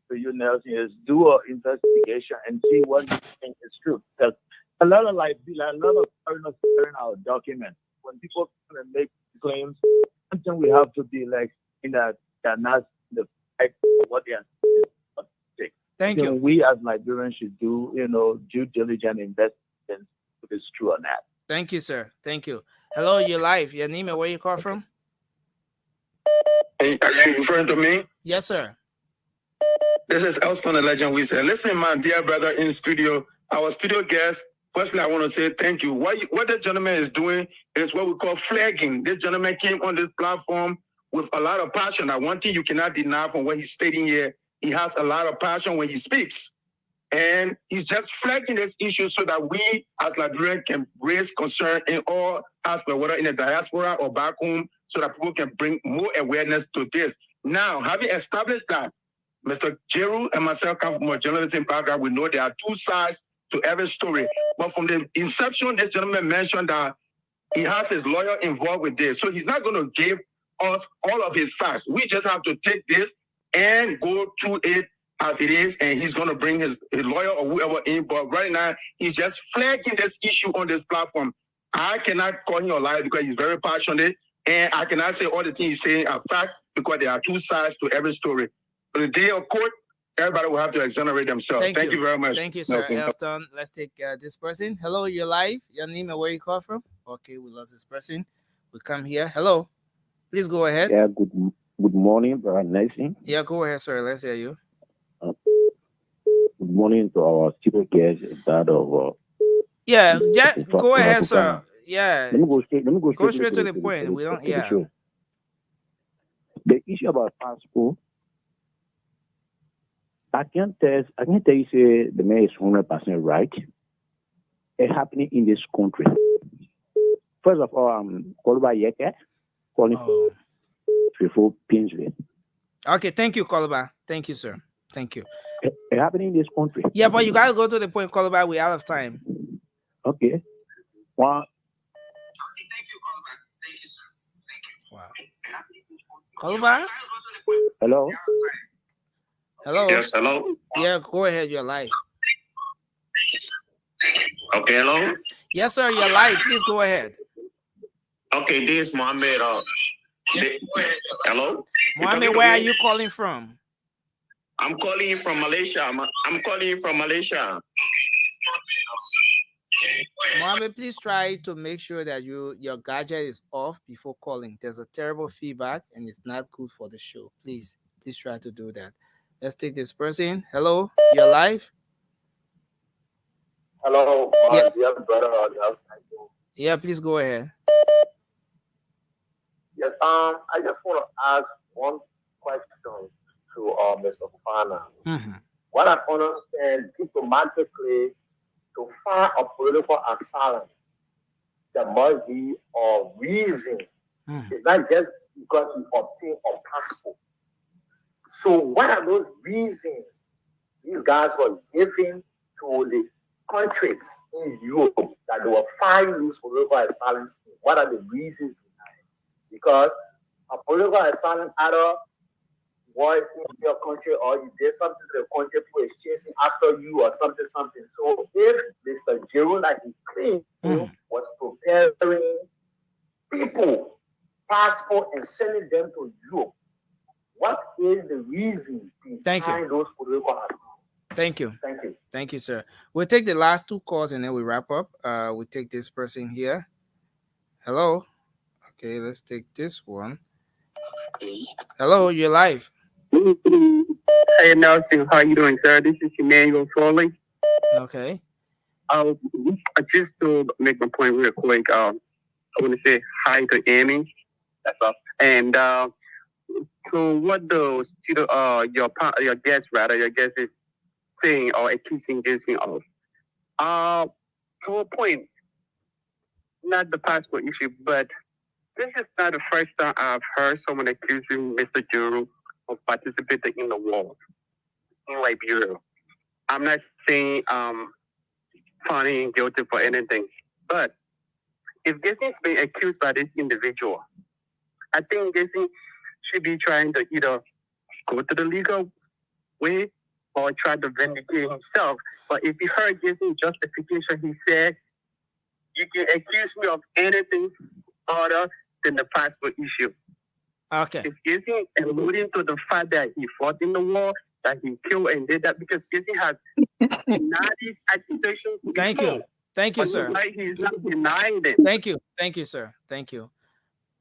to you, Nelson, is do an investigation and see what you think is true. Because a lot of foreigners turn our documents. When people come and make claims, sometimes we have to be like in that they're not the fact of what they are saying. Thank you. We as Liberians should do, due diligence investigation if it's true or not. Thank you, sir. Thank you. Hello, you're live. Your name and where you call from? Hey, are you referring to me? Yes, sir. This is Elston the Legend. We say, listen, my dear brother in studio, our studio guest. Firstly, I want to say thank you. What the gentleman is doing is what we call flagging. This gentleman came on this platform with a lot of passion. Now, one thing you cannot deny from what he's stating here, he has a lot of passion when he speaks. And he's just flagging this issue so that we as Liberians can raise concern in all aspects, whether in the diaspora or back home, so that people can bring more awareness to this. Now, having established that, Mr. Jeru and myself come from a journalism background, we know there are two sides to every story. But from the inception, this gentleman mentioned that he has his lawyer involved with this. So he's not going to give us all of his facts. We just have to take this and go through it as it is, and he's going to bring his lawyer or whoever in. But right now, he's just flagging this issue on this platform. I cannot call him a liar because he's very passionate, and I cannot say all the things he's saying are facts because there are two sides to every story. On the day of court, everybody will have to exonerate themselves. Thank you very much. Thank you, sir. Nelson. Elston, let's take this person. Hello, you're live. Your name and where you call from? Okay, we lost this person. We come here. Hello. Please go ahead. Yeah, good morning, Brother Nelson. Yeah, go ahead, sir. Let's hear you. Good morning to our studio guest, that of yeah, go ahead, sir. Yeah. Let me go straight to the point. We don't The issue about passport, I can tell you say the man is 100% right. It's happening in this country. First of all, I'm Koluba Yeke, calling for Pinsville. Okay, thank you, Koluba. Thank you, sir. Thank you. It's happening in this country. Yeah, but you gotta go to the point, Koluba. We're out of time. Okay. Well, Thank you, Koluba. Thank you, sir. Thank you. Wow. Koluba? Hello? Hello? Yes, hello? Yeah, go ahead. You're live. Okay, hello? Yes, sir. You're live. Please go ahead. Okay, this is Mohammed. Hello? Mohammed, where are you calling from? I'm calling you from Malaysia. I'm calling you from Malaysia. Mohammed, please try to make sure that your gadget is off before calling. There's a terrible feedback and it's not good for the show. Please try to do that. Let's take this person. Hello, you're live. Hello, yeah. Dear brother. Yeah, please go ahead. Yes, I just want to ask one question to Mr. Fana. Mm-hmm. What I understand diplomatically, to find a political asylum, there must be a reason. Mm-hmm. It's not just because you obtain a passport. So what are those reasons these guys were giving to the countries in Europe that they were filing these political asylum? What are the reasons behind it? Because a political asylum either was in your country or you did something to the country, people is chasing after you or something. So if Mr. Jeru, like he claimed, was preparing people, passport, and sending them to Europe, what is the reason behind those political asylum? Thank you. Thank you. Thank you, sir. We'll take the last two calls and then we wrap up. We take this person here. Hello. Okay, let's take this one. Hello, you're live. Hey Nelson, how you doing, sir? This is Emmanuel Foley. Okay. Just to make my point real quick, I want to say hi to Amy. That's all. And to what those your guest is saying or accusing Jason of. To a point, not the passport issue, but this is not the first time I've heard someone accusing Mr. Juru of participating in the war in Liberia. I'm not saying funny and guilty for anything, but if Jason is being accused by this individual, I think Jason should be trying to either go to the legal way or try to vindicate himself. But if you heard Jason's justification, he said, you can accuse me of anything other than the passport issue. Okay. Is Jason alluding to the fact that he fought in the war, that he killed and did that? Because Jason has denied these accusations. Thank you. Thank you, sir. He's not denying them. Thank you. Thank you, sir. Thank you.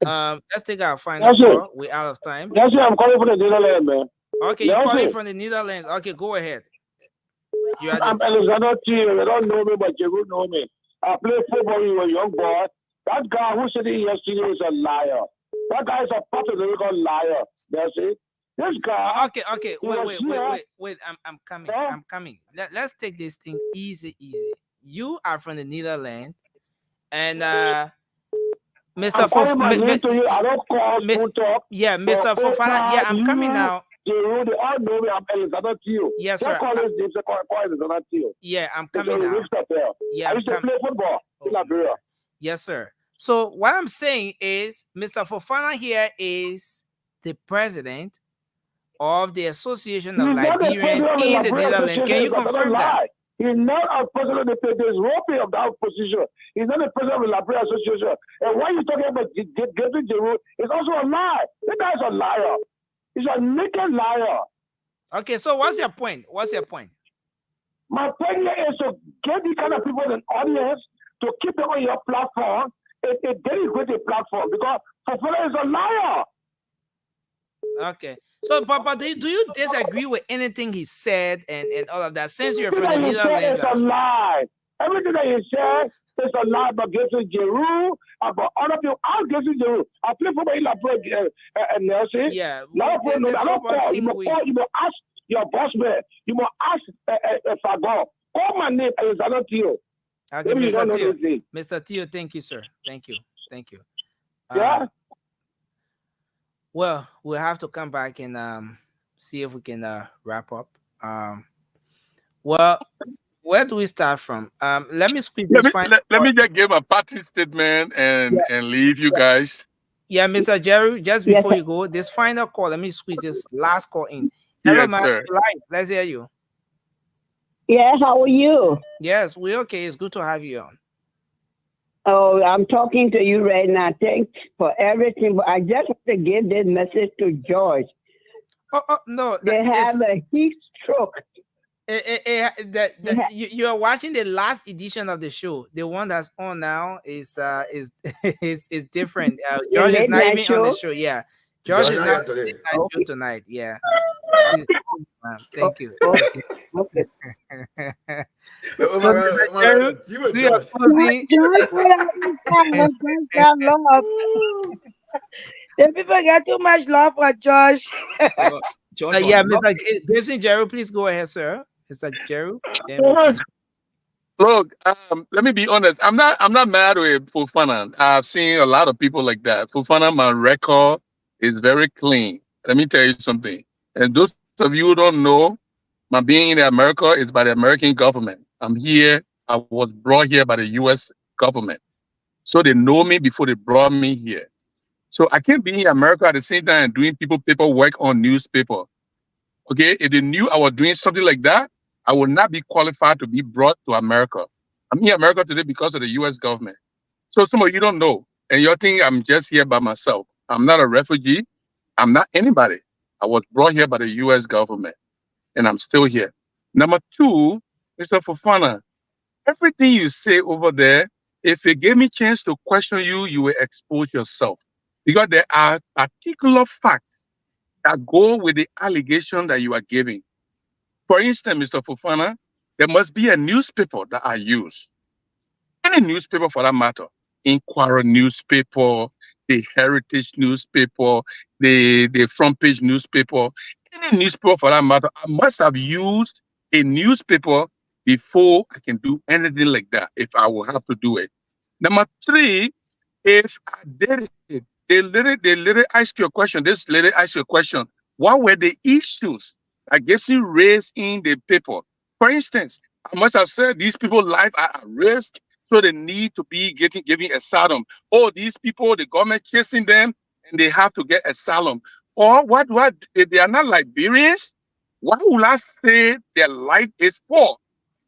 Let's take our final call. We're out of time. That's why I'm calling from the Netherlands, man. Okay, you're calling from the Netherlands. Okay, go ahead. I'm Alexander T. You don't know me, but you will know me. I played football when you were a young boy. That guy who said he yesterday is a liar. That guy is a pathological liar. That's it. This guy. Okay. Wait. I'm coming. I'm coming. Let's take this thing easy. You are from the Netherlands, and Mr. Fofana. Yeah, Mr. Fofana. Yeah, I'm coming now. They all know me. I'm Alexander Tio. Yes, sir. Yeah, I'm coming now. Yeah, I used to play football in Liberia. Yes, sir. So what I'm saying is, Mr. Fofana here is the president of the Association of Liberians in the Netherlands. Can you confirm that? He's not a president of the roping of that position. He's not a president of the Liberia Association. And why you talking about getting Jeru? It's also a lie. This guy's a liar. He's a naked liar. Okay, so what's your point? My point here is to get these kind of people in the audience to keep them on your platform. It's a very great platform because Fofana is a liar. Okay. So, Papa, do you disagree with anything he said and all of that? Since you're from the Netherlands, it's a lie. Everything that he said is a lie about getting Jeru, about other people. I'm getting Jeru. I play for my Nelson. Yeah. I don't call. You must ask your boss man. You must ask Fagon. Call my name, Alexander Tio. Okay, Mr. Tio, thank you, sir. Thank you. Yeah. Well, we'll have to come back and see if we can wrap up. Well, where do we start from? Let me squeeze this. Let me just give a party statement and leave you guys. Yeah, Mr. Jerry, just before you go, this final call, let me squeeze this last call in. Hello, yes, man. Sir. Let's hear you. Yes, how are you? Yes, we're okay. It's good to have you on. Oh, I'm talking to you right now. Thanks for everything. But I just want to give this message to George. Oh no. They have a heat stroke. You are watching the last edition of the show. The one that's on now is different. George is not even on the show. Yeah. George is not on the show tonight. Yeah. Thank you. Okay. The people get too much love for Josh. Yeah, Mr. Gibson Jerry, please go ahead, sir. Mr. Jerry. Look, let me be honest. I'm not mad with Fofana. I've seen a lot of people like that. Fofana, my record is very clean. Let me tell you something. And those of you who don't know, my being in America is by the American government. I'm here. I was brought here by the US government. So they know me before they brought me here. So I can't be in America at the same time doing paperwork on newspaper. Okay, if they knew I was doing something like that, I would not be qualified to be brought to America. I'm here in America today because of the US government. So some of you don't know, and you're thinking I'm just here by myself. I'm not a refugee. I'm not anybody. I was brought here by the US government, and I'm still here. Number two, Mr. Fofana, everything you say over there, if it gave me chance to question you, you will expose yourself. Because there are particular facts that go with the allegation that you are giving. For instance, Mr. Fofana, there must be a newspaper that I use. Any newspaper for that matter. Inquirer newspaper, the Heritage newspaper, the front page newspaper, any newspaper for that matter. I must have used a newspaper before I can do anything like that, if I will have to do it. Number three, if I did it, they literally ask you a question. This lady asked you a question. What were the issues that Gibson raised in the paper? For instance, I must have said these people's life are at risk, so they need to be giving asylum. Oh, these people, the government chasing them, and they have to get asylum. Or what if they are not Liberians? What will I say their life is for?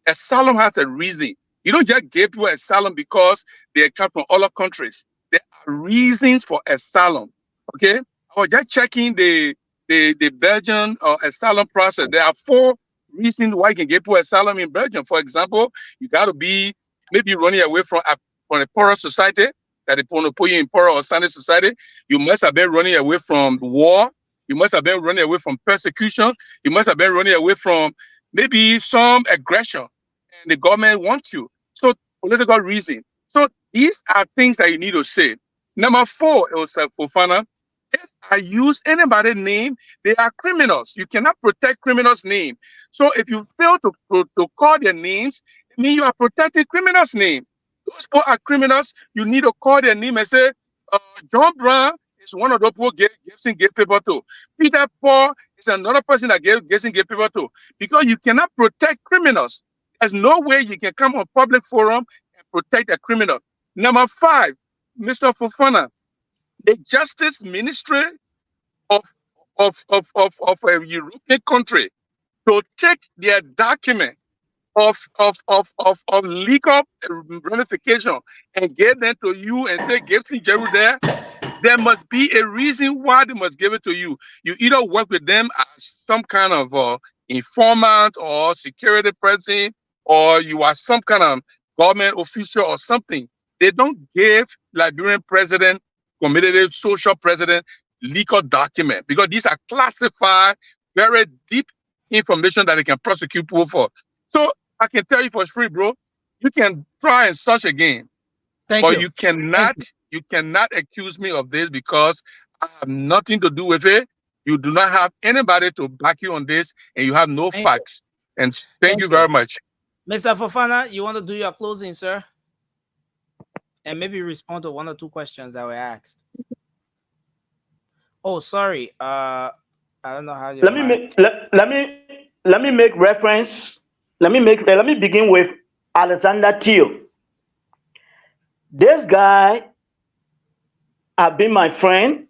Asylum has a reason. You don't just give people asylum because they come from other countries. There are reasons for asylum. Okay, I was just checking the Belgian asylum process. There are 4 reasons why you can get people asylum in Belgium. For example, you got to be maybe running away from a poorer society that they want to put you in poorer or standard society. You must have been running away from war. You must have been running away from persecution. You must have been running away from maybe some aggression, and the government wants you. So political reason. So these are things that you need to say. Number 4, Fofana, if I use anybody's name, they are criminals. You cannot protect criminals' name. So if you fail to call their names, it means you are protecting criminals' name. Those people are criminals. You need to call their name and say, John Brown is one of those people Gibson gave paper to. Peter Paul is another person that Gibson gave paper to. Because you cannot protect criminals. There's no way you can come on public forum and protect a criminal. Number 5, Mr. Fofana, the Justice Ministry of a European country to take their document of legal ramification and get them to you and say, Gibson Jeru there must be a reason why they must give it to you. You either work with them as some kind of informant or security person, or you are some kind of government official or something. They don't give Liberian president, community social president, legal document because these are classified, very deep information that they can prosecute people for. So I can tell you for free, bro, you can try and search again. But you cannot accuse me of this because I have nothing to do with it. You do not have anybody to back you on this, and you have no facts. And thank you very much. Mr. Fofana, you want to do your closing, sir? And maybe respond to 1 or 2 questions that were asked. Oh, sorry. I don't know how you let me make reference. Let me begin with Alexander Thiel. This guy has been my friend.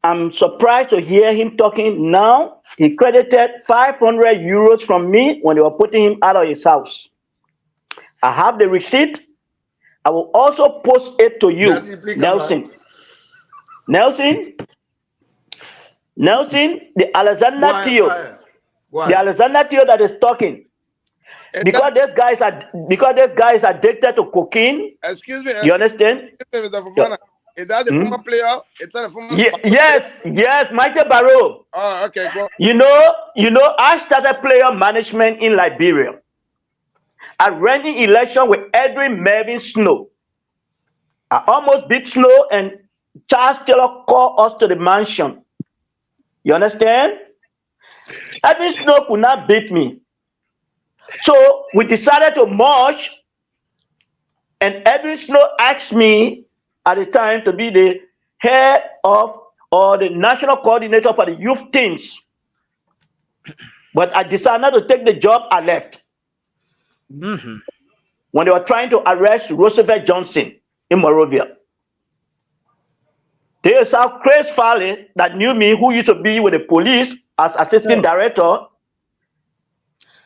I'm surprised to hear him talking now. He credited 500 euros from me when they were putting him out of his house. I have the receipt. I will also post it to you, Nelson. Nelson, the Alexander Thiel. The Alexander Thiel that is talking. Because this guy is addicted to cocaine. Excuse me. You understand? Is that the former player? Is that the former Yes, Michael Barrow. Oh, okay, go. You know, I started player management in Liberia. I ran the election with Edwin Mervyn Snow. I almost beat Snow, and Charles Taylor called us to the mansion. You understand? Edwin Snow could not beat me. So we decided to merge, and Edwin Snow asked me at the time to be the head of or the national coordinator for the youth teams. But I decided not to take the job. I left. When they were trying to arrest Roosevelt Johnson in Monrovia. There is how Chris Farley that knew me, who used to be with the police as assistant director,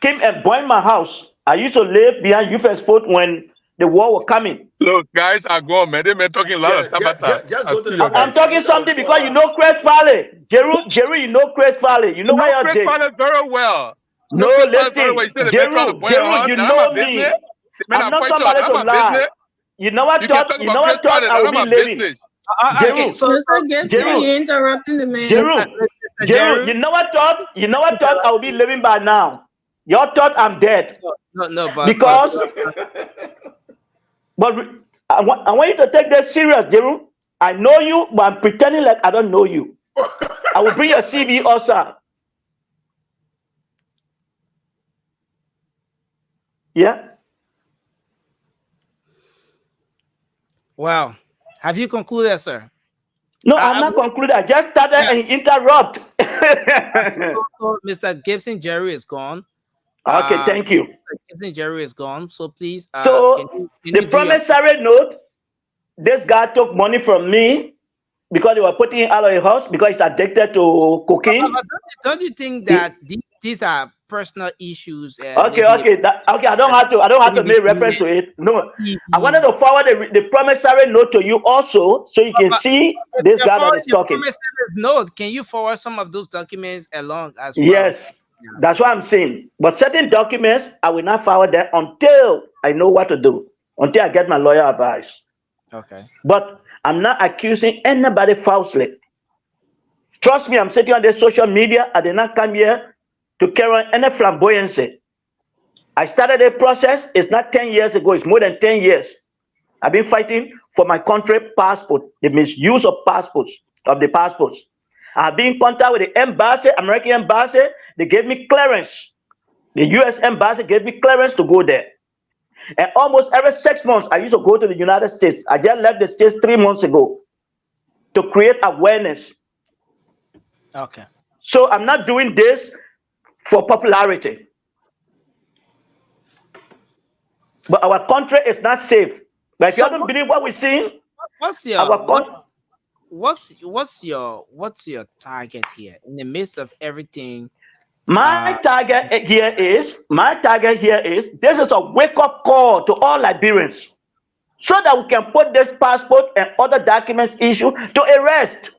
came and burned my house. I used to live behind Youth Export when the war was coming. Look, guys are gone, man. They've been talking a lot of stuff. Just go to the I'm talking something because you know Chris Farley. Jeru, you know Chris Farley. You know why you're Chris Farley very well. No, listen, Jeru, you know me. I'm not somebody to lie. You know what thought I will be living. Okay, so you interrupting the man. Jeru, you know what thought I will be living by now. Your thought I'm dead. No, but I want you to take that serious, Jeru. I know you, but I'm pretending like I don't know you. I will bring your CV also. Yeah. Wow. Have you concluded, sir? No, I'm not concluded. I just started and interrupt. Mr. Gibson Jerry is gone. Okay, thank you. Mr. Gibson Jerry is gone. So please, So the promissory note, this guy took money from me because they were putting him out of the house because he's addicted to cocaine. Don't you think that these are personal issues? Okay. I don't have to make reference to it. No, I wanted to forward the promissory note to you also, so you can see this guy that is talking. Note. Can you forward some of those documents along as well? Yes, that's what I'm saying. But certain documents, I will not forward them until I know what to do, until I get my lawyer advice. Okay. But I'm not accusing anybody falsely. Trust me, I'm sitting on the social media. I did not come here to carry on any flamboyancy. I started a process. It's not 10 years ago. It's more than 10 years. I've been fighting for my country passport, the misuse of passports, of the passports. I've been in contact with the embassy, American embassy. They gave me clearance. The US embassy gave me clearance to go there. And almost every 6 months, I used to go to the United States. I just left the States 3 months ago to create awareness. Okay. So I'm not doing this for popularity. But our country is not safe. But if you don't believe what we're seeing, what's your target here in the midst of everything? My target here is this is a wake-up call to all Liberians, so that we can put this passport and other documents issue to a rest.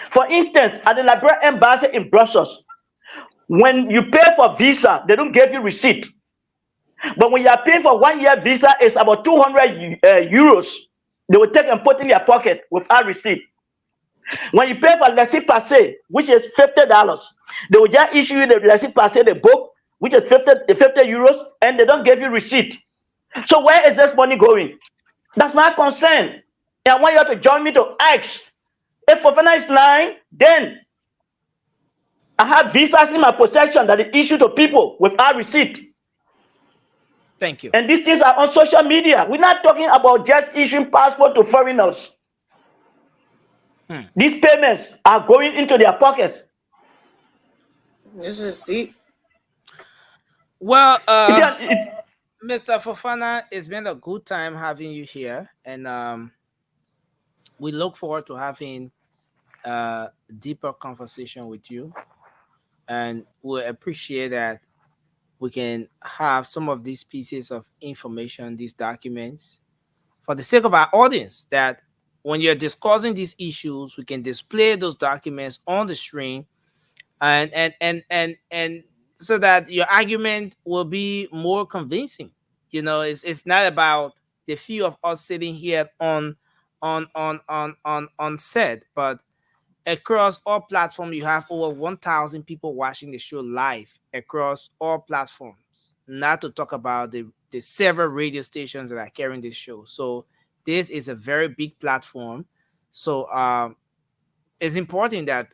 For instance, at the Liberian embassy in Brussels, when you pay for visa, they don't give you receipt. But when you are paying for 1 year visa, it's about 200 euros. They will take and put in your pocket without receipt. When you pay for laissez-passer, which is $50, they will just issue you the laissez-passer, the book, which is 50 euros, and they don't give you receipt. So where is this money going? That's my concern. And I want you to join me to ask. If Fofana is lying, then I have visas in my possession that they issue to people without receipt. Thank you. And these things are on social media. We're not talking about just issuing passport to foreigners. These payments are going into their pockets. This is deep. Well, Mr. Fofana, it's been a good time having you here, and we look forward to having a deeper conversation with you. And we appreciate that we can have some of these pieces of information, these documents, for the sake of our audience, that when you're discussing these issues, we can display those documents on the screen, and so that your argument will be more convincing. You know, it's not about the few of us sitting here on set, but across all platforms, you have over 1,000 people watching the show live across all platforms. Not to talk about the several radio stations that are carrying this show. So this is a very big platform. So it's important that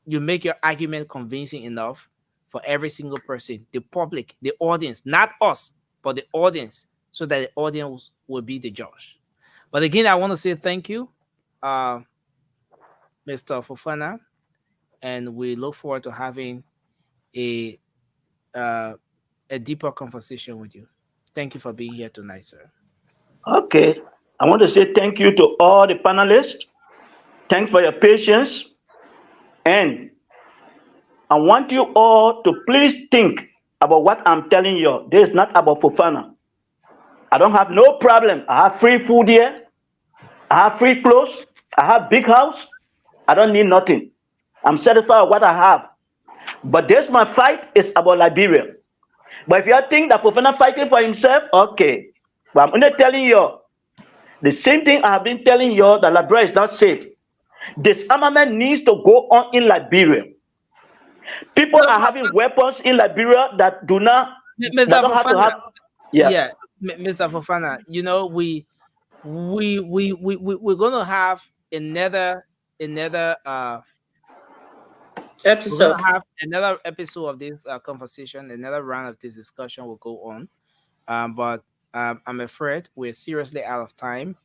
you make your argument convincing enough for every single person, the public, the audience, not us, but the audience, so that the audience will be the judge. But again, I want to say thank you, Mr. Fofana, and we look forward to having a deeper conversation with you. Thank you for being here tonight, sir. Okay. I want to say thank you to all the panelists. Thanks for your patience. And I want you all to please think about what I'm telling you. This is not about Fofana. I don't have no problem. I have free food here. I have free clothes. I have big house. I don't need nothing. I'm satisfied with what I have. But this my fight is about Liberia. But if you think that Fofana fighting for himself, okay. But I'm only telling you the same thing I have been telling you, that Liberia is not safe. Disarmament needs to go on in Liberia. People are having weapons in Liberia that don't have to have. Yeah, Mr. Fofana, you know, we we're gonna have another we're Episode. gonna have another episode of this conversation, another round of this discussion will go on. But I'm afraid we're seriously out of time.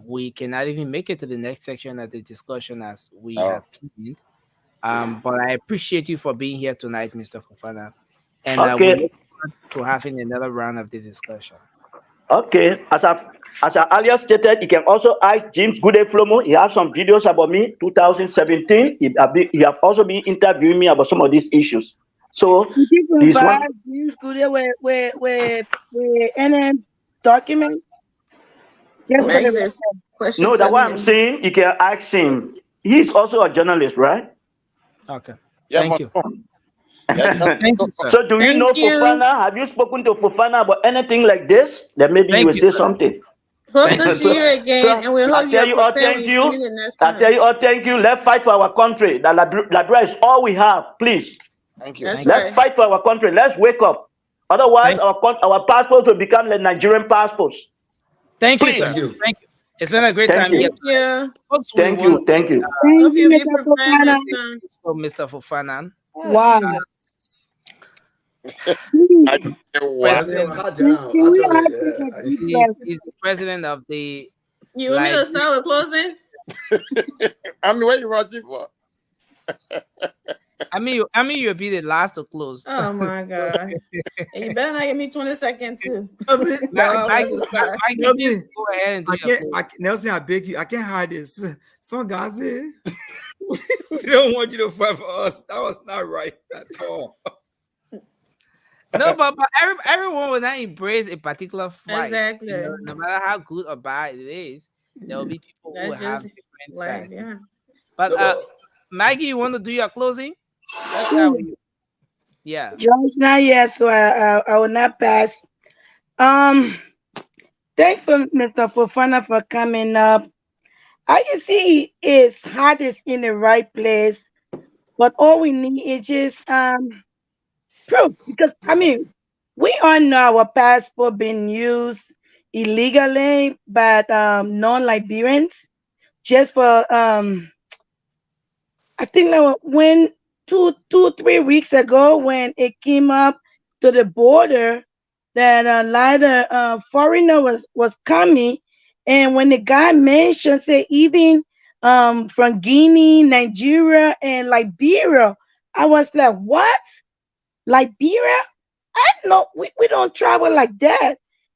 We cannot even make it to the next section of the discussion as we Oh. had planned. But I appreciate you for being here tonight, Mr. Fofana, and we Okay. look forward to having another round of this discussion. Okay, as I earlier stated, you can also ask James Goode Flomo. He has some videos about me, 2017. He have also been interviewing me about some of these issues. So Could you he's provide one. James Goody with any document just for the Maggie, record? No, questions that of what I'm him. saying, you can ask him. He's also a journalist, right? Okay. Yeah, Thank you. Yeah, Thank you, sir. So do you know Thank you. Fofana? Have you spoken to Fofana about anything like this? Then maybe you Thank will you, say sir. something. Hope Thank to you, see sir. you again, and we I hope tell you're you all prepared when thank you come in you. the next I tell time. you all thank you. Let's fight for our country. That Liberia is all we have. Please. Thank you. That's Let's right. fight for our country. Let's wake up. Otherwise, Thank, our passports will become the Nigerian passports. thank you, Please. sir. Thank you. Thank you. It's been a great Thank time here. you. Thank you. Folks, we Thank want you. to Thank you. Thank Hope you, you be Mr. prepared Fofana. next time. so Mr. Fofana, Oh, Wow. Jesus. I Please, what? president. can we have such a good He's the president of the You want me to Liberia. start with closing? I mean, what you rushing for? I mean, you'll be the last to close. Oh my God. And you better not give me 20 seconds too. Nelson, Nelson, go ahead and do I your can't. close. Nelson, I beg you, I can't hide this. Some guys say we don't want you to fight for us. That was not right at all. No, but everyone will not embrace a particular fight. Exactly. No matter how good or bad it is, there will be people who will That's have just different life, sides. yeah. But Maggie, you want to do your closing? Let's start with you. Yeah. George, not yet, so I will not pass. Thanks for Mr. Fofana for coming up. I can see his heart is in the right place, but all we need is just proof. Because I mean, we all know our passport being used illegally by non-Liberians just for I think that when 3 weeks ago when it came up to the border that a lot of foreigner was coming, and when the guy mentioned say even from Guinea, Nigeria, and Liberia, I was like, what? Liberia? I know we don't travel like that.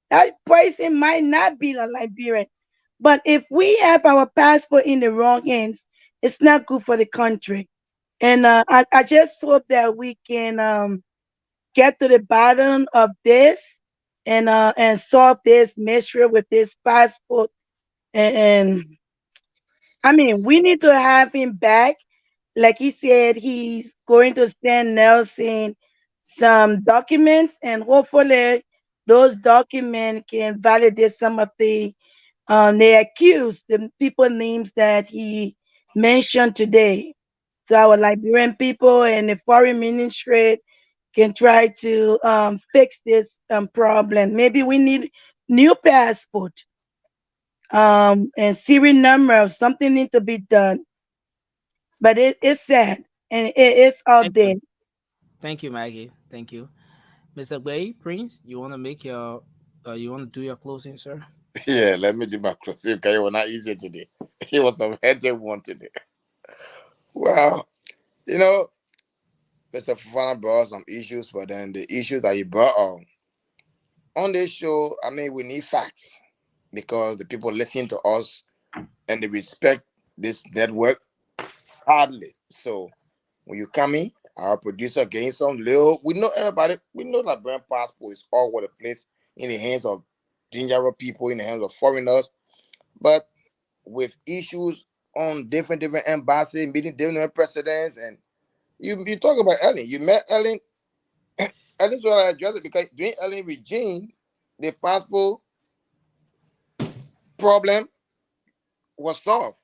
That person might not be a Liberian. But if we have our passport in the wrong hands, it's not good for the country. And I just hope that we can get to the bottom of this and solve this mystery with this passport. And I mean, we need to have him back. Like he said, he's going to send Nelson some documents, and hopefully those documents can validate some of the accused, the people names that he mentioned today. So our Liberian people and the foreign ministry can try to fix this problem. Maybe we need new passport and serial number. Something need to be done. But it's sad and it's out there. Thank you, Maggie. Thank you. Mr. Gray, Prince, you want to make your you want to do your closing, sir? Yeah, let me do my closing. Okay, it was not easy today. It was a headache one today. Well, you know, Mr. Fufana brought some issues, but then the issues that he brought on this show, I mean, we need facts because the people listen to us and they respect this network hardly. So when you come in, our producer gains some little. We know everybody. We know that brand passport is all over the place in the hands of dangerous people, in the hands of foreigners. But with issues on different embassies, meeting different presidents, and you talk about Ellen. You met Ellen. Ellen's what I addressed it because during Ellen regime, the passport problem was solved.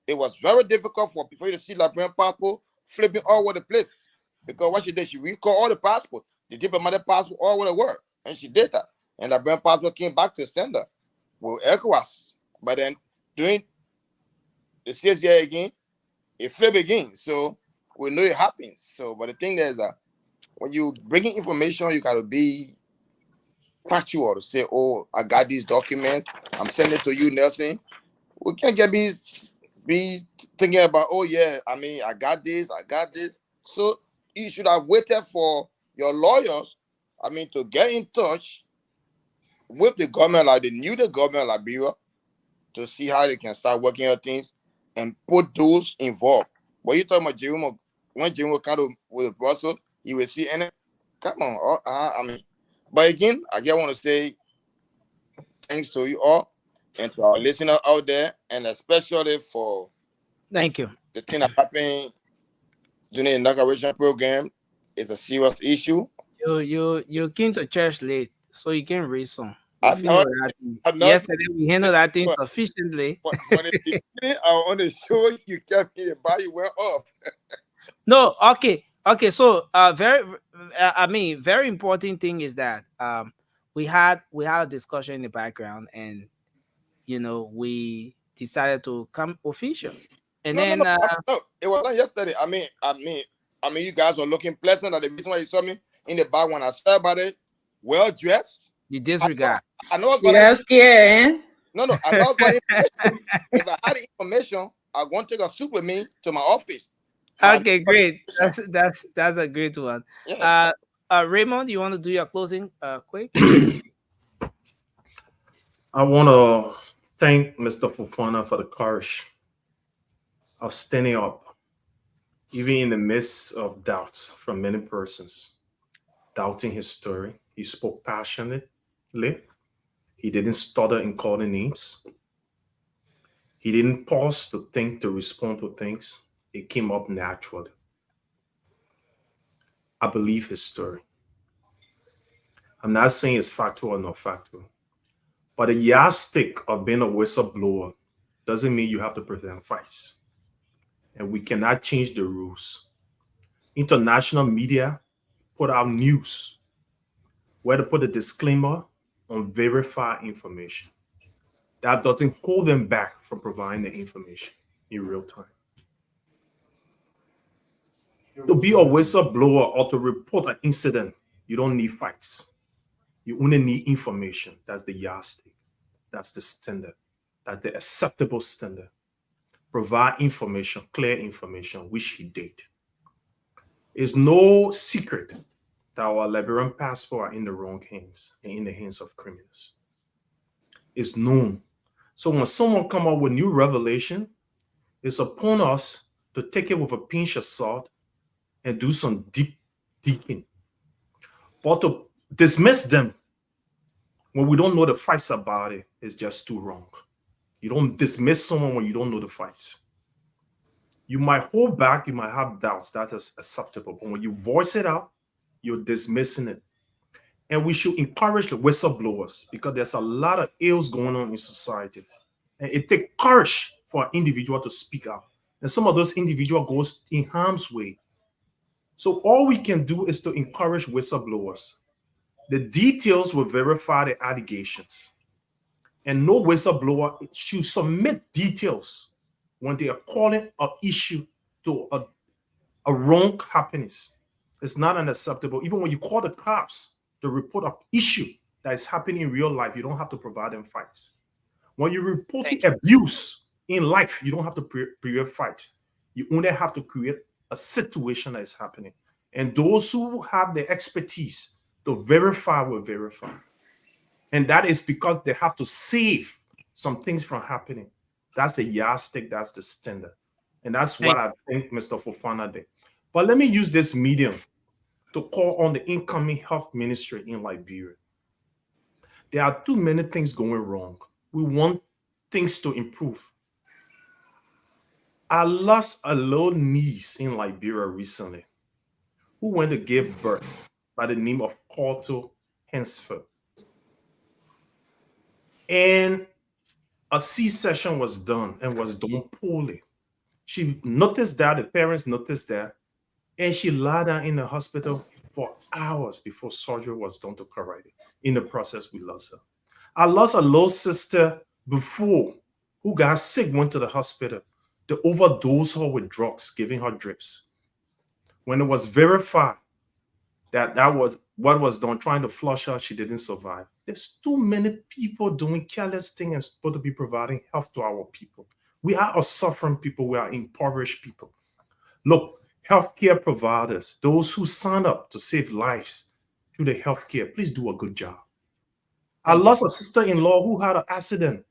It was very difficult for you to see Liberian passport flipping all over the place. Because what she did, she recalled all the passports, the diplomatic passport all over the world. And she did that. And Liberian passport came back to standard. with ECOWAS. But then during the 6 year again, it flip again. So we know it happens. So, but the thing is that when you bringing information, you gotta be factual to say, oh, I got this document, I'm sending it to you, Nelson. We can't get be thinking about, oh yeah, I mean, I got this. So you should have waited for your lawyers, I mean, to get in touch with the government, like the government of Liberia, to see how they can start working on things and put those involved. What you talking about, Jerome? When Jerome kind of with Brussels, he will see any. Come on, I mean, but again, I just want to say thanks to you all and to our listeners out there, and especially for Thank you. the thing that happened during the inauguration program. It's a serious issue. You came to church late, so you can read some. I If you know know, that thing. I know, Yesterday we handled that thing sufficiently. but in the beginning, I want to show you kept me the body went off. No, okay. So, I mean, very important thing is that we had a discussion in the background, and we decided to come official, and No, no, then no, no. It was not yesterday. I mean, you guys were looking pleasant. And the reason why you saw me in the back when I saw about it, well dressed. you disregard. I know I You got got scared, eh? No, I know I got information. If I had the information, I want to take a soup with me to my office. Okay, great. That's a great one. Yeah. Raymond, you want to do your closing quick? I want to thank Mr. Fufana for the courage of standing up, even in the midst of doubts from many persons, doubting his story. He spoke passionately. He didn't stutter in calling names. He didn't pause to think to respond to things. It came up naturally. I believe his story. I'm not saying it's factual or not factual, but a yardstick of being a whistleblower doesn't mean you have to present facts. And we cannot change the rules. International media put out news where to put a disclaimer on verified information. That doesn't hold them back from providing the information in real time. To be a whistleblower or to report an incident, you don't need facts. You only need information. That's the yardstick. That's the standard. That's the acceptable standard. Provide information, clear information, which he did. It's no secret that our Liberian passport are in the wrong hands and in the hands of criminals. It's known. So when someone come up with new revelation, it's upon us to take it with a pinch of salt and do some deep digging. But to dismiss them when we don't know the facts about it is just too wrong. You don't dismiss someone when you don't know the facts. You might hold back, you might have doubts. That's acceptable. But when you voice it out, you're dismissing it. And we should encourage the whistleblowers because there's a lot of ills going on in societies. And it takes courage for an individual to speak out. And some of those individuals goes in harm's way. So all we can do is to encourage whistleblowers. The details will verify the allegations. And no whistleblower should submit details when they are calling an issue to a wrong happiness. It's not unacceptable. Even when you call the cops to report an issue that is happening in real life, you don't have to provide them facts. When you report abuse in life, you don't have to create facts. You only have to create a situation that is happening. And those who have the expertise to verify will verify. And that is because they have to save some things from happening. That's the yardstick, that's the standard. And that's what I think Mr. Fofana did. But let me use this medium to call on the incoming health ministry in Liberia. There are too many things going wrong. We want things to improve. I lost a little niece in Liberia recently who went to give birth by the name of Corto Hensford. And a C-section was done and was done poorly. She noticed that, the parents noticed that, and she lied down in the hospital for hours before surgery was done to correct it. In the process, we lost her. I lost a little sister before who got sick, went to the hospital. They overdosed her with drugs, giving her drips. When it was verified that that was what was done, trying to flush her, she didn't survive. There's too many people doing careless things and supposed to be providing health to our people. We are a suffering people. We are impoverished people. Look, healthcare providers, those who sign up to save lives through the healthcare, please do a good job. I lost a sister-in-law who had an accident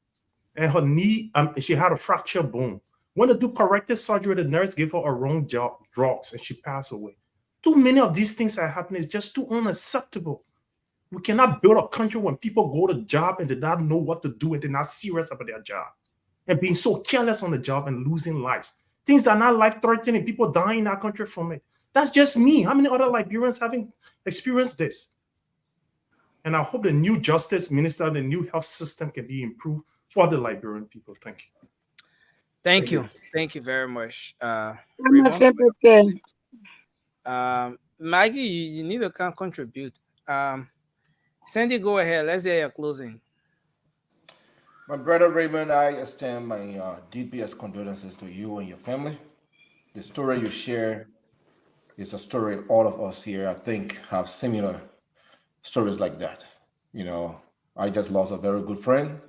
and her knee, she had a fractured bone. When they do corrective surgery, the nurse gave her a wrong drugs and she passed away. Too many of these things are happening. It's just too unacceptable. We cannot build a country when people go to job and they don't know what to do and they're not serious about their job and being so careless on the job and losing lives. Things that are not life-threatening, people dying in our country from it. That's just me. How many other Liberians having experienced this? And I hope the new justice minister, the new health system can be improved for the Liberian people. Thank you. Thank you. Thank you very much. Maggie, you need to contribute. Sandy, go ahead. Let's hear your closing. My brother Raymond, I extend my deepest condolences to you and your family. The story you share is a story all of us here, I think, have similar stories like that. You know, I just lost a very good friend.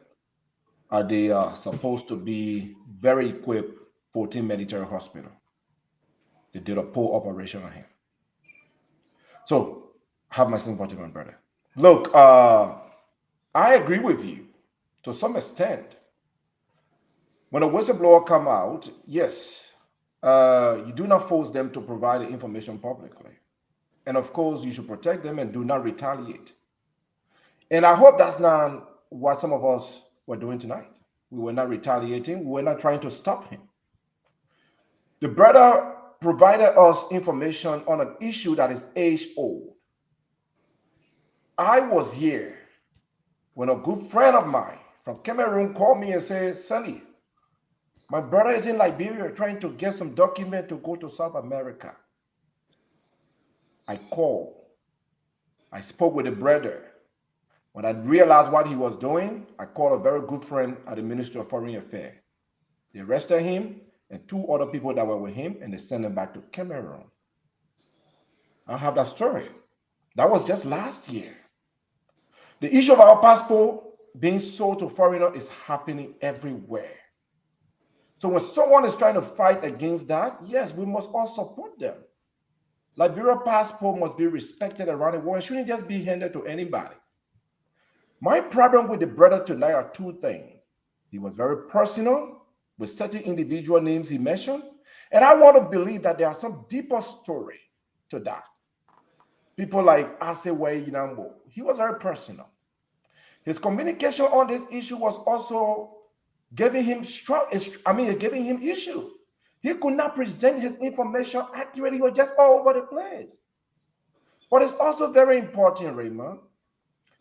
They are supposed to be very equipped 14 military hospital. They did a poor operation on him. So, have my sympathy, my brother. Look, I agree with you to some extent. When a whistleblower come out, yes, you do not force them to provide the information publicly. And of course, you should protect them and do not retaliate. And I hope that's not what some of us were doing tonight. We were not retaliating. We were not trying to stop him. The brother provided us information on an issue that is age old. I was here when a good friend of mine from Cameroon called me and said, Sonny, my brother is in Liberia trying to get some document to go to South America. I called. I spoke with the brother. When I realized what he was doing, I called a very good friend at the Ministry of Foreign Affairs. They arrested him and 2 other people that were with him, and they sent him back to Cameroon. I have that story. That was just last year. The issue of our passport being sold to foreigners is happening everywhere. So when someone is trying to fight against that, yes, we must all support them. Liberia passport must be respected around the world. It shouldn't just be handed to anybody. My problem with the brother tonight are 2 things. He was very personal with certain individual names he mentioned, and I want to believe that there are some deeper story to that. People like Asewe Yinambo, he was very personal. His communication on this issue was also giving him giving him issue. He could not present his information accurately. He was just all over the place. But it's also very important, Raymond,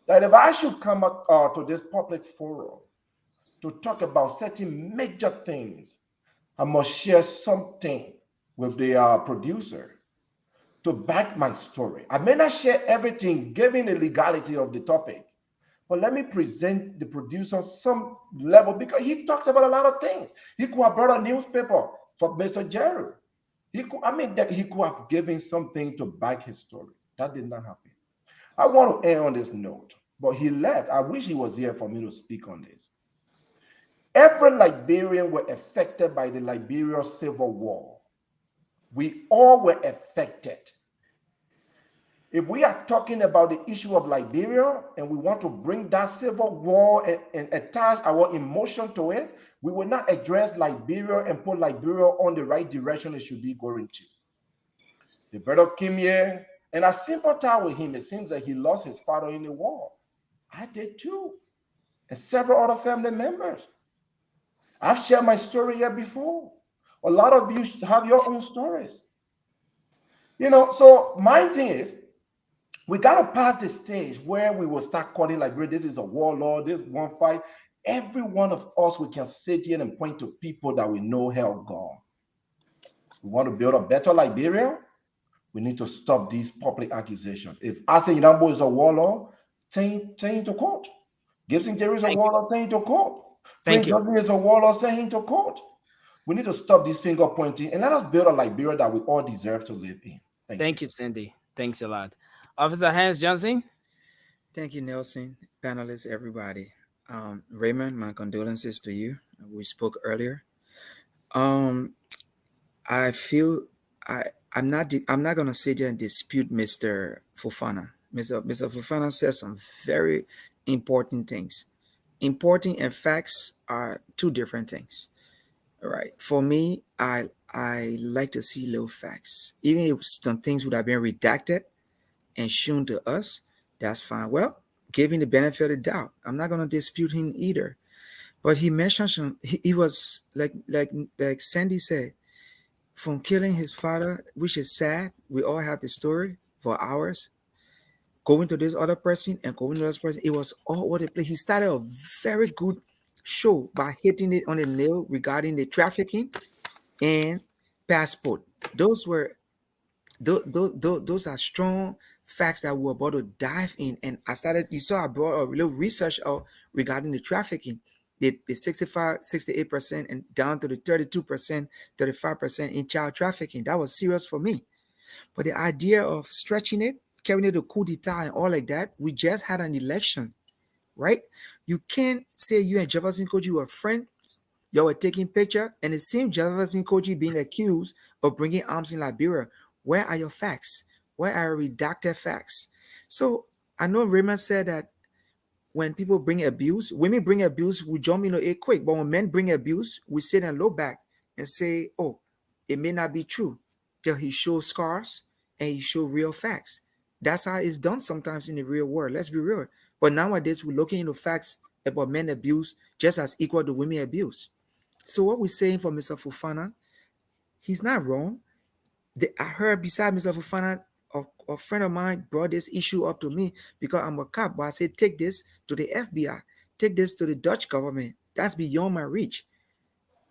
that if I should come up to this public forum to talk about certain major things, I must share something with the producer to back my story. I may not share everything given the legality of the topic, but let me present the producer some level because he talks about a lot of things. He could have brought a newspaper for Mr. Jerry. He could have given something to back his story. That did not happen. I want to end on this note, but he left. I wish he was here for me to speak on this. Every Liberian were affected by the Liberian Civil War. We all were affected. If we are talking about the issue of Liberia and we want to bring that civil war and attach our emotion to it, we will not address Liberia and put Liberia on the right direction it should be going to. The brother came here, and I sympathize with him. It seems that he lost his father in the war. I did too, and several other family members. I've shared my story here before. A lot of you have your own stories. You know, so my thing is, we got to pass the stage where we will start calling Liberia, this is a warlord, this one fight. Every one of us, we can sit here and point to people that we know held gone. We want to build a better Liberia. We need to stop these public accusations. If Ase Yinambo is a warlord, take him to court. Gibson Jerry is a warlord sent to court. Thank Prince you. Johnson is a warlord sent him to court. We need to stop this finger pointing and let us build a Liberia that we all deserve to live in. Thank you, Cindy. Thanks a lot. Officer Hans Johnson. Thank you, Nelson, panelists, everybody. Raymond, my condolences to you. We spoke earlier. Um, I feel I'm not gonna sit there and dispute Mr. Fofana. Mr. Fofana says some very important things. Important and facts are two different things. All right. For me, I like to see little facts. Even if some things would have been redacted and shown to us, that's fine. Well, giving the benefit of the doubt. I'm not gonna dispute him either. But he mentioned he was like Sandy said, from killing his father, which is sad. We all have the story for hours. Going to this other person and going to this person, it was all over the place. He started a very good show by hitting it on the nail regarding the trafficking and passport. Those were those are strong facts that we're about to dive in. And I started, you saw I brought a little research out regarding the trafficking. The 65, 68% and down to the 32%, 35% in child trafficking. That was serious for me. But the idea of stretching it, carrying it to coup d'etat and all like that, we just had an election, right? You can't say you and Jefferson Koji were friends. You were taking picture, and it seemed Jefferson Koji being accused of bringing arms in Liberia. Where are your facts? Where are redacted facts? So I know Raymond said that when people bring abuse, women bring abuse, we jump into it quick. But when men bring abuse, we sit and look back and say, oh, it may not be true till he shows scars and he shows real facts. That's how it's done sometimes in the real world. Let's be real. But nowadays, we're looking into facts about men abuse just as equal to women abuse. So what we're saying for Mr. Fofana, he's not wrong. I heard beside Mr. Fofana, a friend of mine brought this issue up to me because I'm a cop. But I said, take this to the FBI, take this to the Dutch government. That's beyond my reach.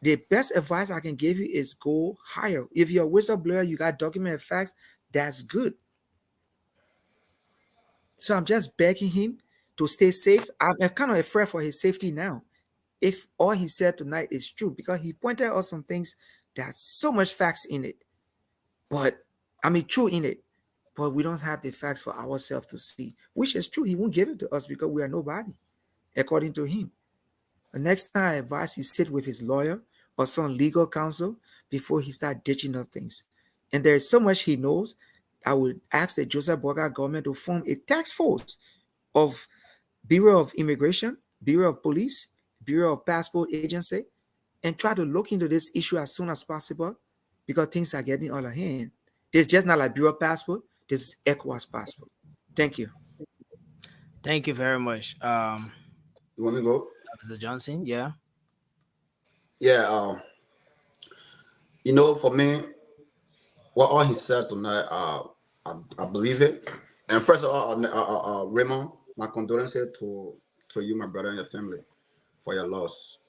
The best advice I can give you is go higher. If you're a whistleblower, you got documented facts, that's good. So I'm just begging him to stay safe. I'm kind of afraid for his safety now. If all he said tonight is true, because he pointed out some things that's so much facts in it. But I mean, true in it, but we don't have the facts for ourselves to see, which is true. He won't give it to us because we are nobody, according to him. The next time I advise he sit with his lawyer or some legal counsel before he start ditching up things. And there is so much he knows. I would ask the Joseph Boga government to form a task force of Bureau of Immigration, Bureau of Police, Bureau of Passport Agency, and try to look into this issue as soon as possible because things are getting out of hand. This just not like Bureau passport. This is ECOWAS passport. Thank you. Thank you very much. You want me to go? Mr. Johnson, yeah. Yeah, for me, what all he said tonight, I believe it. And first of all, Raymond, my condolences to you, my brother, and your family for your loss.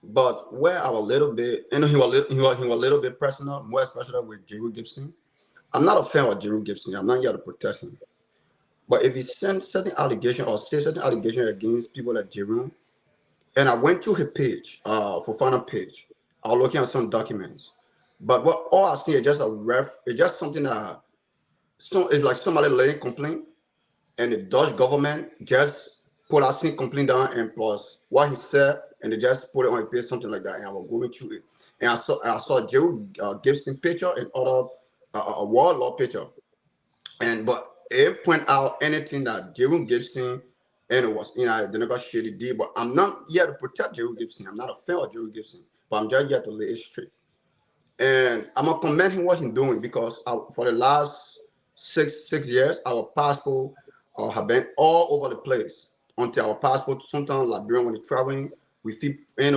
But where I was a little bit, he was a little bit personal, more especially with Jerry Gibson. I'm not a fan of Jerry Gibson. I'm not here to protect him. But if he send certain allegation or say certain allegation against people like Jerome, and I went to his page, for final page, I was looking at some documents. But what all I see is just it's just something that it's like somebody laying complaint, and the Dutch government just put our same complaint down and plus what he said, and they just put it on a page, something like that. And I was going through it, and I saw Jerry Gibson picture and other a warlord picture. But it point out anything that Jerome Gibson and it was the negotiated deal. But I'm not here to protect Jerome Gibson. I'm not a fan of Jerome Gibson, but I'm just here to lay it straight. And I'm gonna commend him what he's doing because for the last six years, our passport have been all over the place. Until our passport, sometimes Liberian when we're traveling, we feel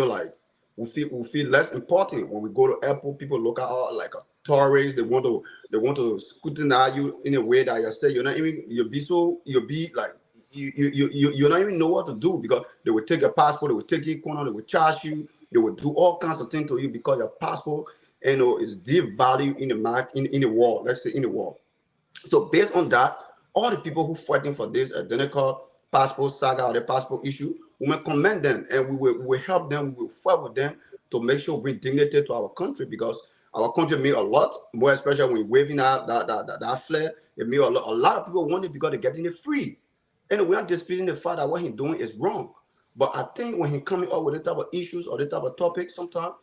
like we feel less important when we go to airport. People look at us like a tourist. They want to scrutinize you in a way that you say you'll be like you don't even know what to do because they will take your passport, they will take your corner, they will charge you, they will do all kinds of things to you because your passport is deep value in the market in the world. Let's say in the world. So based on that, all the people who fighting for this identical passport saga or the passport issue, we will commend them and we will help them, we will fight with them to make sure we bring dignity to our country, because our country mean a lot, more especially when waving that flag. It mean a lot. A lot of people want it because they're getting it free. And we are disputing the fact that what he's doing is wrong. But I think when he coming up with the type of issues or the type of topics, sometimes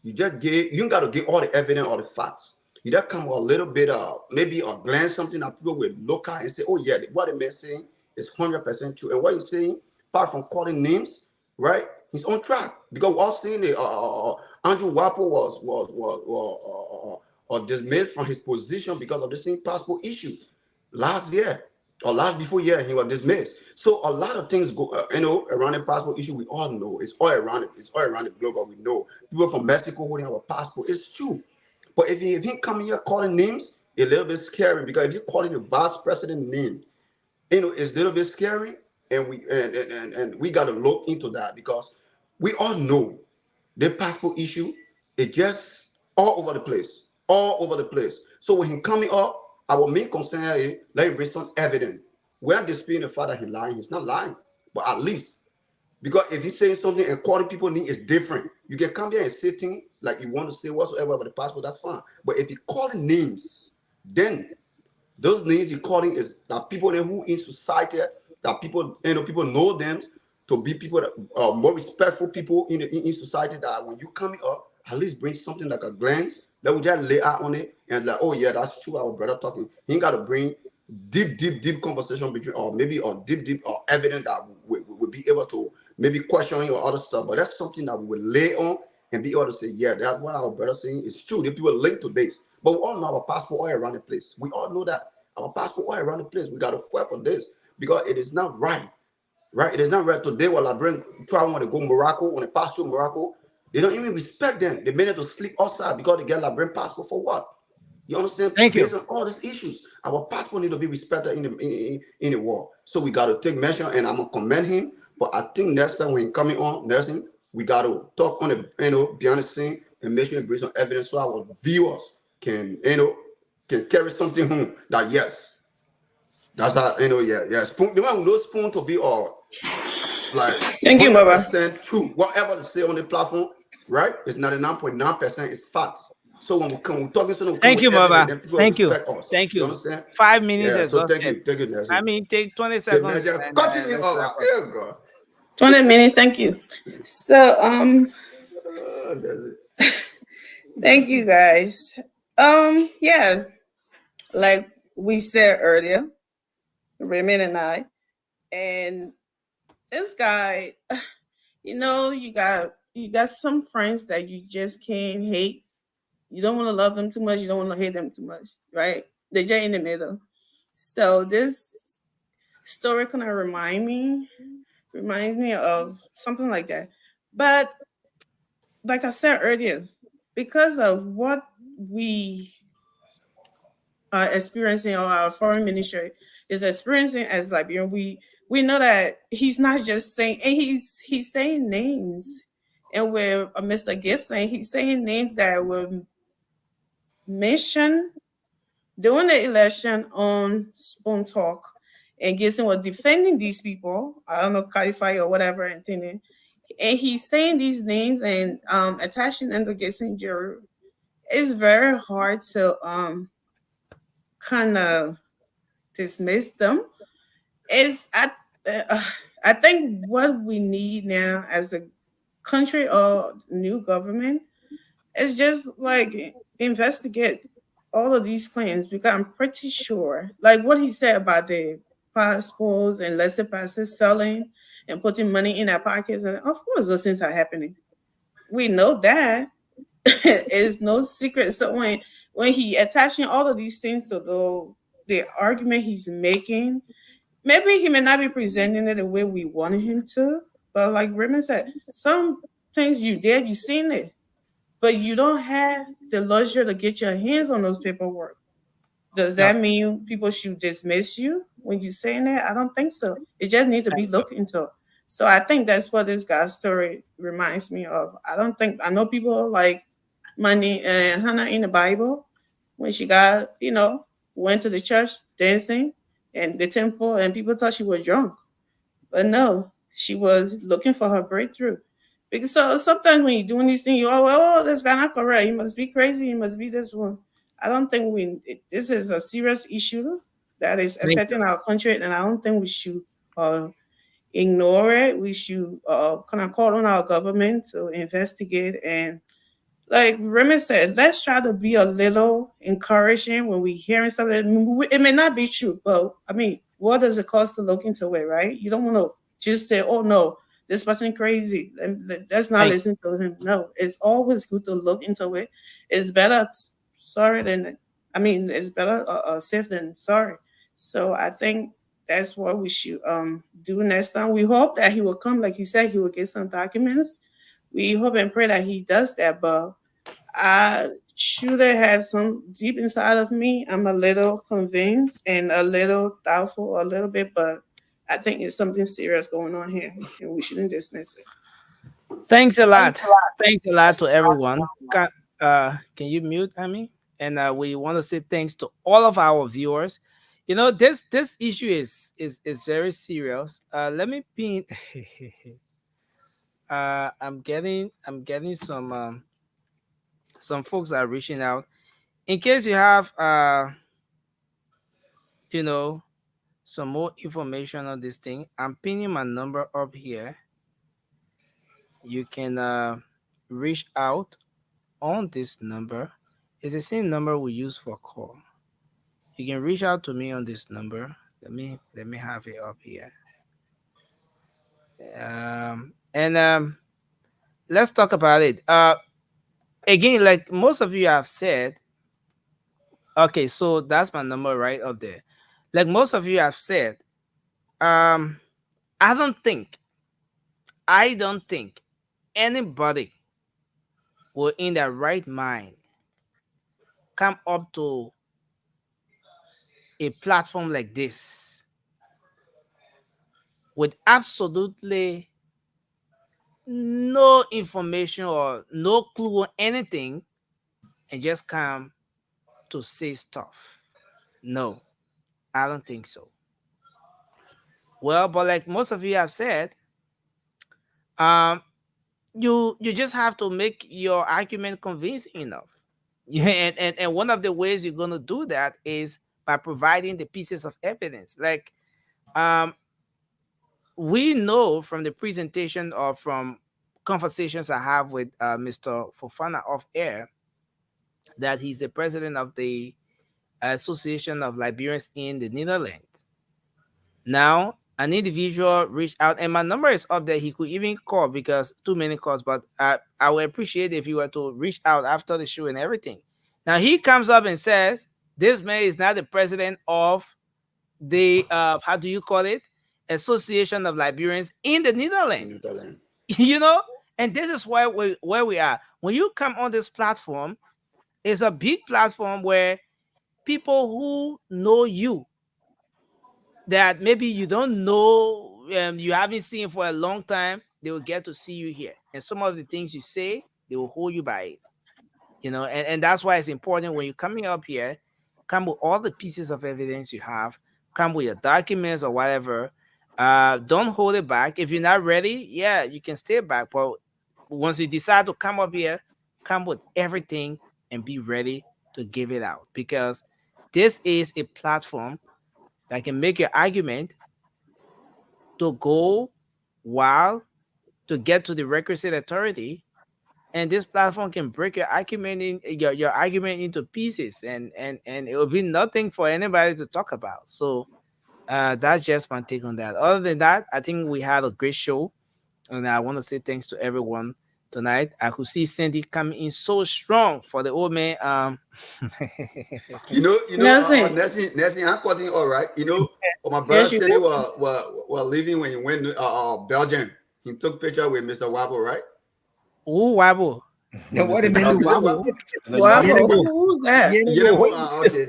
you got to get all the evidence or the facts. You just come with a little bit of maybe a glance something that people will look at and say, oh yeah, what the man saying is 100% true. And what he's saying, apart from calling names, right? He's on track, because we all seen it. Andrew Wapo was dismissed from his position because of the same passport issue last year or last before year. He was dismissed. So a lot of things go, around the passport issue. We all know it's all around it. It's all around the globe. But we know people from Mexico holding our passport. It's true. But if he come here calling names, it's a little bit scary, because if you're calling the vice president name, it's a little bit scary, and we got to look into that, because we all know the passport issue is just all over the place, all over the place. So when he coming up, our main concern is let him bring some evidence. We are disputing the fact that he's lying. He's not lying, but at least, because if he's saying something and calling people name is different. You can come here and say things like you want to say whatsoever about the passport, that's fine. But if you calling names, then those names you're calling is that people who in society, that people, people know them to be people that are more respectful people in society, that when you coming up, at least bring something like a glance that we just lay out on it and like, oh yeah, that's true, our brother talking. He ain't got to bring deep conversation between, or maybe or deep or evidence that we will be able to maybe question or other stuff. But that's something that we will lay on and be able to say, yeah, that's what our brother saying is true. The people link to this. But we all know our passport all around the place. We all know that our passport all around the place. We got to fight for this, because it is not right. Right? It is not right. Today, while I bring trying want to go Morocco, when they pass through Morocco, they don't even respect them. They made it to sleep outside because they get Labrin passport for what? You understand? Thank you. Based on all these issues, our passport need to be respected in the world. So we got to take measure, and I'm gonna commend him. But I think next time when he coming on, next we got to talk on the behind the scene and make sure we bring some evidence so our viewers can can carry something home. That yes, that's how yeah. Spoon, the one who knows spoon to be all like Thank you, Baba. 100% true. Whatever they say on the platform, right? It's 99.9%. It's facts. So when we're talking to them, Thank you, Baba. then people Thank you. respect us. Thank You you. understand? 5 minutes Yeah. So thank exhausted. you, Nelson. I mean, take 20 The seconds. measure And, continue. let's Oh, wrap up. oh God. 20 minutes. Thank you. So, That's it. thank you guys. Yeah, like we said earlier, Raymond and I, and this guy, you got some friends that you just can't hate. You don't want to love them too much. You don't want to hate them too much, right? They're just in the middle. So this story kind of reminds me of something like that. But like I said earlier, because of what we are experiencing, or our foreign ministry is experiencing as Liberian, we know that he's not just saying, and he's saying names, and with Mr. Gibson, he's saying names that were mentioned during the election on Spoon Talk, and Gibson was defending these people. I don't know, Calify or whatever, and thinking, and he's saying these names and attaching them to Gibson jury. It's very hard to kind of dismiss them. Is I think what we need now as a country or new government is just like investigate all of these claims, because I'm pretty sure, like what he said about the passports and lesser passes selling and putting money in our pockets, and of course those things are happening. We know that. It's no secret. So when he attaching all of these things to the argument he's making, maybe he may not be presenting it the way we wanted him to. But like Raymond said, some things you did, you seen it, but you don't have the luxury to get your hands on those paperwork. Does that mean people should dismiss you when you're saying that? I don't think so. It just needs to be looked into. So I think that's what this guy's story reminds me of. I know people like Money and Hannah in the Bible, when she got, went to the church dancing and the temple, and people thought she was drunk. But no, she was looking for her breakthrough. Because so sometimes when you're doing these things, you oh, this guy not correct. He must be crazy. He must be this one. I don't think this is a serious issue that is affecting our country, and I don't think we should ignore it. We should kind of call on our government to investigate and like Remy said, let's try to be a little encouraging when we hearing something. It may not be true, but I mean, what does it cost to look into it, right? You don't want to just say, "Oh no, this person crazy." Let's not listen to him. No, it's always good to look into it. It's better sorry than I mean, it's better safe than sorry. So I think that's what we should do next time. We hope that he will come, like you said, he will get some documents. We hope and pray that he does that, but I should have had some deep inside of me. I'm a little convinced and a little doubtful, a little bit, but I think it's something serious going on here, and we shouldn't dismiss it. Thanks a lot. Thanks a lot to everyone. Can you mute, Amy? And we want to say thanks to all of our viewers. You know, this issue is very serious. Let me pin. I'm getting some folks are reaching out. In case you have you know, some more information on this thing, I'm pinning my number up here. You can reach out on this number. It's the same number we use for call. You can reach out to me on this number. Let me have it up here. And let's talk about it. Again, like most of you have said, okay, so that's my number right up there. Like most of you have said, um, I don't think anybody will in their right mind come up to a platform like this with absolutely no information or no clue on anything and just come to say stuff. No, I don't think so. Well, but like most of you have said, um, you just have to make your argument convincing enough. Yeah, and one of the ways you're gonna do that is by providing the pieces of evidence. Like we know from the presentation or from conversations I have with Mr. Fofana off air that he's the president of the Association of Liberians in the Netherlands. Now, an individual reached out, and my number is up there. He could even call because too many calls, but I would appreciate if you were to reach out after the show and everything. Now, he comes up and says, this man is not the president of the, how do you call it? Association of Liberians in the Netherlands. You know, and this is where we are. When you come on this platform, it's a big platform where people who know you that maybe you don't know, you haven't seen for a long time, they will get to see you here. And some of the things you say, they will hold you by it. You know, and that's why it's important when you're coming up here, come with all the pieces of evidence you have, come with your documents or whatever. Don't hold it back. If you're not ready, yeah, you can stay back. But once you decide to come up here, come with everything and be ready to give it out, because this is a platform that can make your argument to go wild, to get to the requisite authority, and this platform can break your argument your argument into pieces, and it will be nothing for anybody to talk about. So that's just my take on that. Other than that, I think we had a great show, and I want to say thanks to everyone tonight. I could see Cindy coming in so strong for the old man. Nelson, I'm cutting all right. You know, for my brother Stanley were leaving when he went to Belgium. He took picture with Mr. Wabo, right? Who Wabo? No, what do you mean Wabo? Wabo? Who's that? I say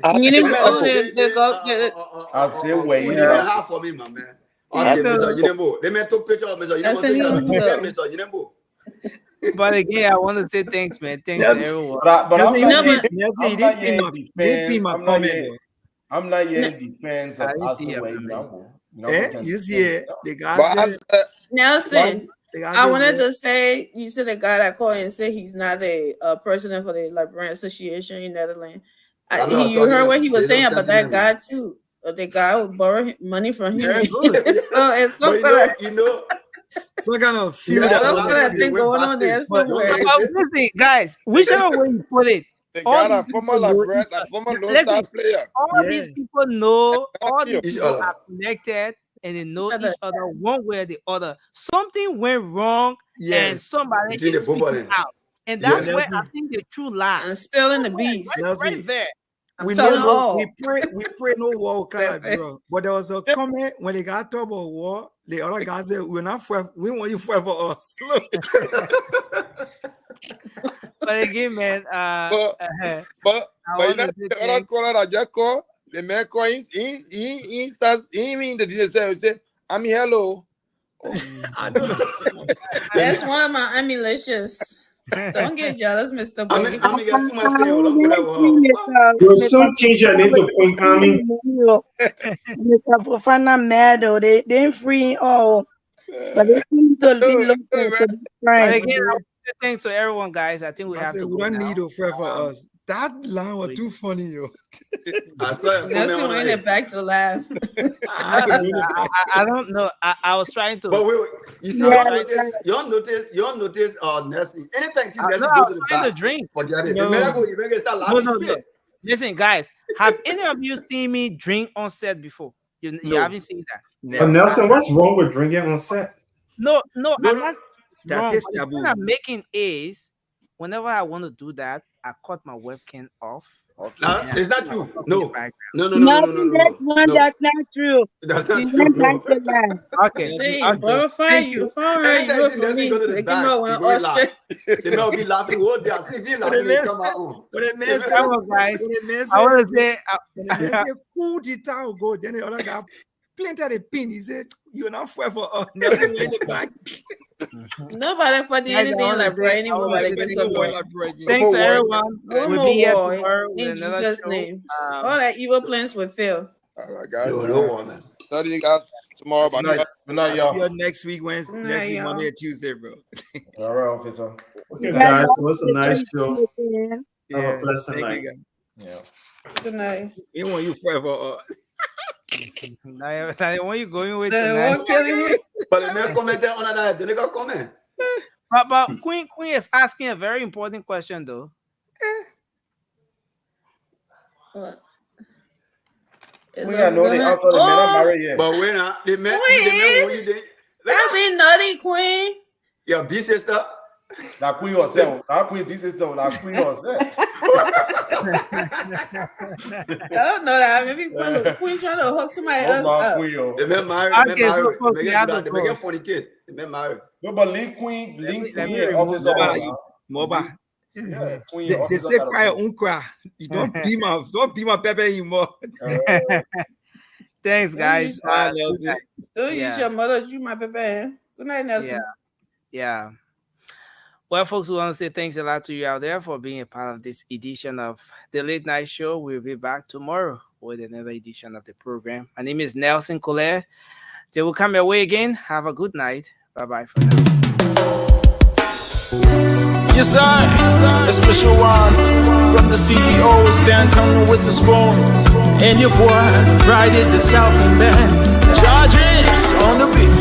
wait. You didn't have for me, my man. Okay, Mr. Yinembo. They took picture of Mr. Yinembo. Mr. Yinembo. But again, I want to say thanks, man. Thanks to everyone. But I'm not here in defense of Asaway Jambo. You see it? The guy But said, Nelson, the guy I said, wanted yeah. to say, you said the guy that called and said he's not a president for the Liberian Association in Netherlands. You heard what he was saying about that guy too. The guy would borrow money from him. Yeah, good. So it's some But kind of some kind of feud. some kind of thing going on there somewhere. Listen, guys, whichever way you put it, the all guy these that former people know Liberian, each that other. former Lone Listen, Star player. all these people know, all these Each people other. are connected and they know each other one way or the other. Something went wrong and somebody Between is the both of speaking them. out. And that's where I Nelson. think the true lie. And spilling the beans. Right there. We telling know all. we pray no war kind of bro. But there was a comment when they got talk about war, the other guy said, we're not we want you fight for us. Look. But again, man, But you know the other caller that just called, the man call he starts he mean the DJ say, I'm hello. I don't know. That's one of my emulations. Don't get jealous, Mr. Boy. You'll soon change your name to Queen Army. Mr. Fofana mad though. They ain't free all. But they seem to be looking to be But trying. again, I want to say thanks to everyone, guys. I think we have to we go don't now. need to fight for us. That line was too funny, yo. Nelson went it back to laugh. I don't know. I was trying to. But wait. You don't notice, Nelson. Anytime see Nelson go to the bar, to drink. forget it. No. You make it start laughing. Listen, guys, have any of you seen me drink on set before? You haven't seen that. But Nelson, what's wrong with drinking on set? No, I'm not That's wrong. his The taboo. point I'm making is, whenever I want to do that, I cut my webcam off. No, it's not true. No. That's not true. That's not You true. went back No. to that. Okay. See, verify you. Found her. You were for me. Go to the Like, back, you know, when he go laugh. Australia. The man will be laughing all day. If he laughing, he come out. Come on, guys. I want to say, cool the town go. Then the other guy planted a pin. He said, "You're not fight for us." Nelson went in the back. Nobody fighting anything like Brian anymore. Like this boy. Thanks to everyone. One We'll more be here war tomorrow in with another Jesus' show. name. All that evil plans will fail. All right, guys. No war, man. Study you guys tomorrow. Good night, I'll y'all. see you next week, Wednesday, Good next night, week, y'all. Monday and Tuesday, bro. All right, officer. Okay, guys, so it's a nice show. Have a pleasant thank night. you, guys. Yeah. Good night. We want you forever. Now, when you going with They tonight? won't kill me. But the man commented on that. The nigga comment. But Queen is asking a very important question, though. What? We gotta know the answer. The man not married yet. But when the man want you there. That be nutty, Queen. Your B sister. That Queen herself. That Queen, this is so. That Queen herself. I don't know that. Maybe Queen trying to hook somebody else up. The man married. The man married. The man get 40 kids. The man married. No, but link Queen Mobile. Yeah, Queen. They say cry unkra. You don't be my pepper anymore. Thanks, guys. Don't use your mother. You my baby. Good night, Nelson. Yeah. Well, folks, we want to say thanks a lot to you out there for being a part of this edition of the Late Night Show. We'll be back tomorrow with another edition of the program. My name is Nelson Collier. Till we come your way again, have a good night. Bye-bye for now. Yes, sir. A special one from the CEO, Stan coming with the spoon. And your boy, right at the Southern Band. Charges on the beat.